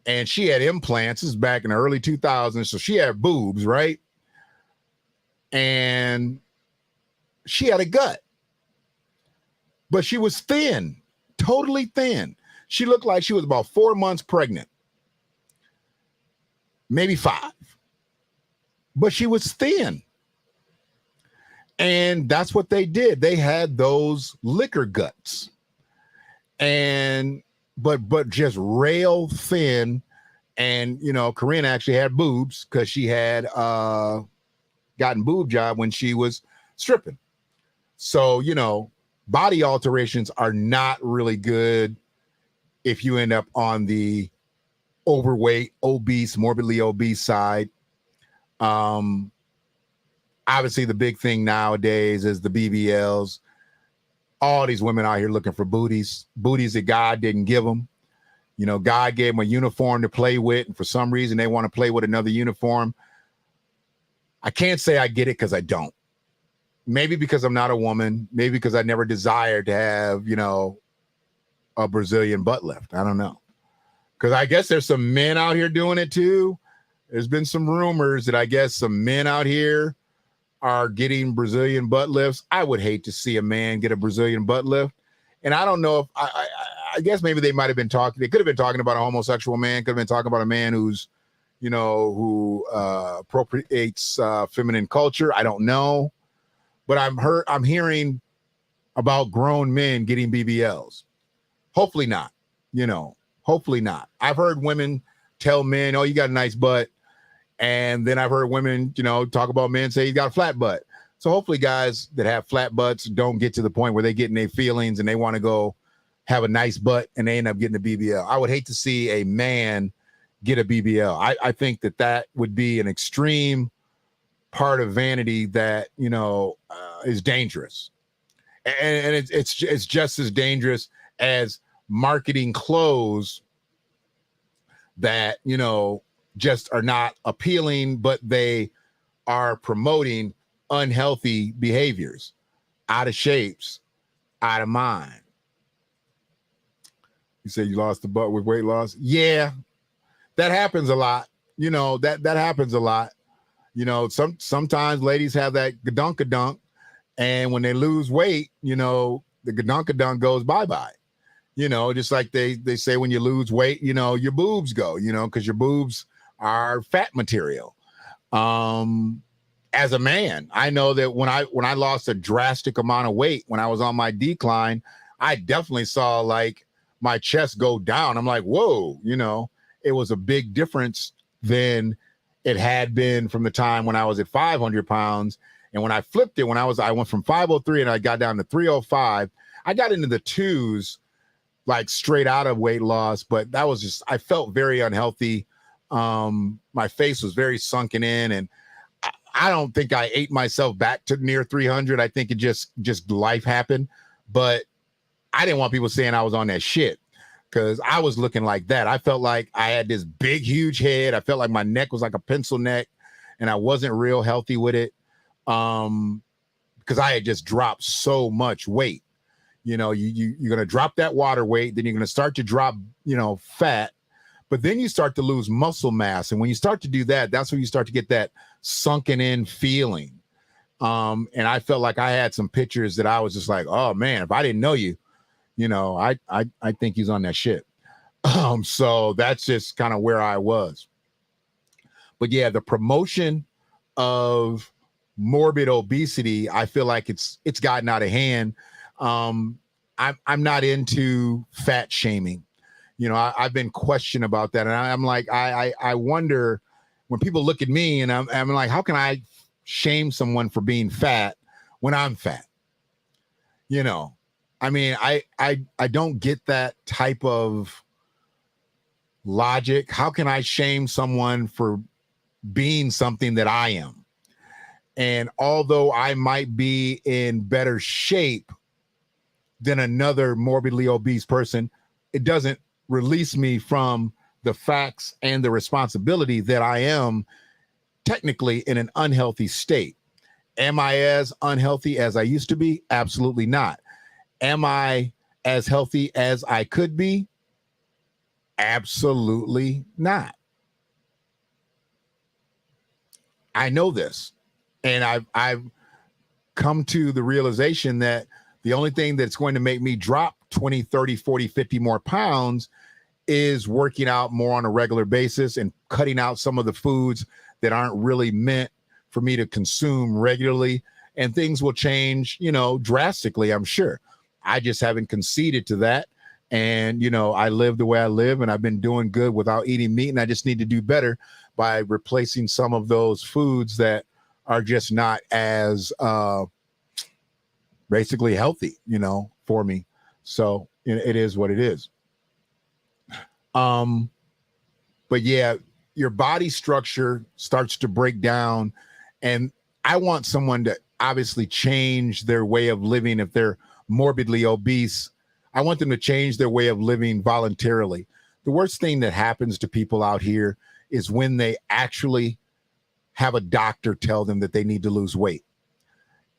and she had implants. This is back in the early 2000s, so she had boobs, right? And she had a gut, but she was thin, totally thin. She looked like she was about 4 months pregnant, maybe 5, but she was thin. And that's what they did. They had those liquor guts, and but just rail thin. And you know, Corinne actually had boobs because she had gotten boob job when she was stripping. So you know, body alterations are not really good if you end up on the overweight, obese, morbidly obese side. Obviously, the big thing nowadays is the BBLs. All these women out here looking for booties that God didn't give them. You know, God gave them a uniform to play with, and for some reason they want to play with another uniform. I can't say I get it because I don't. Maybe because I'm not a woman. Maybe because I never desired to have, you know, a Brazilian butt lift. I don't know. Because I guess there's some men out here doing it too. There's been some rumors that I guess some men out here are getting Brazilian butt lifts. I would hate to see a man get a Brazilian butt lift. And I don't know if I guess maybe they might have been talking. They could have been talking about a homosexual man. Could have been talking about a man who's, you know, who appropriates feminine culture. I don't know, but I'm hearing about grown men getting BBLs. Hopefully not. You know, hopefully not. I've heard women tell men, "Oh, you got a nice butt." And then I've heard women, you know, talk about men say he's got a flat butt. So hopefully guys that have flat butts don't get to the point where they get in their feelings and they want to go have a nice butt and they end up getting a BBL. I would hate to see a man get a BBL. I think that would be an extreme part of vanity that, you know, is dangerous. And it's just as dangerous as marketing clothes that, you know, just are not appealing, but they are promoting unhealthy behaviors, out of shapes, out of mind. You say you lost the butt with weight loss? Yeah, that happens a lot. You know, that happens a lot. You know, sometimes ladies have that gadunk, and when they lose weight, you know, the gadunk goes bye-bye. You know, just like they say when you lose weight, you know, your boobs go, you know, because your boobs are fat material. As a man, I know that when I lost a drastic amount of weight, when I was on my decline, I definitely saw like my chest go down. I'm like, whoa, you know, it was a big difference than it had been from the time when I was at 500 pounds. And when I flipped it, I went from 503 and I got down to 305. I got into the twos, like straight out of weight loss, but that was just, I felt very unhealthy. My face was very sunken in, and I don't think I ate myself back to near 300. I think it just life happened, but I didn't want people saying I was on that shit because I was looking like that. I felt like I had this big, huge head. I felt like my neck was like a pencil neck, and I wasn't real healthy with it because I had just dropped so much weight. You know, you're going to drop that water weight, then you're going to start to drop, you know, fat. But then you start to lose muscle mass. And when you start to do that, that's when you start to get that sunken in feeling. And I felt like I had some pictures that I was just like, oh man, if I didn't know you, you know, I think he's on that shit. So that's just kind of where I was. But yeah, the promotion of morbid obesity, I feel like it's gotten out of hand. I'm not into fat shaming. You know, I've been questioned about that. And I'm like, I wonder when people look at me and I'm like, how can I shame someone for being fat when I'm fat? You know, I mean, I don't get that type of logic. How can I shame someone for being something that I am? And although I might be in better shape than another morbidly obese person, it doesn't release me from the facts and the responsibility that I am technically in an unhealthy state. Am I as unhealthy as I used to be? Absolutely not. Am I as healthy as I could be? Absolutely not. I know this. And I've come to the realization that the only thing that's going to make me drop 20, 30, 40, 50 more pounds is working out more on a regular basis and cutting out some of the foods that aren't really meant for me to consume regularly. And things will change, drastically, I'm sure. I just haven't conceded to that. And, I live the way I live, and I've been doing good without eating meat. And I just need to do better by replacing some of those foods that are just not as basically healthy, for me. So it is what it is. But yeah, your body structure starts to break down, and I want someone to obviously change their way of living. If they're morbidly obese, I want them to change their way of living voluntarily. The worst thing that happens to people out here is when they actually have a doctor tell them that they need to lose weight.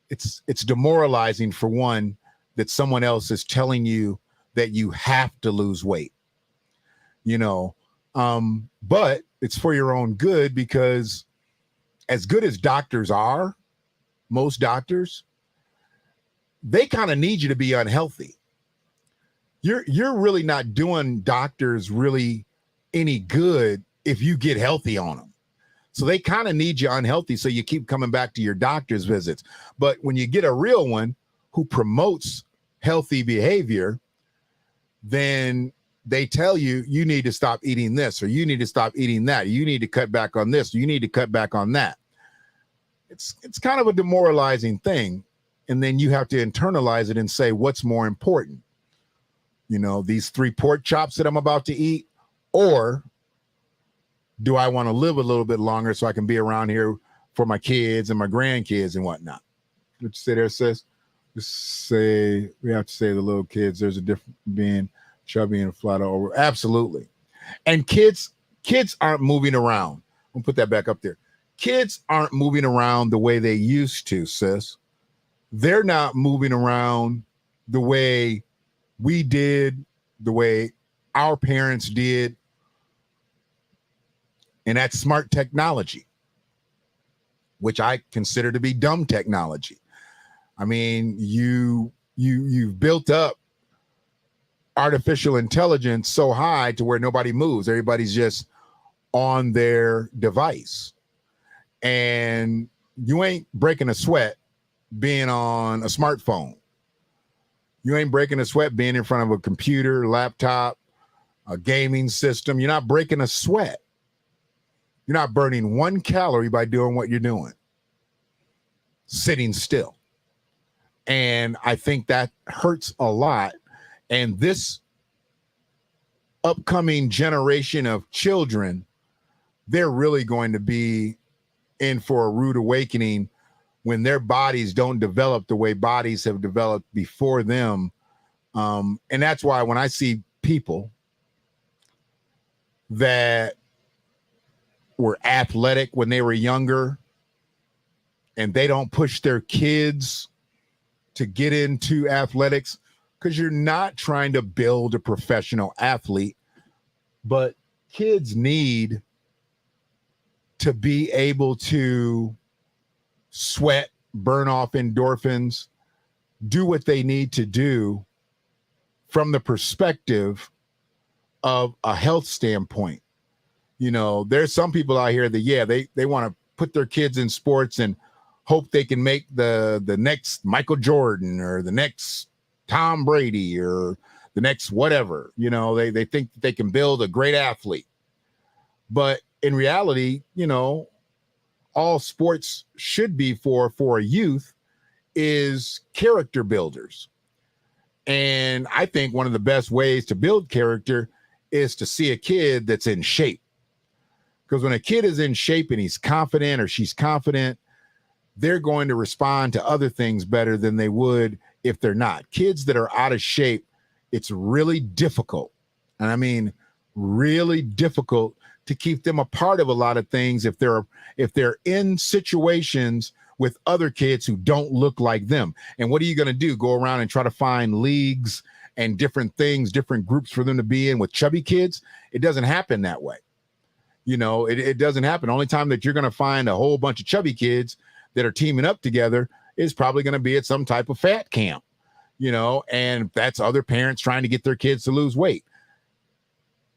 It's demoralizing, for one, that someone else is telling you that you have to lose weight, but it's for your own good, because as good as doctors are, most doctors, they kind of need you to be unhealthy. You're really not doing doctors really any good if you get healthy on them. So they kind of need you unhealthy, so you keep coming back to your doctor's visits. But when you get a real one who promotes healthy behavior, then they tell you, you need to stop eating this, or you need to stop eating that. You need to cut back on this. You need to cut back on that. It's kind of a demoralizing thing. And then you have to internalize it and say, what's more important? These 3 pork chops that I'm about to eat, or do I want to live a little bit longer so I can be around here for my kids and my grandkids and whatnot? What you say there, sis? Just say, we have to say the little kids, there's a difference being chubby and flat over. Absolutely. And kids aren't moving around. I'll put that back up there. Kids aren't moving around the way they used to, sis. They're not moving around the way we did, the way our parents did. And that's smart technology, which I consider to be dumb technology. I mean, you've built up artificial intelligence so high to where nobody moves. Everybody's just on their device. And you ain't breaking a sweat being on a smartphone. You ain't breaking a sweat being in front of a computer, laptop, a gaming system. You're not breaking a sweat. You're not burning 1 calorie by doing what you're doing, sitting still. And I think that hurts a lot. And this upcoming generation of children, they're really going to be in for a rude awakening when their bodies don't develop the way bodies have developed before them. And that's why when I see people that were athletic when they were younger and they don't push their kids to get into athletics, because you're not trying to build a professional athlete, but kids need to be able to sweat, burn off endorphins, do what they need to do from the perspective of a health standpoint. There's some people out here that, they want to put their kids in sports and hope they can make the next Michael Jordan or the next Tom Brady or the next whatever. They think that they can build a great athlete. But in reality, all sports should be for a youth is character builders. And I think one of the best ways to build character is to see a kid that's in shape. Because when a kid is in shape and he's confident or she's confident, they're going to respond to other things better than they would if they're not. Kids that are out of shape, it's really difficult And I mean, really difficult to keep them a part of a lot of things if they're in situations with other kids who don't look like them. And what are you going to do? Go around and try to find leagues and different things, different groups for them to be in with chubby kids? It doesn't happen that way. You know, it doesn't happen. The only time that you're going to find a whole bunch of chubby kids that are teaming up together is probably going to be at some type of fat camp, you know, and that's other parents trying to get their kids to lose weight.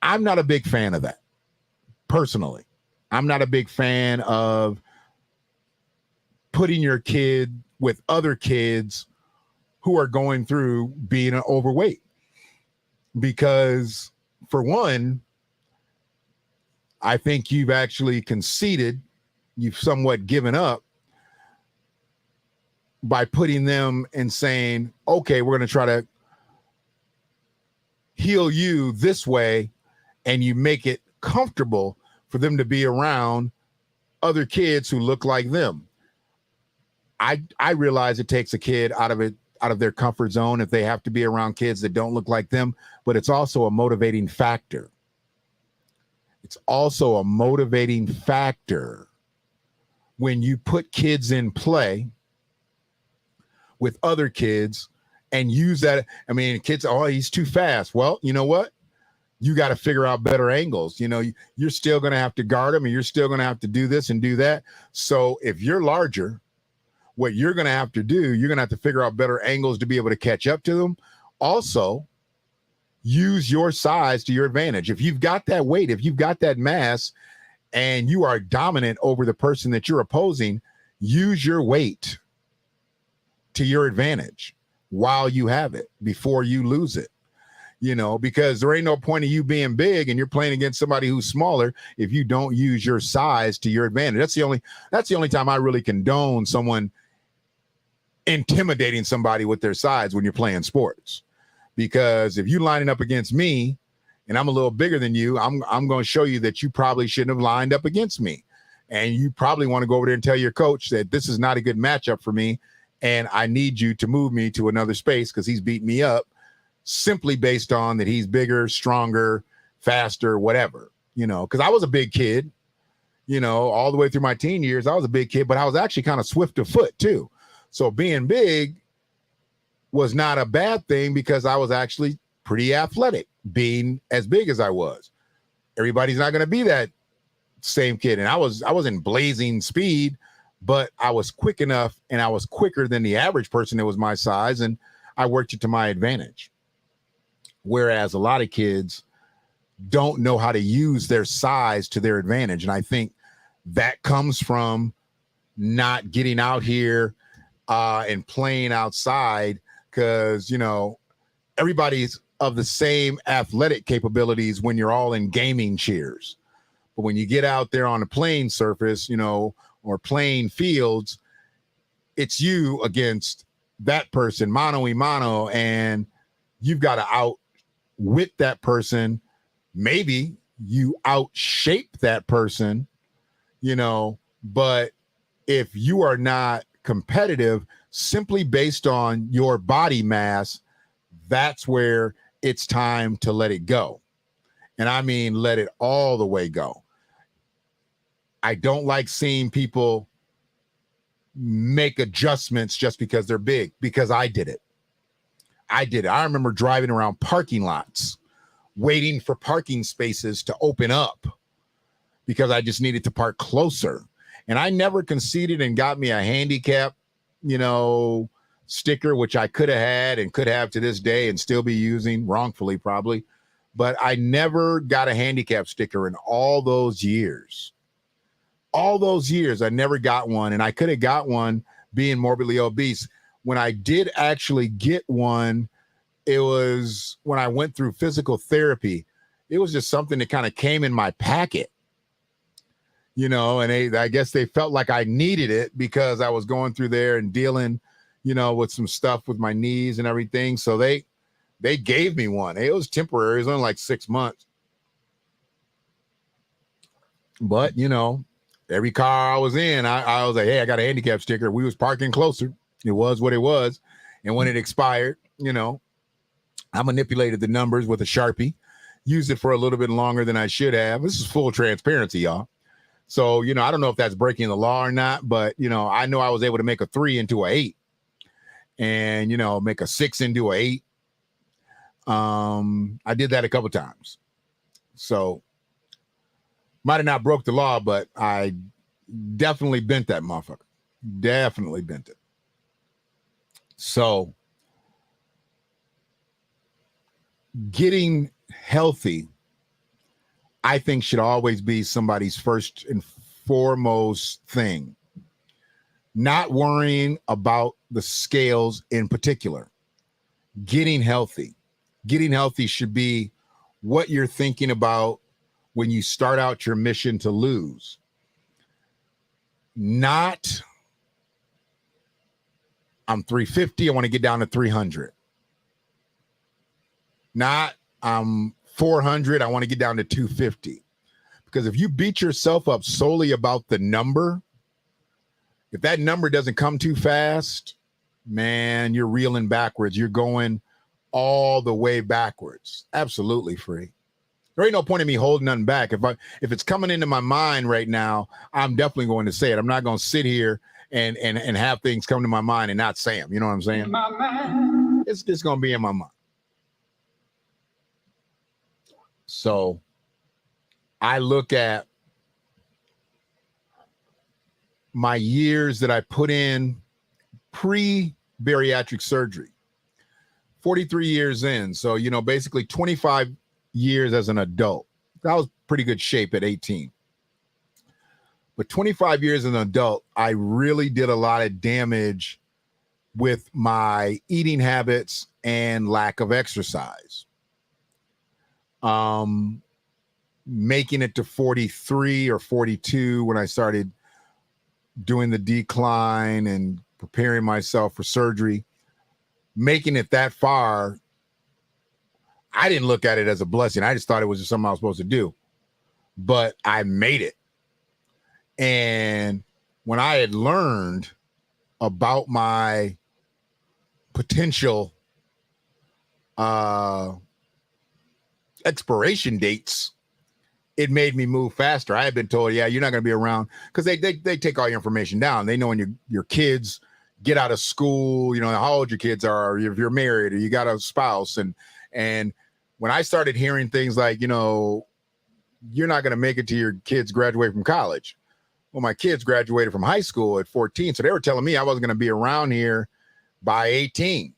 I'm not a big fan of that. Personally, I'm not a big fan of putting your kid with other kids who are going through being overweight, because for one, I think you've actually conceded, you've somewhat given up by putting them and saying, okay, we're going to try to heal you this way, and you make it comfortable for them to be around other kids who look like them. I realize it takes a kid out of their comfort zone if they have to be around kids that don't look like them, but it's also a motivating factor. It's also a motivating factor when you put kids in play with other kids and use that. I mean, kids, oh, he's too fast. Well, you know what? You got to figure out better angles. You know, you're still going to have to guard him, and you're still going to have to do this and do that. So if you're larger, what you're going to have to do, you're going to have to figure out better angles to be able to catch up to them. Also, use your size to your advantage. If you've got that weight, if you've got that mass, and you are dominant over the person that you're opposing, use your weight to your advantage while you have it before you lose it. You know, because there ain't no point of you being big and you're playing against somebody who's smaller if you don't use your size to your advantage. That's the only time I really condone someone intimidating somebody with their size when you're playing sports. Because if you lining up against me and I'm a little bigger than you, I'm going to show you that you probably shouldn't have lined up against me. And you probably want to go over there and tell your coach that this is not a good matchup for me, and I need you to move me to another space because he's beating me up, simply based on that he's bigger, stronger, faster, whatever, you know, because I was a big kid, you know, all the way through my teen years. I was a big kid, but I was actually kind of swift of foot too. So being big was not a bad thing because I was actually pretty athletic, being as big as I was. Everybody's not going to be that same kid. And I wasn't blazing speed, but I was quick enough, and I was quicker than the average person that was my size, and I worked it to my advantage. Whereas a lot of kids don't know how to use their size to their advantage. And I think that comes from not getting out here and playing outside, because, you know, everybody's of the same athletic capabilities when you're all in gaming cheers. But when you get out there on a playing surface, you know, or playing fields, it's you against that person, mano a mano, and you've got to outwit that person. Maybe you outshape that person, you know, but if you are not competitive simply based on your body mass, that's where it's time to let it go. And I mean, let it all the way go. I don't like seeing people make adjustments just because they're big, because I did it. I remember driving around parking lots, waiting for parking spaces to open up because I just needed to park closer. And I never conceded and got me a handicap, you know, sticker, which I could have had and could have to this day and still be using, wrongfully probably. But I never got a handicap sticker in all those years. All those years, I never got one. And I could have got one being morbidly obese. When I did actually get one, it was when I went through physical therapy. It was just something that kind of came in my packet, you know, and I guess they felt like I needed it because I was going through there and dealing, you know, with some stuff with my knees and everything. So they gave me one. It was temporary. It was only like 6 months. But, you know, every car I was in, I was like, hey, I got a handicap sticker. We was parking closer. It was what it was. And when it expired, you know, I manipulated the numbers with a Sharpie, used it for a little bit longer than I should have. This is full transparency, y'all. So, I don't know if that's breaking the law or not, but, I know I was able to make a 3 into a 8 and, make a 6 into a 8. I did that a couple times. So might have not broke the law, but I definitely bent that motherfucker. Definitely bent it. So getting healthy, I think, should always be somebody's first and foremost thing. Not worrying about the scales in particular. Getting healthy. Getting healthy should be what you're thinking about when you start out your mission to lose. Not, I'm 350, I want to get down to 300. Not, I'm 400, I want to get down to 250. Because if you beat yourself up solely about the number, if that number doesn't come too fast, man, you're reeling backwards. You're going all the way backwards. Absolutely free. There ain't no point in me holding nothing back. If it's coming into my mind right now, I'm definitely going to say it. I'm not going to sit here and have things come to my mind and not say them. You know what I'm saying? In my mind. It's going to be in my mind. So I look at my years that I put in pre-bariatric surgery, 43 years in. So, basically 25 years as an adult. That was pretty good shape at 18. But 25 years as an adult, I really did a lot of damage with my eating habits and lack of exercise. Making it to 43 or 42 when I started doing the decline and preparing myself for surgery, making it that far, I didn't look at it as a blessing. I just thought it was just something I was supposed to do. But I made it. And when I had learned about my potential expiration dates, it made me move faster. I had been told, yeah, you're not going to be around, because they take all your information down. They know when your kids get out of school, how old your kids are, or if you're married or you got a spouse. And when I started hearing things like, you're not going to make it to your kids graduate from college. Well, my kids graduated from high school at 14. So they were telling me I wasn't going to be around here by 18.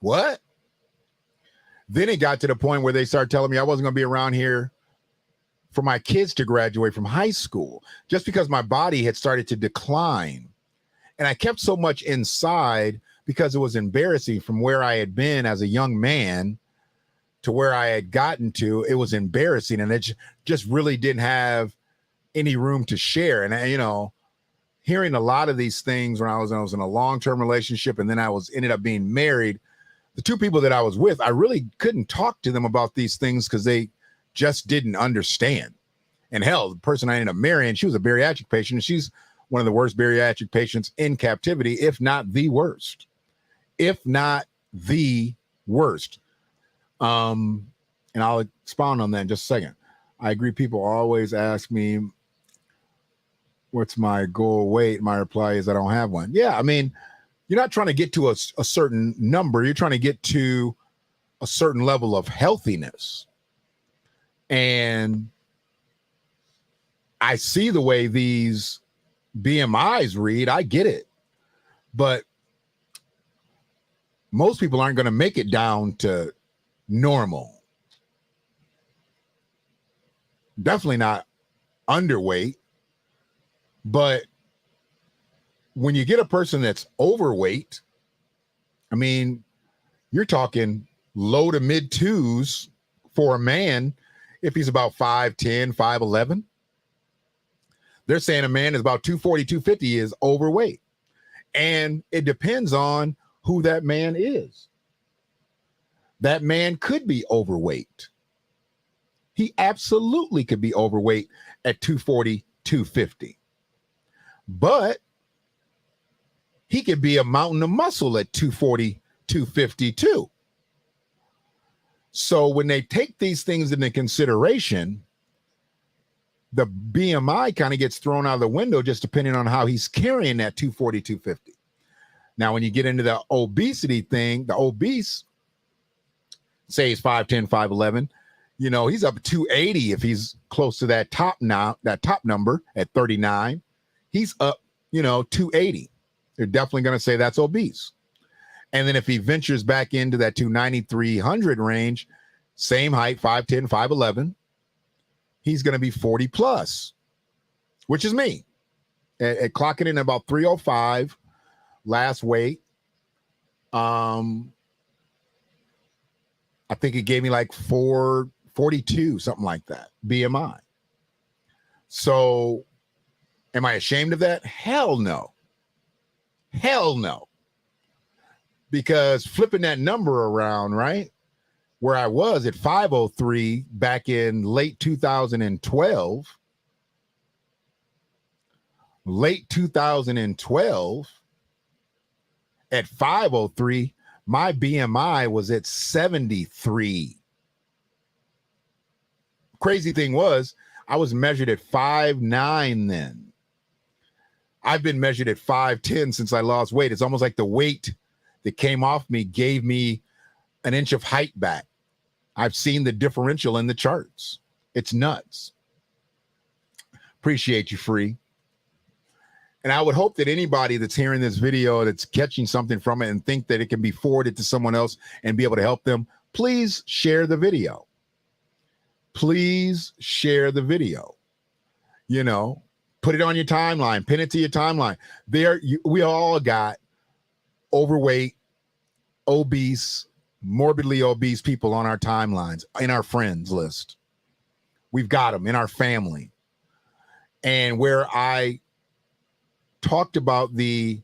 What? Then it got to the point where they started telling me I wasn't going to be around here for my kids to graduate from high school, just because my body had started to decline. And I kept so much inside because it was embarrassing from where I had been as a young man to where I had gotten to. It was embarrassing, and it just really didn't have any room to share. And, hearing a lot of these things when I was in a long-term relationship, and then I ended up being married, the two people that I was with, I really couldn't talk to them about these things because they just didn't understand. And hell, the person I ended up marrying, she was a bariatric patient, and she's one of the worst bariatric patients in captivity, if not the worst. If not the worst. And I'll expound on that in just a second. I agree. People always ask me, what's my goal weight? My reply is I don't have one. Yeah, I mean, you're not trying to get to a certain number. You're trying to get to a certain level of healthiness. And I see the way these BMIs read. I get it. But most people aren't going to make it down to normal. Definitely not underweight. But when you get a person that's overweight, I mean, you're talking low to mid twos for a man if he's about 5'10", 5'11". They're saying a man is about 240, 250 is overweight. And it depends on who that man is. That man could be overweight. He absolutely could be overweight at 240, 250. But he could be a mountain of muscle at 240, 250 too. So when they take these things into consideration, the BMI kind of gets thrown out of the window just depending on how he's carrying that 240, 250. Now, when you get into the obesity thing, the obese, say he's 5'10", 5'11", you know, he's up 280 if he's close to that top number at 39. He's up, you know, 280. They're definitely going to say that's obese. And then if he ventures back into that 290, 300 range, same height, 5'10", 5'11", he's going to be 40 plus, which is me. At clocking in about 305 last weight. I think it gave me like 442, something like that, BMI. So am I ashamed of that? Hell no. Hell no. Because flipping that number around, right? Where I was at 503 back in late 2012, at 503, my BMI was at 73. Crazy thing was, I was measured at 5'9" then. I've been measured at 5'10" since I lost weight. It's almost like the weight that came off me gave me an inch of height back. I've seen the differential in the charts. It's nuts. Appreciate you, Free. And I would hope that anybody that's hearing this video, that's catching something from it and think that it can be forwarded to someone else and be able to help them, please share the video. Please share the video. You know, put it on your timeline, pin it to your timeline. We all got overweight, obese, morbidly obese people on our timelines, in our friends list. We've got them in our family. And where I talked about the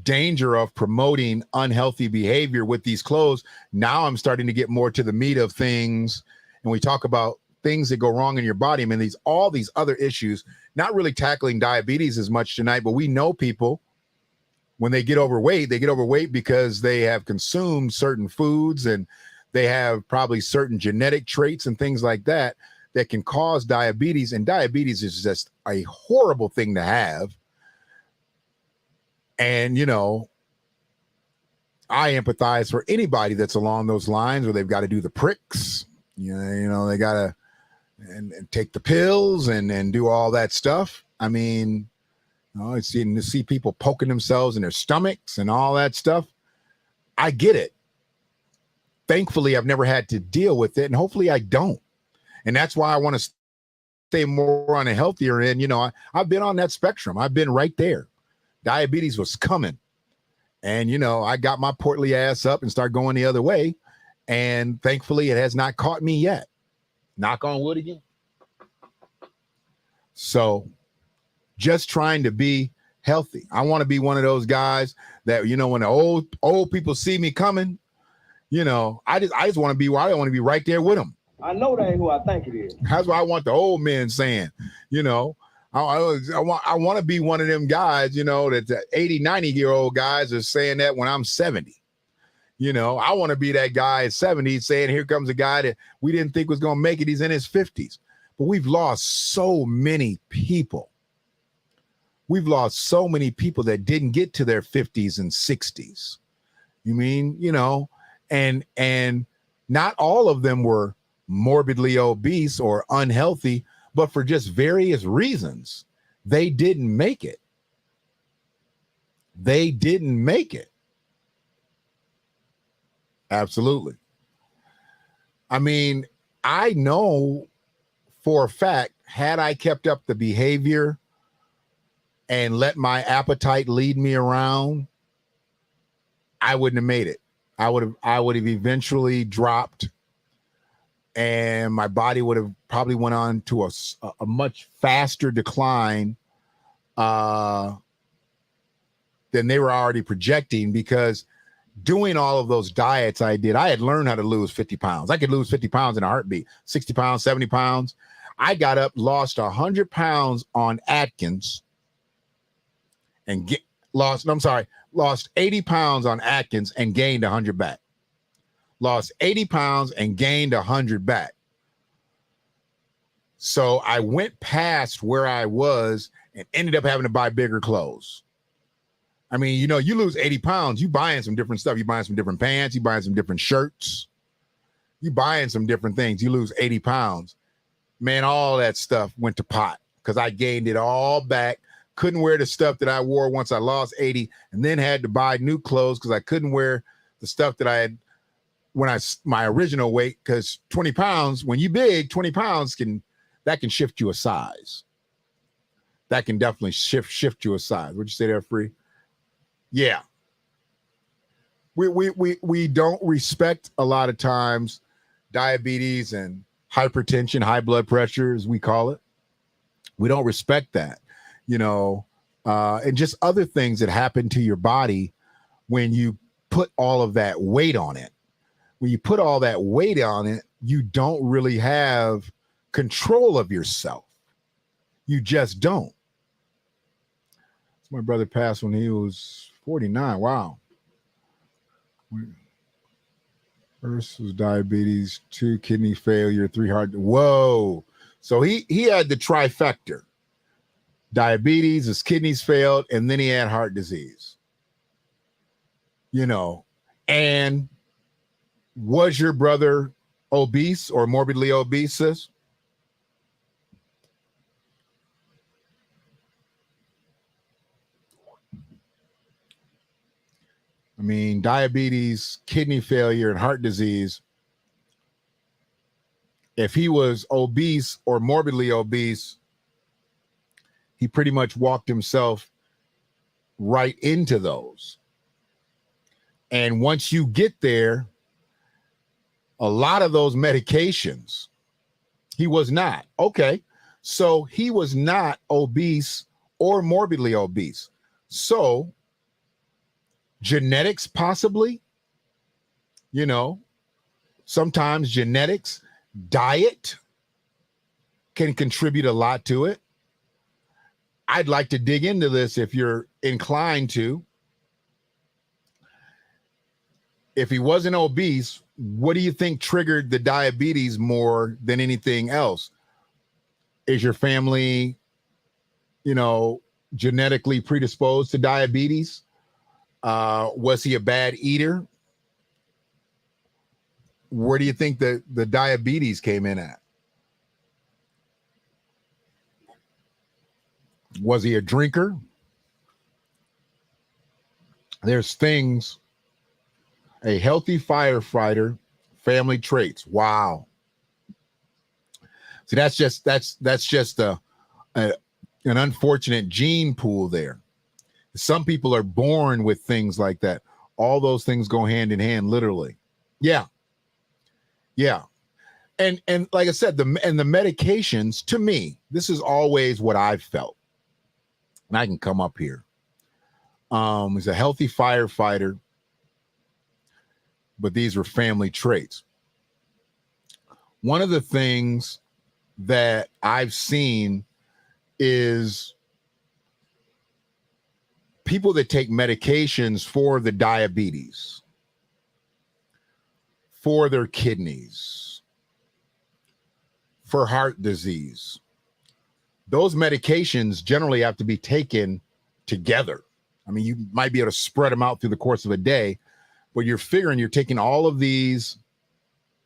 danger of promoting unhealthy behavior with these clothes, now I'm starting to get more to the meat of things. And we talk about things that go wrong in your body. I mean, all these other issues, not really tackling diabetes as much tonight, but we know people, when they get overweight because they have consumed certain foods and they have probably certain genetic traits and things like that that can cause diabetes. And diabetes is just a horrible thing to have. And, you know, I empathize for anybody that's along those lines where they've got to do the pricks, you know, they got to and take the pills and do all that stuff. I mean, I see people poking themselves in their stomachs and all that stuff. I get it. Thankfully, I've never had to deal with it, and hopefully I don't. And that's why I want to stay more on a healthier end. You know, I've been on that spectrum. I've been right there. Diabetes was coming. And, you know, I got my portly ass up and started going the other way. And thankfully, it has not caught me yet. Knock on wood again. So just trying to be healthy. I want to be one of those guys that, you know, when the old people see me coming, you know, I just want to be where I want to be right there with them. I know that ain't who I think it is. That's what I want the old men saying, you know. I want to be one of them guys, you know, that the 80, 90-year-old guys are saying that when I'm 70. You know, I want to be that guy at 70 saying, here comes a guy that we didn't think was going to make it. He's in his 50s. But we've lost so many people. We've lost so many people that didn't get to their 50s and 60s. You mean, you know, and not all of them were morbidly obese or unhealthy, but for just various reasons, they didn't make it. They didn't make it. Absolutely. I mean, I know for a fact, had I kept up the behavior and let my appetite lead me around, I wouldn't have made it. I would have eventually dropped, and my body would have probably went on to a much faster decline than they were already projecting, because doing all of those diets I had learned how to lose 50 pounds. I could lose 50 pounds in a heartbeat, 60 pounds, 70 pounds. I got up, lost 100 pounds on Atkins and lost 80 pounds on Atkins and gained 100 back. lost 80 pounds and gained 100 back. So I went past where I was and ended up having to buy bigger clothes. I mean, you know, you lose 80 pounds, you buying some different stuff. You buying some different pants, you buying some different shirts, you buying some different things. You lose 80 pounds. Man, all that stuff went to pot because I gained it all back. Couldn't wear the stuff that I wore once I lost 80, and then had to buy new clothes because I couldn't wear the stuff that I had when my original weight, because 20 pounds, when you big, 20 pounds can shift you a size. That can definitely shift you a size. Would you say that, Free? Yeah. We don't respect a lot of times diabetes and hypertension, high blood pressure, as we call it. We don't respect that, you know, and just other things that happen to your body when you put all of that weight on it. When you put all that weight on it, you don't really have control of yourself. You just don't. My brother passed when he was 49. Wow. First was diabetes, 2 kidney failure, 3 heart. Whoa. So he had the trifecta. Diabetes, his kidneys failed, and then he had heart disease. You know, and was your brother obese or morbidly obese, sis? I mean, diabetes, kidney failure, and heart disease. If he was obese or morbidly obese, he pretty much walked himself right into those. And once you get there, a lot of those medications, he was not. Okay, so he was not obese or morbidly obese. So genetics, possibly, you know, sometimes genetics, diet can contribute a lot to it. I'd like to dig into this if you're inclined to. If he wasn't obese, what do you think triggered the diabetes more than anything else? Is your family, you know, genetically predisposed to diabetes? Was he a bad eater? Where do you think the diabetes came in at? Was he a drinker? There's things. A healthy firefighter, family traits. Wow. See, that's just an unfortunate gene pool there. Some people are born with things like that. All those things go hand in hand, literally. Yeah. Yeah. And like I said, the medications, to me, this is always what I've felt. And I can come up here. He's a healthy firefighter, but these were family traits. One of the things that I've seen is people that take medications for the diabetes, for their kidneys, for heart disease. Those medications generally have to be taken together. I mean, you might be able to spread them out through the course of a day, but you're figuring you're taking all of these,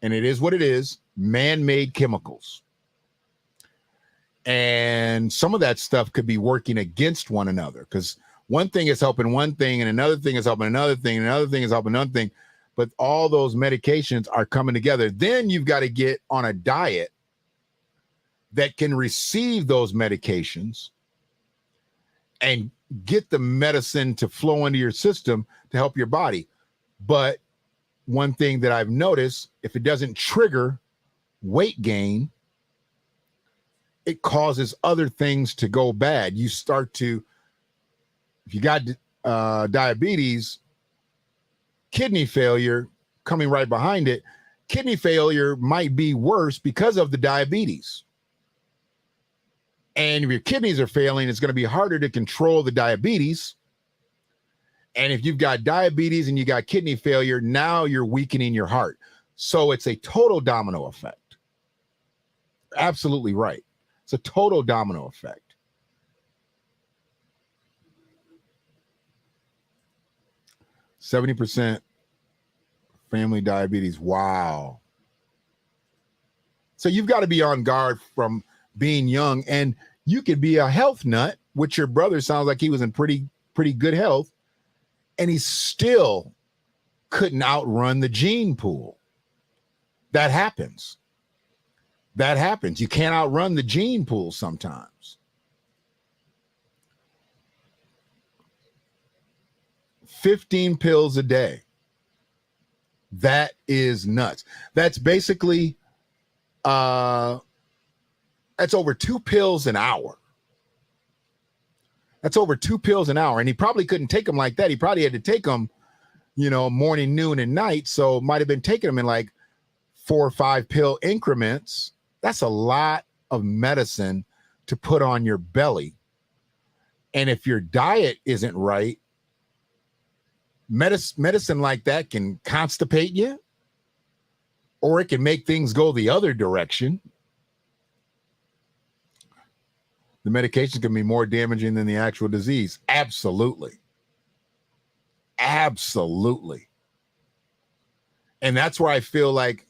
and it is what it is, man-made chemicals. And some of that stuff could be working against one another, because one thing is helping one thing, and another thing is helping another thing, and another thing is helping another thing. But all those medications are coming together. Then you've got to get on a diet that can receive those medications and get the medicine to flow into your system to help your body. But one thing that I've noticed, if it doesn't trigger weight gain, it causes other things to go bad. You start to, if you got diabetes, kidney failure coming right behind it, kidney failure might be worse because of the diabetes. And if your kidneys are failing, it's going to be harder to control the diabetes. And if you've got diabetes and you got kidney failure, now you're weakening your heart. So it's a total domino effect. Absolutely right. It's a total domino effect. %70 family diabetes. Wow. So you've got to be on guard from being young, and you could be a health nut, which your brother sounds like he was in pretty good health, and he still couldn't outrun the gene pool. That happens. That happens. You can't outrun the gene pool sometimes. 15 pills a day. That is nuts. That's basically that's over 2 pills an hour. That's over 2 pills an hour. And he probably couldn't take them like that. He probably had to take them, morning, noon, and night. So might have been taking them in like 4 or 5 pill increments. That's a lot of medicine to put on your belly. And if your diet isn't right, medicine like that can constipate you, or it can make things go the other direction. The medication can be more damaging than the actual disease. Absolutely. Absolutely. And that's where I feel like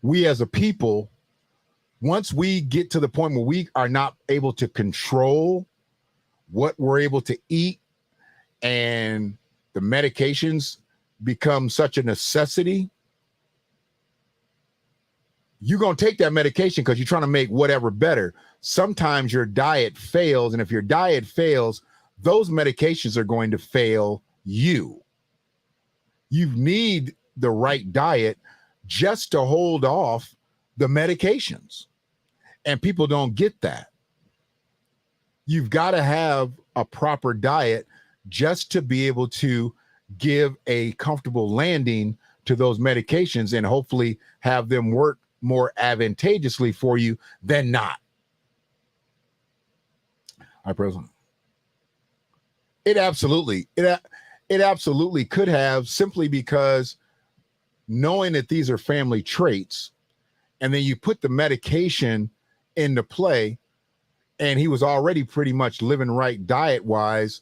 we as a people, once we get to the point where we are not able to control what we're able to eat, and the medications become such a necessity, you're going to take that medication because you're trying to make whatever better. Sometimes your diet fails, and if your diet fails, those medications are going to fail you. You need the right diet just to hold off the medications, and people don't get that. You've got to have a proper diet just to be able to give a comfortable landing to those medications and hopefully have them work more advantageously for you than not. Hi, President. It absolutely could have, simply because knowing that these are family traits, and then you put the medication into play, and he was already pretty much living right diet-wise,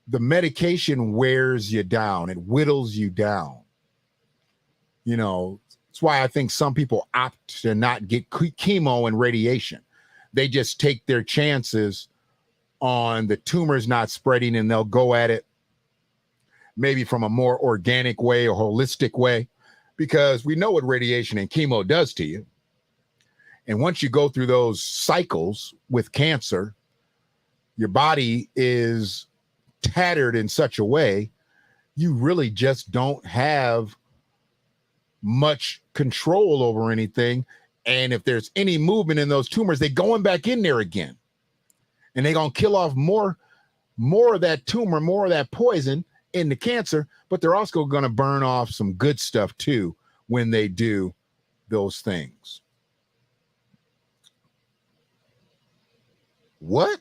the medication wears you down. It whittles you down. That's why I think some people opt to not get chemo and radiation. They just take their chances on the tumors not spreading, and they'll go at it maybe from a more organic way or holistic way, because we know what radiation and chemo does to you. And once you go through those cycles with cancer, your body is tattered in such a way, you really just don't have much control over anything. And if there's any movement in those tumors, they're going back in there again. And they're going to kill off more of that tumor, more of that poison in the cancer, but they're also going to burn off some good stuff too when they do those things. What?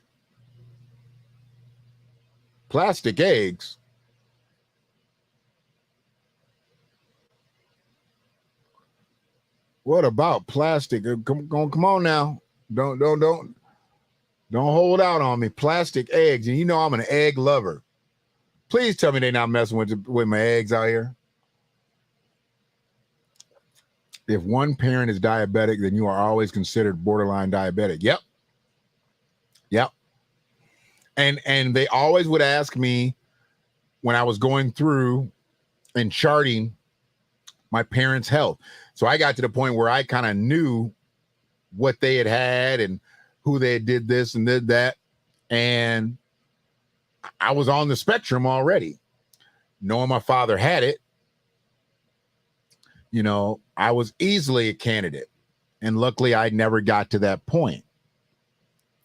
Plastic eggs? What about plastic? Come on now. Don't hold out on me. Plastic eggs. And I'm an egg lover. Please tell me they're not messing with my eggs out here. If one parent is diabetic, then you are always considered borderline diabetic. Yep. And they always would ask me when I was going through and charting my parents' health. So I got to the point where I kind of knew what they had and who they did this and did that. And I was on the spectrum already. Knowing my father had it, I was easily a candidate. And luckily, I never got to that point.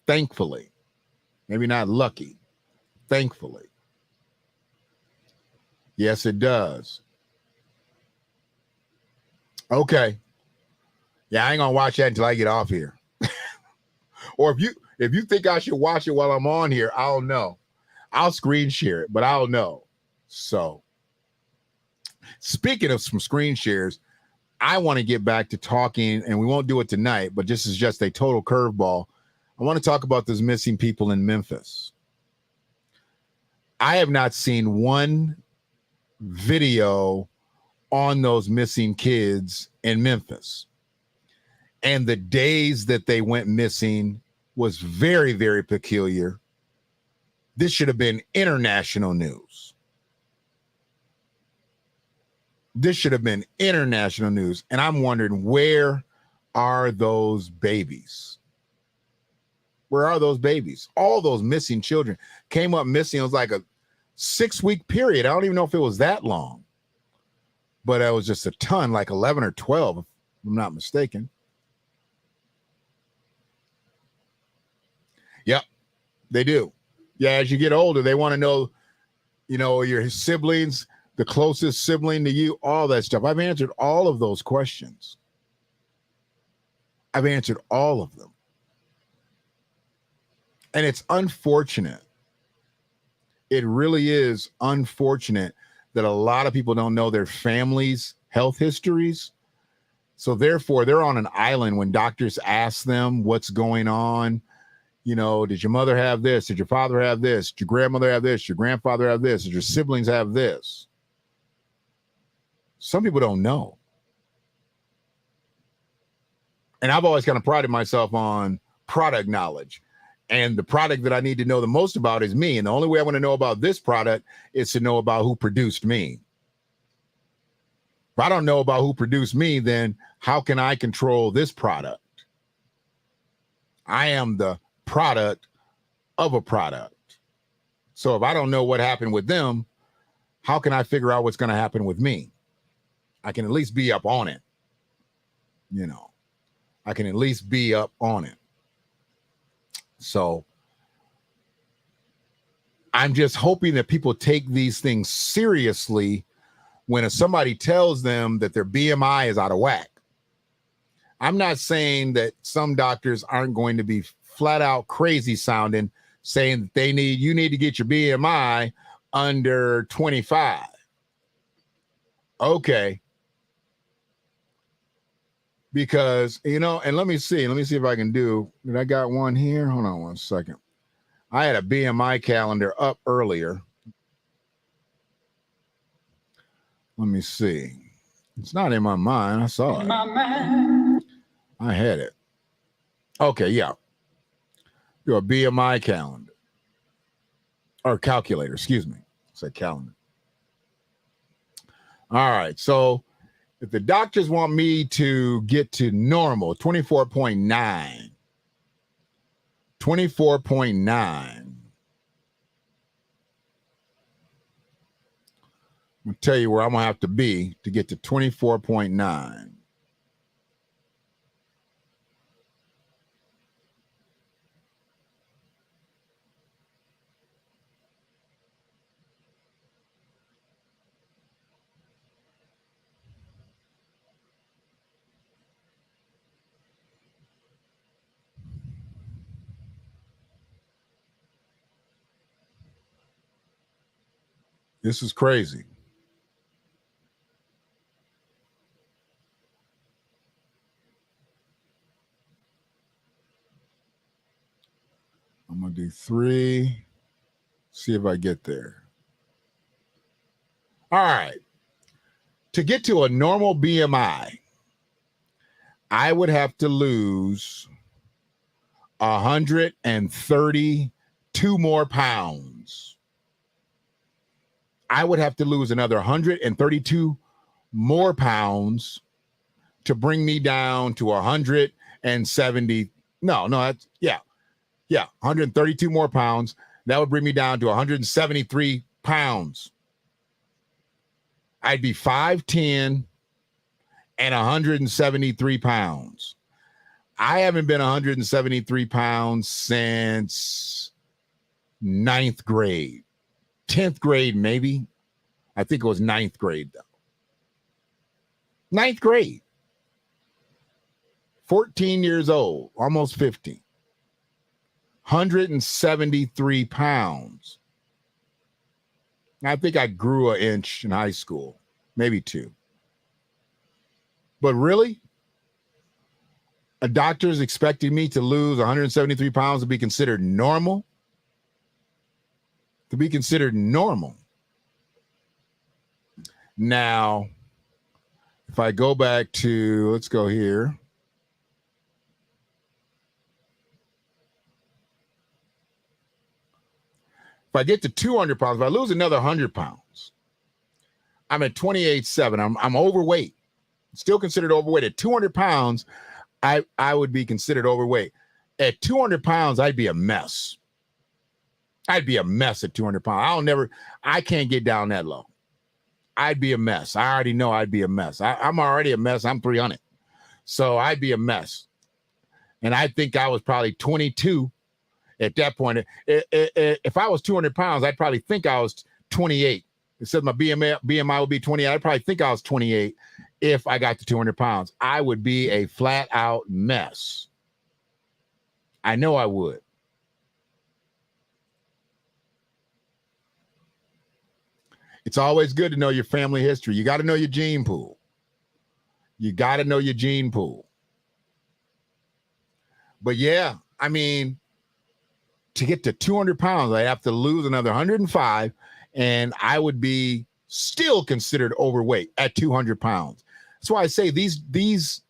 Thankfully. Maybe not lucky. Thankfully. Yes, it does. Okay. Yeah, I ain't gonna watch that until I get off here. Or if you think I should watch it while I'm on here, I'll know. I'll screen share it, but I'll know. So Speaking of some screen shares, I want to get back to talking, and we won't do it tonight, but this is just a total curveball. I want to talk about those missing people in Memphis. I have not seen one video on those missing kids in Memphis. And the days that they went missing was very, very peculiar. This should have been international news. This should have been international news. And I'm wondering, where are those babies? Where are those babies? All those missing children came up missing. It was like a 6-week period. I don't even know if it was that long, but it was just a ton, like 11 or 12, if I'm not mistaken. Yep, they do. Yeah, as you get older, they want to know, your siblings, the closest sibling to you, all that stuff. I've answered all of those questions. I've answered all of them. And it's unfortunate. It really is unfortunate that a lot of people don't know their families' health histories. So therefore, they're on an island when doctors ask them what's going on. Did your mother have this? Did your father have this? Did your grandmother have this? Your grandfather have this? Did your siblings have this? Some people don't know. And I've always kind of prided myself on product knowledge. And the product that I need to know the most about is me. And the only way I want to know about this product is to know about who produced me. If I don't know about who produced me, then how can I control this product? I am the product of a product. So if I don't know what happened with them, how can I figure out what's going to happen with me? I can at least be up on it. I can at least be up on it. So I'm just hoping that people take these things seriously when somebody tells them that their BMI is out of whack. I'm not saying that some doctors aren't going to be flat out crazy sounding, saying that you need to get your BMI under 25. Okay. Because, and let me see if I can did I got one here? Hold on one second. I had a BMI calendar up earlier. Let me see. It's not in my mind. I saw it. My man. I had it. Okay, yeah. Do a BMI calendar. Or calculator, excuse me. Say calendar. All right, so if the doctors want me to get to normal, 24.9. 24.9. I'm going to tell you where I'm going to have to be to get to 24.9. This is crazy. I'm going to do 3. See if I get there. All right. To get to a normal BMI, I would have to lose 132 more pounds. I would have to lose another 132 more pounds to bring me down to 170. No, that's, yeah, 132 more pounds. That would bring me down to 173 pounds. I'd be 5'10" and 173 pounds. I haven't been 173 pounds since 9th grade. 10th grade, maybe. I think it was 9th grade, though. 9th grade. 14 years old, almost 15. 173 pounds. I think I grew an inch in high school. maybe 2. But really, a doctor's expecting me to lose 173 pounds to be considered normal? To be considered normal. Now, if I go back to, let's go here. If I get to 200 pounds, if I lose another 100 pounds, I'm at 28.7. I'm overweight. Still considered overweight. At 200 pounds, I would be considered overweight. At 200 pounds, I'd be a mess. I'd be a mess at 200 pounds. I can't get down that low. I'd be a mess. I already know I'd be a mess. I'm already a mess. I'm 300. So I'd be a mess. And I think I was probably 22 at that point. If I was 200 pounds, I'd probably think I was 28. It said my BMI would be 28. I'd probably think I was 28 if I got to 200 pounds. I would be a flat out mess. I know I would. It's always good to know your family history. You got to know your gene pool. You got to know your gene pool. But yeah, I mean, to get to 200 pounds, I have to lose another 105, and I would be still considered overweight at 200 pounds. That's why I say these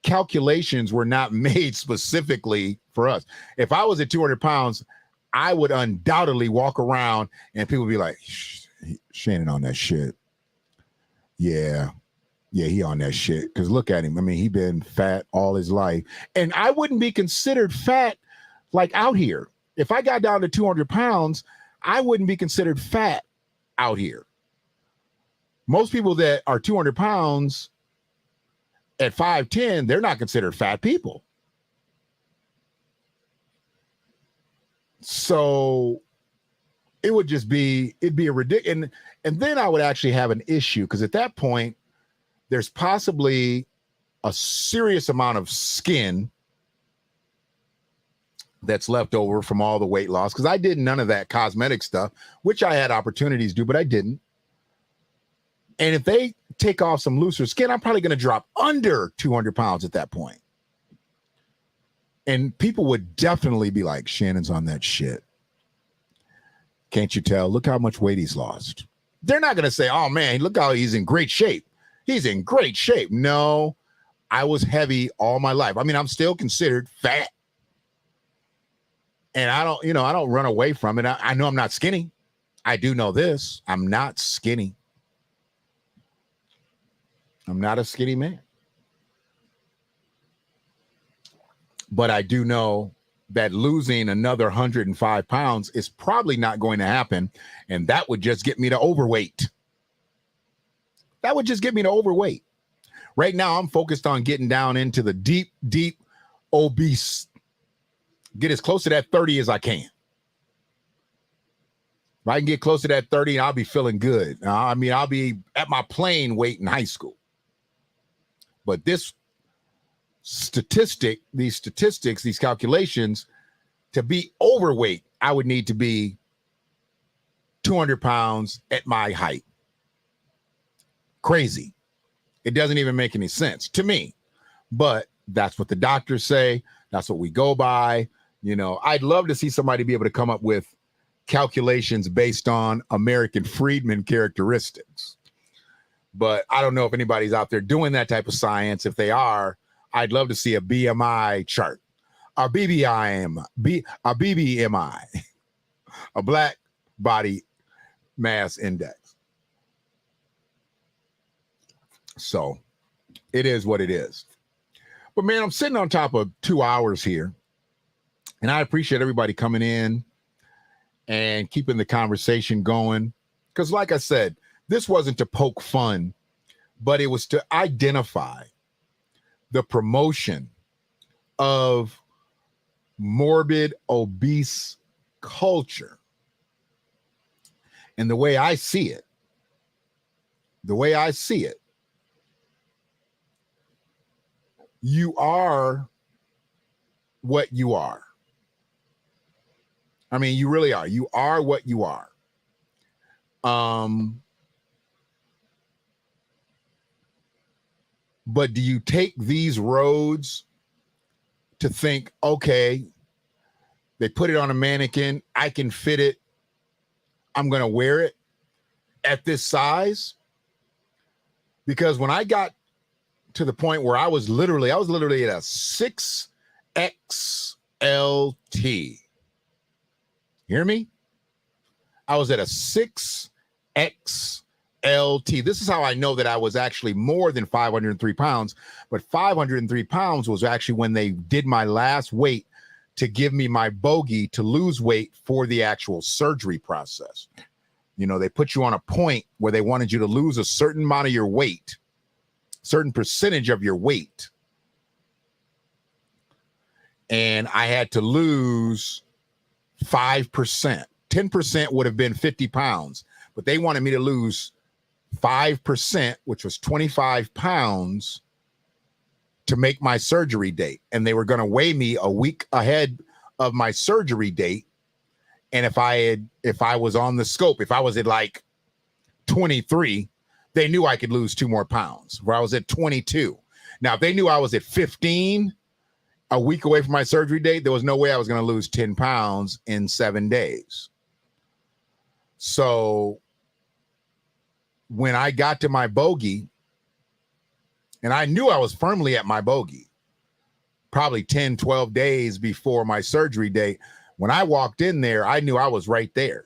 calculations were not made specifically for us. If I was at 200 pounds, I would undoubtedly walk around and people would be like, Shannon on that shit. Yeah, he on that shit. Because look at him. I mean, he been fat all his life. And I wouldn't be considered fat like out here. If I got down to 200 pounds, I wouldn't be considered fat out here. Most people that are 200 pounds at 5'10", they're not considered fat people. So it'd be a ridiculous, and then I would actually have an issue, because at that point, there's possibly a serious amount of skin that's left over from all the weight loss, because I did none of that cosmetic stuff, which I had opportunities to do, but I didn't. And if they take off some looser skin, I'm probably going to drop under 200 pounds at that point. And people would definitely be like, Shannon's on that shit. Can't you tell? Look how much weight he's lost. They're not going to say, oh, man, look how he's in great shape. He's in great shape. No, I was heavy all my life. I mean, I'm still considered fat. And I don't run away from it. I know I'm not skinny. I do know this. I'm not skinny. I'm not a skinny man. But I do know that losing another 105 pounds is probably not going to happen. And that would just get me to overweight. That would just get me to overweight. Right now, I'm focused on getting down into the deep, deep obese. Get as close to that 30 as I can. If I can get close to that 30, I'll be feeling good. I mean, I'll be at my playing weight in high school. But these statistics, these calculations, to be overweight, I would need to be 200 pounds at my height. Crazy. It doesn't even make any sense to me. But that's what the doctors say. That's what we go by. You know, I'd love to see somebody be able to come up with calculations based on American freedmen characteristics. But I don't know if anybody's out there doing that type of science. If they are, I'd love to see a BMI chart, a BBMI, a black body mass index. So it is what it is. But man, I'm sitting on top of 2 hours here, and I appreciate everybody coming in and keeping the conversation going. Because like I said, this wasn't to poke fun, but it was to identify the promotion of morbid obese culture. And the way I see it, you are what you are. I mean, you really are. You are what you are. But do you take these roads to think, okay, they put it on a mannequin, I can fit it, I'm going to wear it at this size? Because when I got to the point where I was literally at a 6XLT. Hear me? I was at a 6XLT. This is how I know that I was actually more than 503 pounds, but 503 pounds was actually when they did my last weight to give me my bogey to lose weight for the actual surgery process. You know, they put you on a point where they wanted you to lose a certain amount of your weight, certain percentage of your weight. And I had to lose 5%. 10% would have been 50 pounds, but they wanted me to lose 5%, which was 25 pounds, to make my surgery date. And they were going to weigh me a week ahead of my surgery date. And if I was on the scope, if I was at like 23, they knew I could lose 2 more pounds, where I was at 22. Now, if they knew I was at 15, a week away from my surgery date, there was no way I was going to lose 10 pounds in 7 days. So when I got to my bogey, and I knew I was firmly at my bogey, probably 10, 12 days before my surgery date, when I walked in there, I knew I was right there.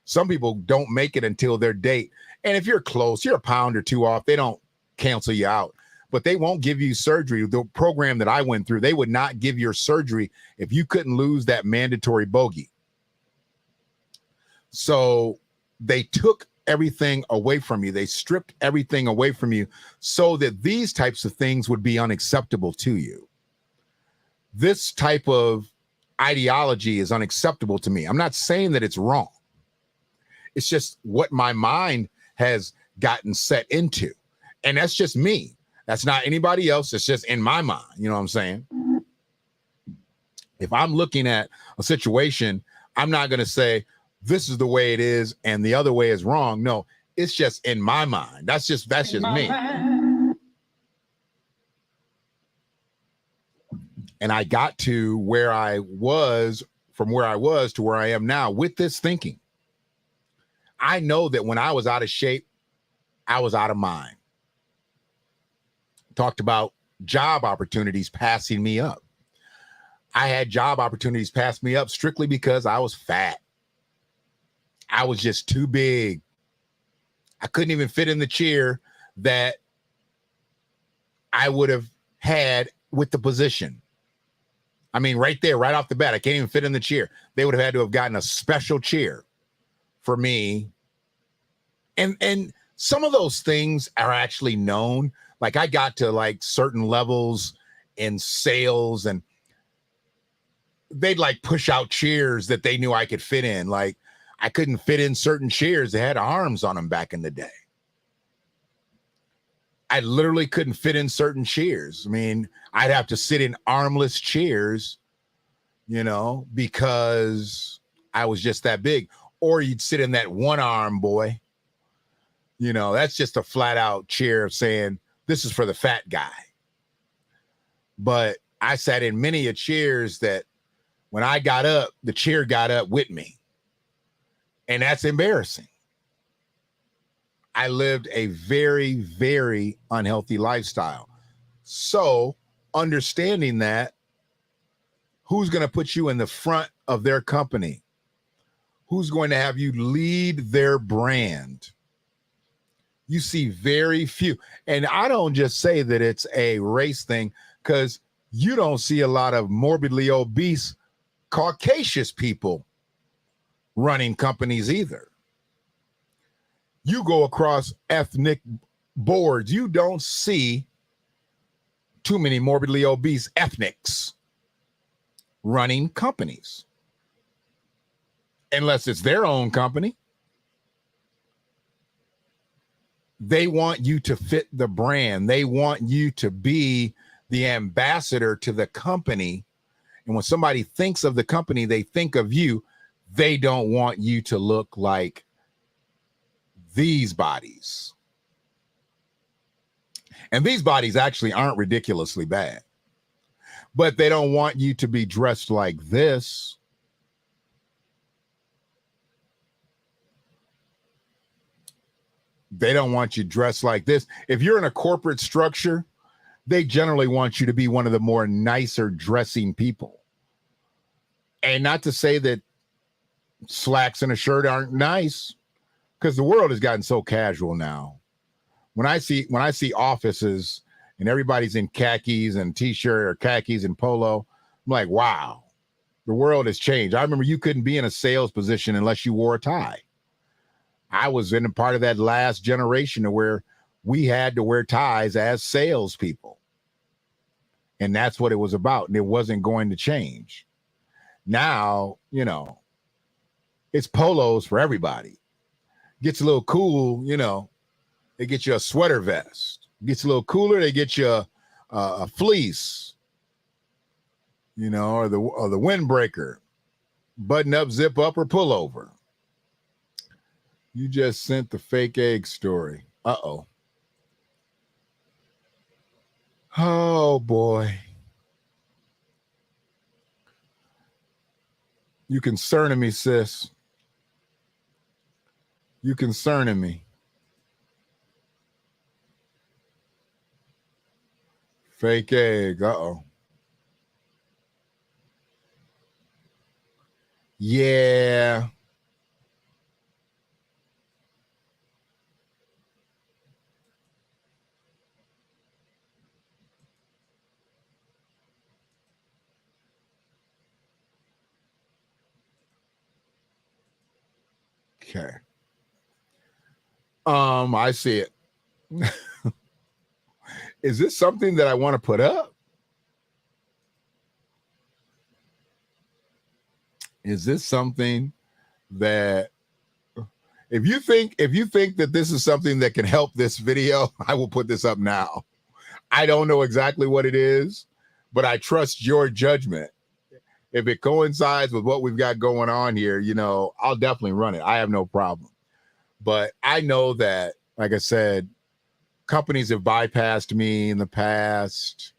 Some people don't make it until their date. And if you're close, you're a pound or 2 off, they don't cancel you out. But they won't give you surgery. The program that I went through, they would not give your surgery if you couldn't lose that mandatory bogey. So they took everything away from you. They stripped everything away from you so that these types of things would be unacceptable to you. This type of ideology is unacceptable to me. I'm not saying that it's wrong. It's just what my mind has gotten set into. And that's just me. That's not anybody else. It's just in my mind. You know what I'm saying? If I'm looking at a situation, I'm not going to say this is the way it is and the other way is wrong. No, it's just in my mind. That's just me. And I got to where I was, from where I was to where I am now with this thinking. I know that when I was out of shape, I was out of mind. Talked about job opportunities passing me up. I had job opportunities pass me up strictly because I was fat. I was just too big. I couldn't even fit in the chair that I would have had with the position. I mean, right there, right off the bat, I can't even fit in the chair. They would have had to have gotten a special chair for me. And some of those things are actually known. Like I got to like certain levels in sales and they'd like push out chairs that they knew I could fit in. Like I couldn't fit in certain chairs that had arms on them back in the day. I literally couldn't fit in certain chairs. I mean, I'd have to sit in armless chairs, you know, because I was just that big. Or you'd sit in that one arm, boy. You know, that's just a flat out chair saying, this is for the fat guy. But I sat in many of chairs that when I got up, the chair got up with me. And that's embarrassing. I lived a very, very unhealthy lifestyle. So understanding that, who's going to put you in the front of their company? Who's going to have you lead their brand? You see very few. And I don't just say that it's a race thing, because you don't see a lot of morbidly obese Caucasian people running companies either. You go across ethnic boards, you don't see too many morbidly obese ethnics running companies. Unless it's their own company. They want you to fit the brand. They want you to be the ambassador to the company. And when somebody thinks of the company, they think of you. They don't want you to look like these bodies. And these bodies actually aren't ridiculously bad. But they don't want you to be dressed like this. They don't want you dressed like this. If you're in a corporate structure, they generally want you to be one of the more nicer dressing people. And not to say that slacks and a shirt aren't nice, because the world has gotten so casual now. When I see offices and everybody's in khakis and t-shirt or khakis and polo, I'm like, wow, the world has changed. I remember you couldn't be in a sales position unless you wore a tie. I was in a part of that last generation where we had to wear ties as salespeople. And that's what it was about. And it wasn't going to change. Now, you know, it's polos for everybody. Gets a little cool, you know, they get you a sweater vest. Gets a little cooler, they get you a fleece, you know, or the windbreaker, button up, zip up, or pull over. You just sent the fake egg story. Uh-oh. Oh, boy. You concerning me, sis. You concerning me. Fake egg. Uh-oh. Yeah. Okay. I see it. Is this something that I want to put up? Is this something that if you think that this is something that can help this video, I will put this up now. I don't know exactly what it is, but I trust your judgment. If it coincides with what we've got going on here, you know, I'll definitely run it. I have no problem. But I know that, like I said, companies have bypassed me in the past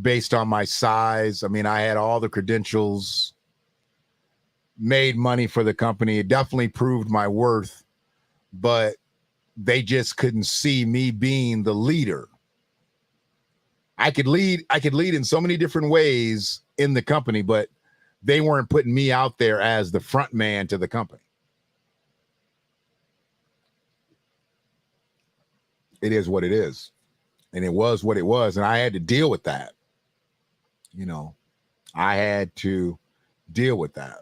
based on my size. I mean, I had all the credentials, made money for the company. It definitely proved my worth, but they just couldn't see me being the leader. I could lead in so many different ways in the company, but they weren't putting me out there as the front man to the company. It is what it is. And it was what it was. And I had to deal with that. You know, I had to deal with that.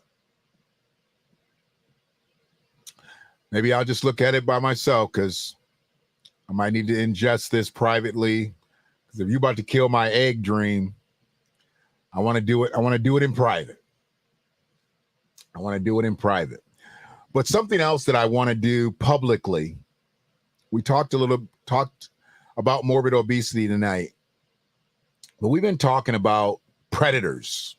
Maybe I'll just look at it by myself, because I might need to ingest this privately. Because if you're about to kill my egg dream, I want to do it. I want to do it in private. I want to do it in private. But something else that I want to do publicly, we talked about morbid obesity tonight, but we've been talking about predators,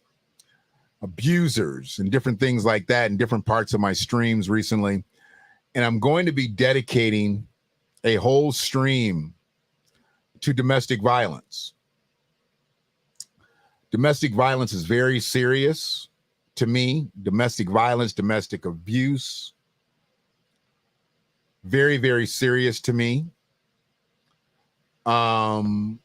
abusers, and different things like that in different parts of my streams recently. And I'm going to be dedicating a whole stream to domestic violence. Domestic violence is very serious to me. Domestic violence, domestic abuse, very, very serious to me. When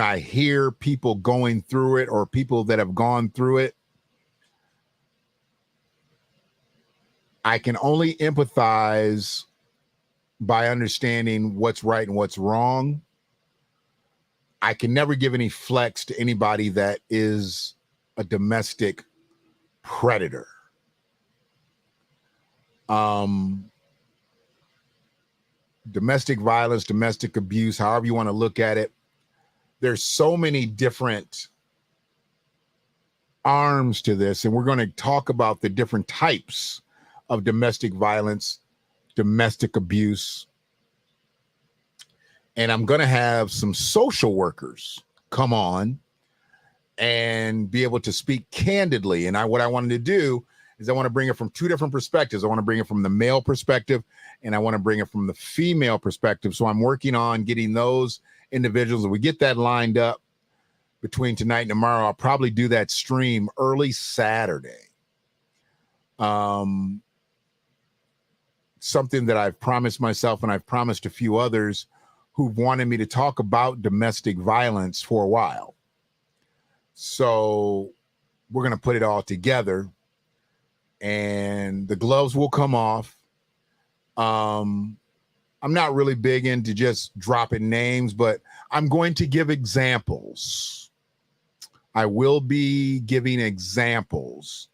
I hear people going through it or people that have gone through it, I can only empathize by understanding what's right and what's wrong. I can never give any flex to anybody that is a domestic predator. Domestic violence, domestic abuse, however you want to look at it, there's so many different arms to this, and we're going to talk about the different types of domestic violence, domestic abuse. And I'm going to have some social workers come on and be able to speak candidly. And what I wanted to do is I want to bring it from two different perspectives. I want to bring it from the male perspective, and I want to bring it from the female perspective. So I'm working on getting those individuals. If we get that lined up between tonight and tomorrow, I'll probably do that stream early Saturday. Something that I've promised myself, and I've promised a few others who've wanted me to talk about domestic violence for a while. So we're going to put it all together, and the gloves will come off. I'm not really big into just dropping names, but I'm going to give examples. I will be giving examples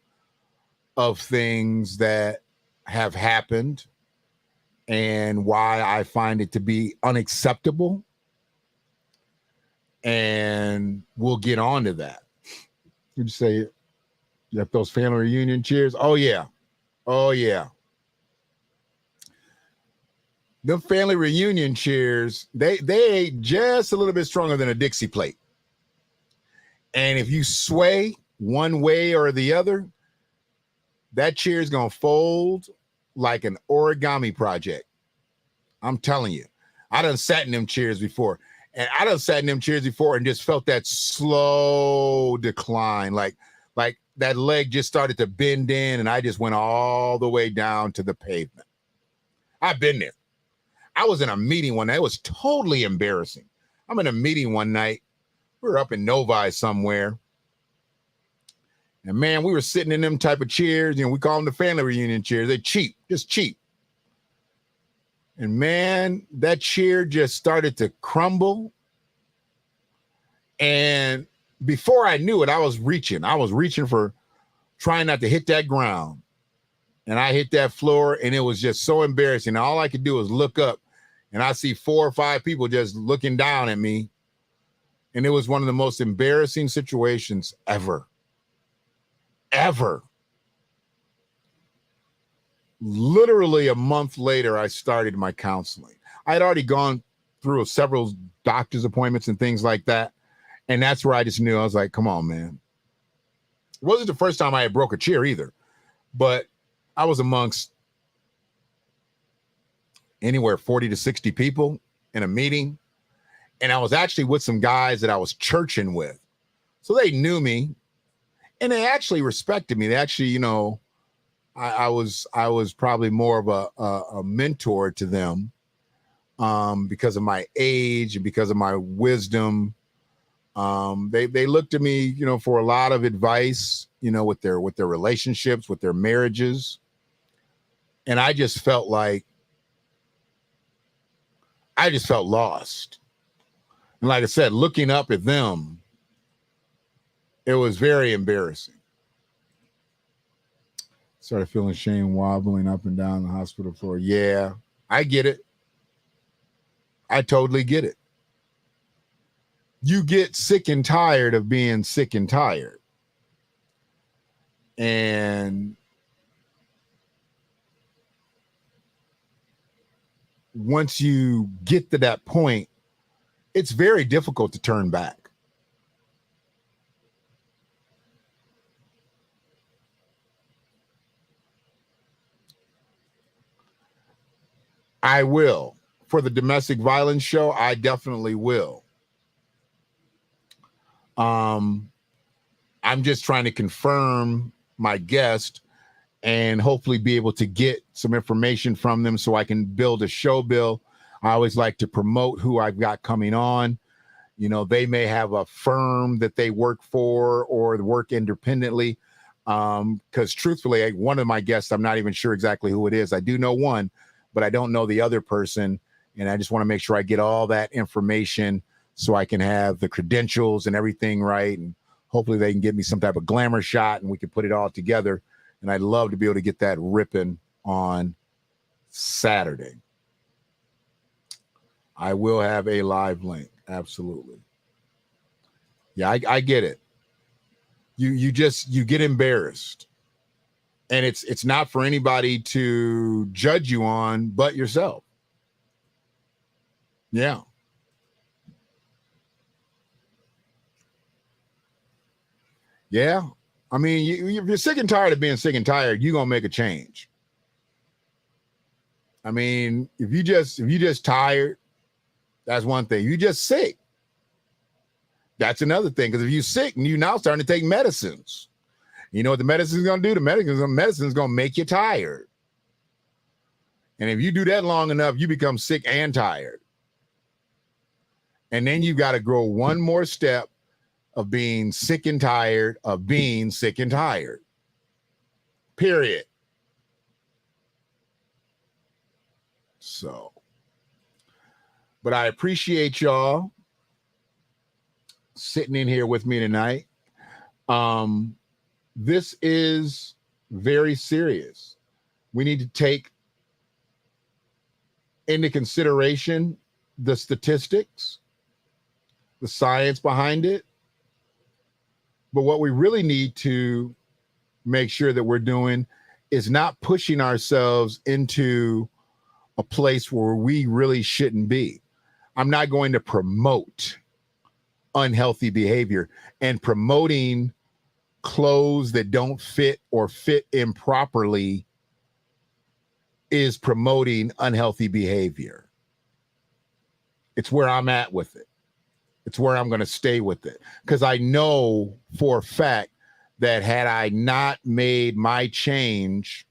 of things that have happened and why I find it to be unacceptable. And we'll get on to that. You'd say, you have those family reunion cheers? Oh, yeah. Oh, yeah. The family reunion cheers, they ain't just a little bit stronger than a Dixie plate. And if you sway one way or the other, that chair is going to fold like an origami project. I'm telling you. I done sat in them chairs before. And I done sat in them chairs before and just felt that slow decline. Like that leg just started to bend in, and I just went all the way down to the pavement. I've been there. I was in a meeting one night. It was totally embarrassing. I'm in a meeting one night. We were up in Novi somewhere. And man, we were sitting in them type of chairs. You know, we call them the family reunion chairs. They're cheap, just cheap. And man, that chair just started to crumble. And before I knew it, I was reaching for trying not to hit that ground. And I hit that floor, and it was just so embarrassing. All I could do was look up, and I see 4 or 5 people just looking down at me. And it was one of the most embarrassing situations ever. Ever. Literally a month later, I started my counseling. I had already gone through several doctor's appointments and things like that. And that's where I just knew. I was like, come on, man. It wasn't the first time I had broke a chair either, but I was amongst anywhere 40 to 60 people in a meeting. And I was actually with some guys that I was churching with. So they knew me, and they actually respected me. They actually, you know, I was probably more of a mentor to them because of my age and because of my wisdom. They looked to me, you know, for a lot of advice, you know, with their relationships, with their marriages. And I just felt lost. And like I said, looking up at them, it was very embarrassing. Started feeling shame wobbling up and down the hospital floor. Yeah, I get it. I totally get it. You get sick and tired of being sick and tired. And once you get to that point, it's very difficult to turn back. I will. For the domestic violence show, I definitely will. I'm just trying to confirm my guest and hopefully be able to get some information from them so I can build a show bill. I always like to promote who I've got coming on. You know, they may have a firm that they work for or work independently. Because truthfully, one of my guests, I'm not even sure exactly who it is. I do know one, but I don't know the other person. And I just want to make sure I get all that information so I can have the credentials and everything right. And hopefully they can give me some type of glamour shot and we can put it all together. And I'd love to be able to get that ripping on Saturday. I will have a live link. Absolutely. Yeah, I get it. You get embarrassed. And it's not for anybody to judge you on but yourself. Yeah. Yeah. I mean, if you're sick and tired of being sick and tired, you're gonna make a change. I mean, if you just tired, that's one thing. You just sick. That's another thing. Because if you're sick and you're now starting to take medicines, you know what the medicine's gonna do? The medicine's gonna make you tired. And if you do that long enough, you become sick and tired. And then you got to grow one more step of being sick and tired of being sick and tired. Period. So, but I appreciate y'all sitting in here with me tonight. This is very serious. We need to take into consideration the statistics, the science behind it. But what we really need to make sure that we're doing is not pushing ourselves into a place where we really shouldn't be. I'm not going to promote unhealthy behavior, and promoting clothes that don't fit or fit improperly is promoting unhealthy behavior. It's where I'm at with it. It's where I'm going to stay with it. Because I know for a fact that had I not made my change,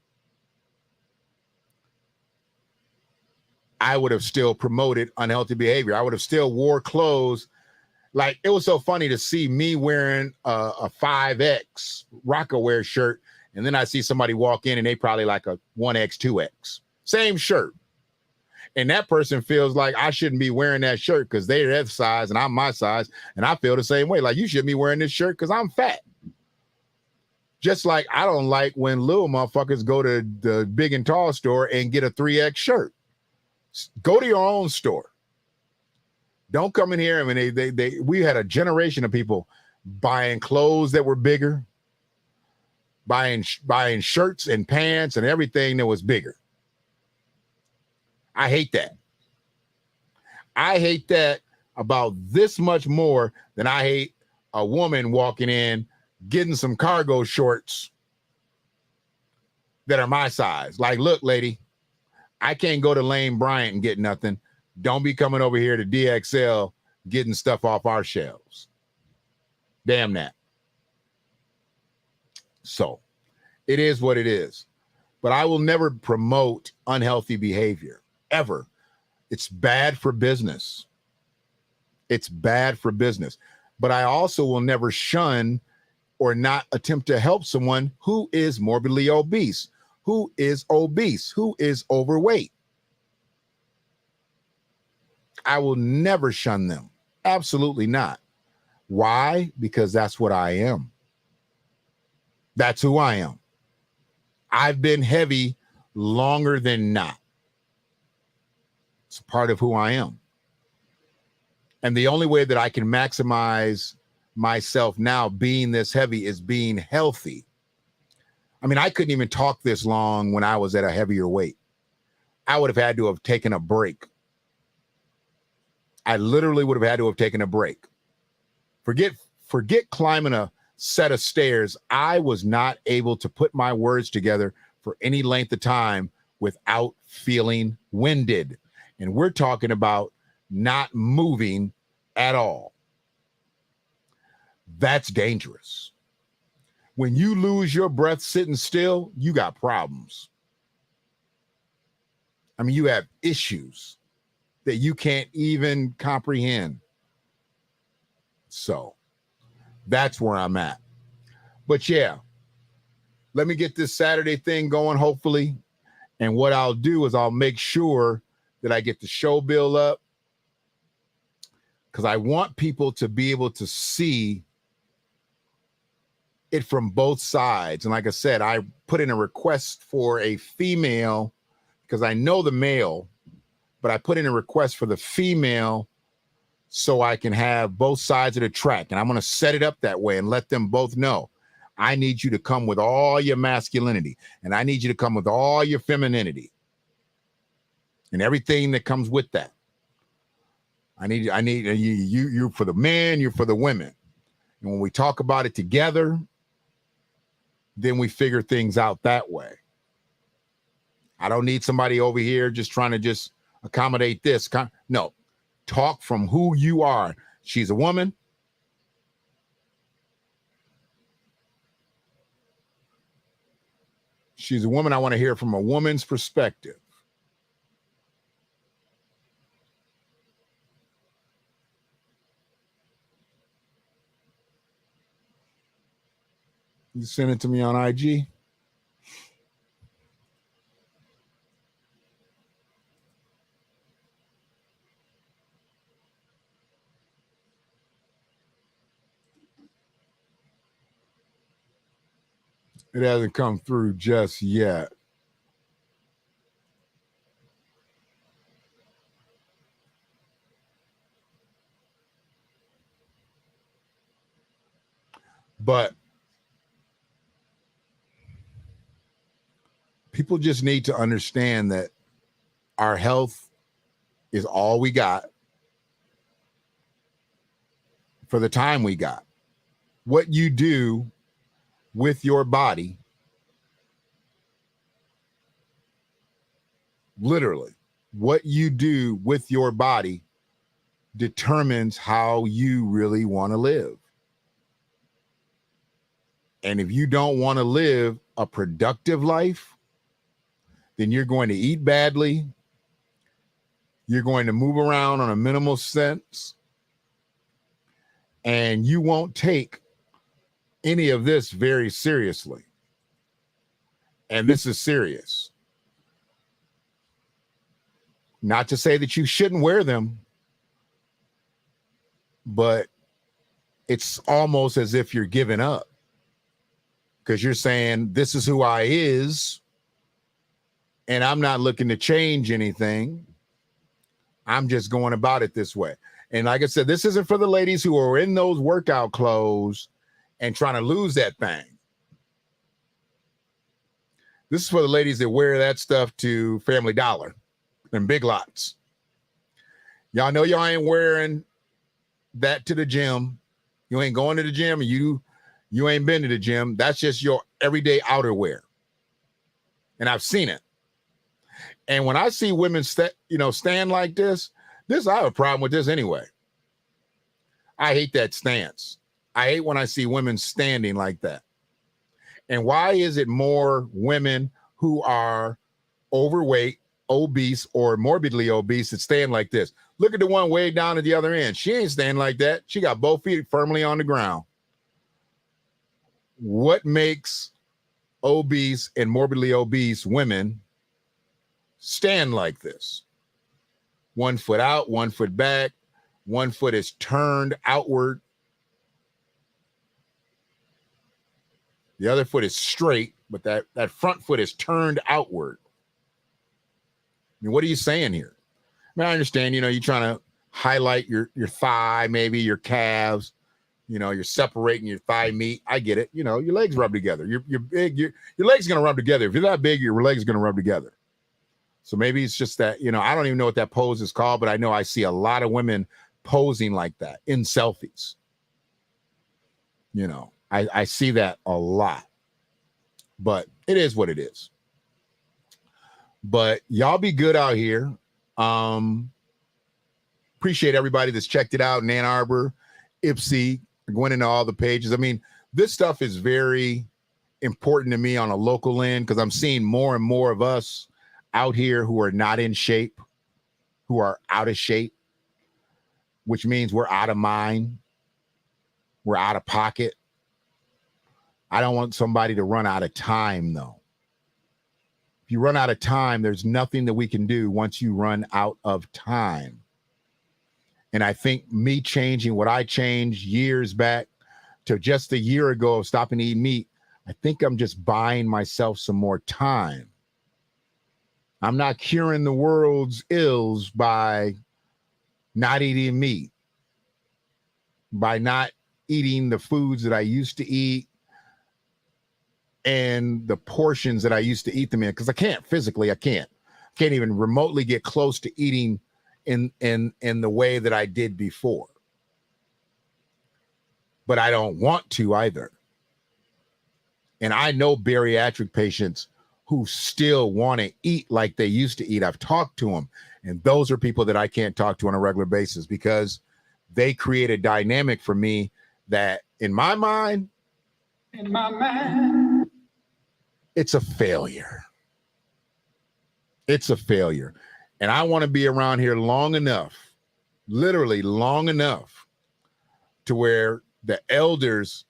I would have still promoted unhealthy behavior. I would have still wore clothes. Like, it was so funny to see me wearing a 5X Rockaware shirt, and then I see somebody walk in and they probably like a 1X, 2X. Same shirt. And that person feels like I shouldn't be wearing that shirt because they're that size and I'm my size. And I feel the same way. Like, you shouldn't be wearing this shirt because I'm fat. Just like I don't like when little motherfuckers go to the big and tall store and get a 3X shirt. Go to your own store. Don't come in here. I mean, we had a generation of people buying clothes that were bigger, buying shirts and pants and everything that was bigger. I hate that. I hate that about this much more than I hate a woman walking in, getting some cargo shorts that are my size. Like, look, lady, I can't go to Lane Bryant and get nothing. Don't be coming over here to DXL getting stuff off our shelves. Damn that. So it is what it is. But I will never promote unhealthy behavior, ever. It's bad for business. It's bad for business. But I also will never shun or not attempt to help someone who is morbidly obese, who is overweight. I will never shun them. Absolutely not. Why? Because that's what I am. That's who I am. I've been heavy longer than not. It's a part of who I am. And the only way that I can maximize myself now being this heavy is being healthy. I mean, I couldn't even talk this long when I was at a heavier weight. I would have had to have taken a break. I literally would have had to have taken a break. Forget climbing a set of stairs. I was not able to put my words together for any length of time without feeling winded. And we're talking about not moving at all. That's dangerous. When you lose your breath sitting still, you got problems. I mean, you have issues that you can't even comprehend. So that's where I'm at. But yeah, let me get this Saturday thing going, hopefully. And what I'll do is I'll make sure that I get the show bill up, because I want people to be able to see it from both sides. And like I said, I put in a request for a female because I know the male, but I put in a request for the female so I can have both sides of the track. And I'm going to set it up that way and let them both know. I need you to come with all your masculinity, and I need you to come with all your femininity and everything that comes with that. I need you for the men, you're for the women. And when we talk about it together, then we figure things out that way. I don't need somebody over here just trying to just accommodate this. No, talk from who you are. She's a woman. She's a woman. I want to hear from a woman's perspective. You send it to me on IG. It hasn't come through just yet. But people just need to understand that our health is all we got for the time we got. What you do with your body, literally, what you do with your body determines how you really want to live. And if you don't want to live a productive life, then you're going to eat badly. You're going to move around on a minimal sense. And you won't take any of this very seriously. And this is serious. Not to say that you shouldn't wear them, but it's almost as if you're giving up. Because you're saying, this is who I is, and I'm not looking to change anything. I'm just going about it this way. And like I said, this isn't for the ladies who are in those workout clothes and trying to lose that thing. This is for the ladies that wear that stuff to Family Dollar and Big Lots. Y'all know y'all ain't wearing that to the gym. You ain't going to the gym, and you ain't been to the gym. That's just your everyday outerwear. And I've seen it. And when I see women stand like this, I have a problem with this anyway. I hate that stance. I hate when I see women standing like that. And why is it more women who are overweight, obese, or morbidly obese that stand like this? Look at the one way down at the other end. She ain't standing like that. She got both feet firmly on the ground. What makes obese and morbidly obese women stand like this? 1 foot out, 1 foot back, 1 foot is turned outward. The other foot is straight, but that front foot is turned outward. I mean, what are you saying here? I mean, I understand, you're trying to highlight your thigh, maybe your calves. You're separating your thigh meat. I get it. Your legs rub together. You're big. Your legs are going to rub together. If you're that big, your legs are going to rub together. So maybe it's just that, I don't even know what that pose is called, but I know I see a lot of women posing like that in selfies. I see that a lot. But it is what it is. But y'all be good out here. Appreciate everybody that's checked it out in Ann Arbor, Ypsi, going into all the pages. I mean, this stuff is very important to me on a local end because I'm seeing more and more of us out here who are not in shape, who are out of shape, which means we're out of mind. We're out of pocket. I don't want somebody to run out of time, though. If you run out of time, there's nothing that we can do once you run out of time. And I think me changing what I changed years back to just a year ago of stopping eating meat, I think I'm just buying myself some more time. I'm not curing the world's ills by not eating meat, by not eating the foods that I used to eat and the portions that I used to eat them in, because I can't physically, I can't even remotely get close to eating in the way that I did before. But I don't want to either. And I know bariatric patients who still want to eat like they used to eat. I've talked to them, and those are people that I can't talk to on a regular basis because they create a dynamic for me that in my mind, it's a failure. It's a failure. And I want to be around here long enough, literally long enough, to where the elders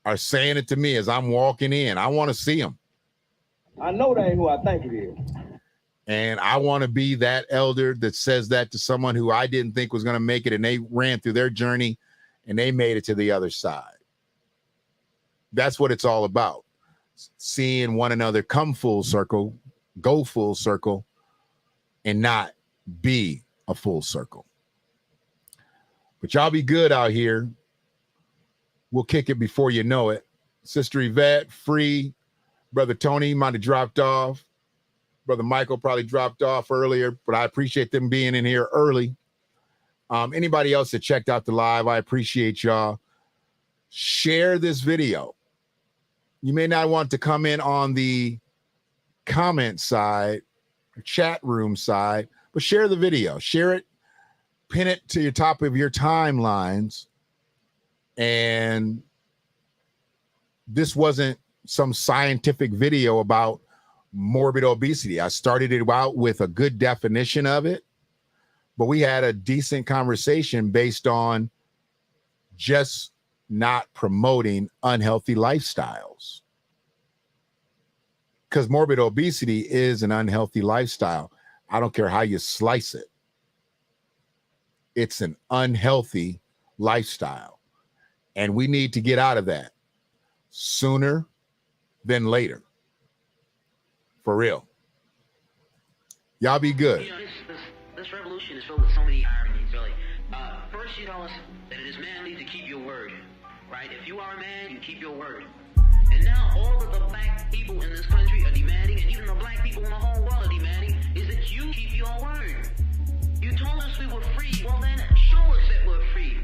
are saying it to me as I'm walking in. I want to see them. I know that ain't who I think it is. And I want to be that elder that says that to someone who I didn't think was going to make it, and they ran through their journey and they made it to the other side. That's what it's all about. Seeing one another come full circle, go full circle, and not be a full circle. But y'all be good out here. We'll kick it before you know it. Sister Yvette, Free, Brother Tony might have dropped off. Brother Michael probably dropped off earlier, but I appreciate them being in here early. Anybody else that checked out the live, I appreciate y'all. Share this video. You may not want to come in on the comment side, or chat room side, but share the video. Share it, pin it to your top of your timelines. And this wasn't some scientific video about morbid obesity. I started it out with a good definition of it, but we had a decent conversation based on just not promoting unhealthy lifestyles. Because morbid obesity is an unhealthy lifestyle. I don't care how you slice it. It's an unhealthy lifestyle. And we need to get out of that sooner than later. For real. Y'all be good. You know, this revolution is filled with so many ironies, really. First, you tell us that it is manly to keep your word, right? If you are a man, you keep your word. And now all of the black people in this country are demanding, and even the black people in the whole world are demanding, is that you keep your word. You told us we were free. Well, then show us that we're free.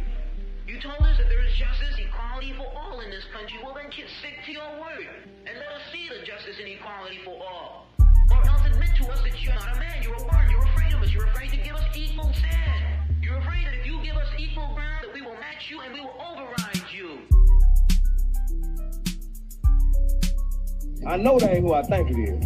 You told us that there is justice, equality for all in this country. Well, then stick to your word and let us see the justice and equality for all. Or else admit to us that you're not a man, you're a bird, you're afraid of us, you're afraid to give us equal stand. You're afraid that if you give us equal ground, that we will match you and we will override you. I know that ain't who I think it is.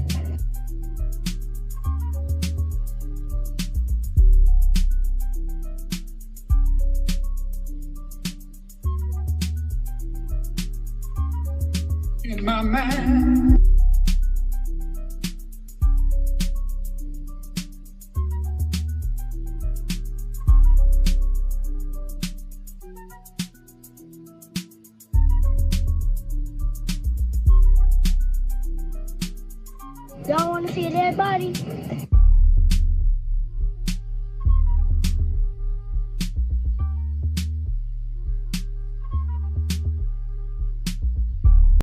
In my mind. Y'all want to see a dead body?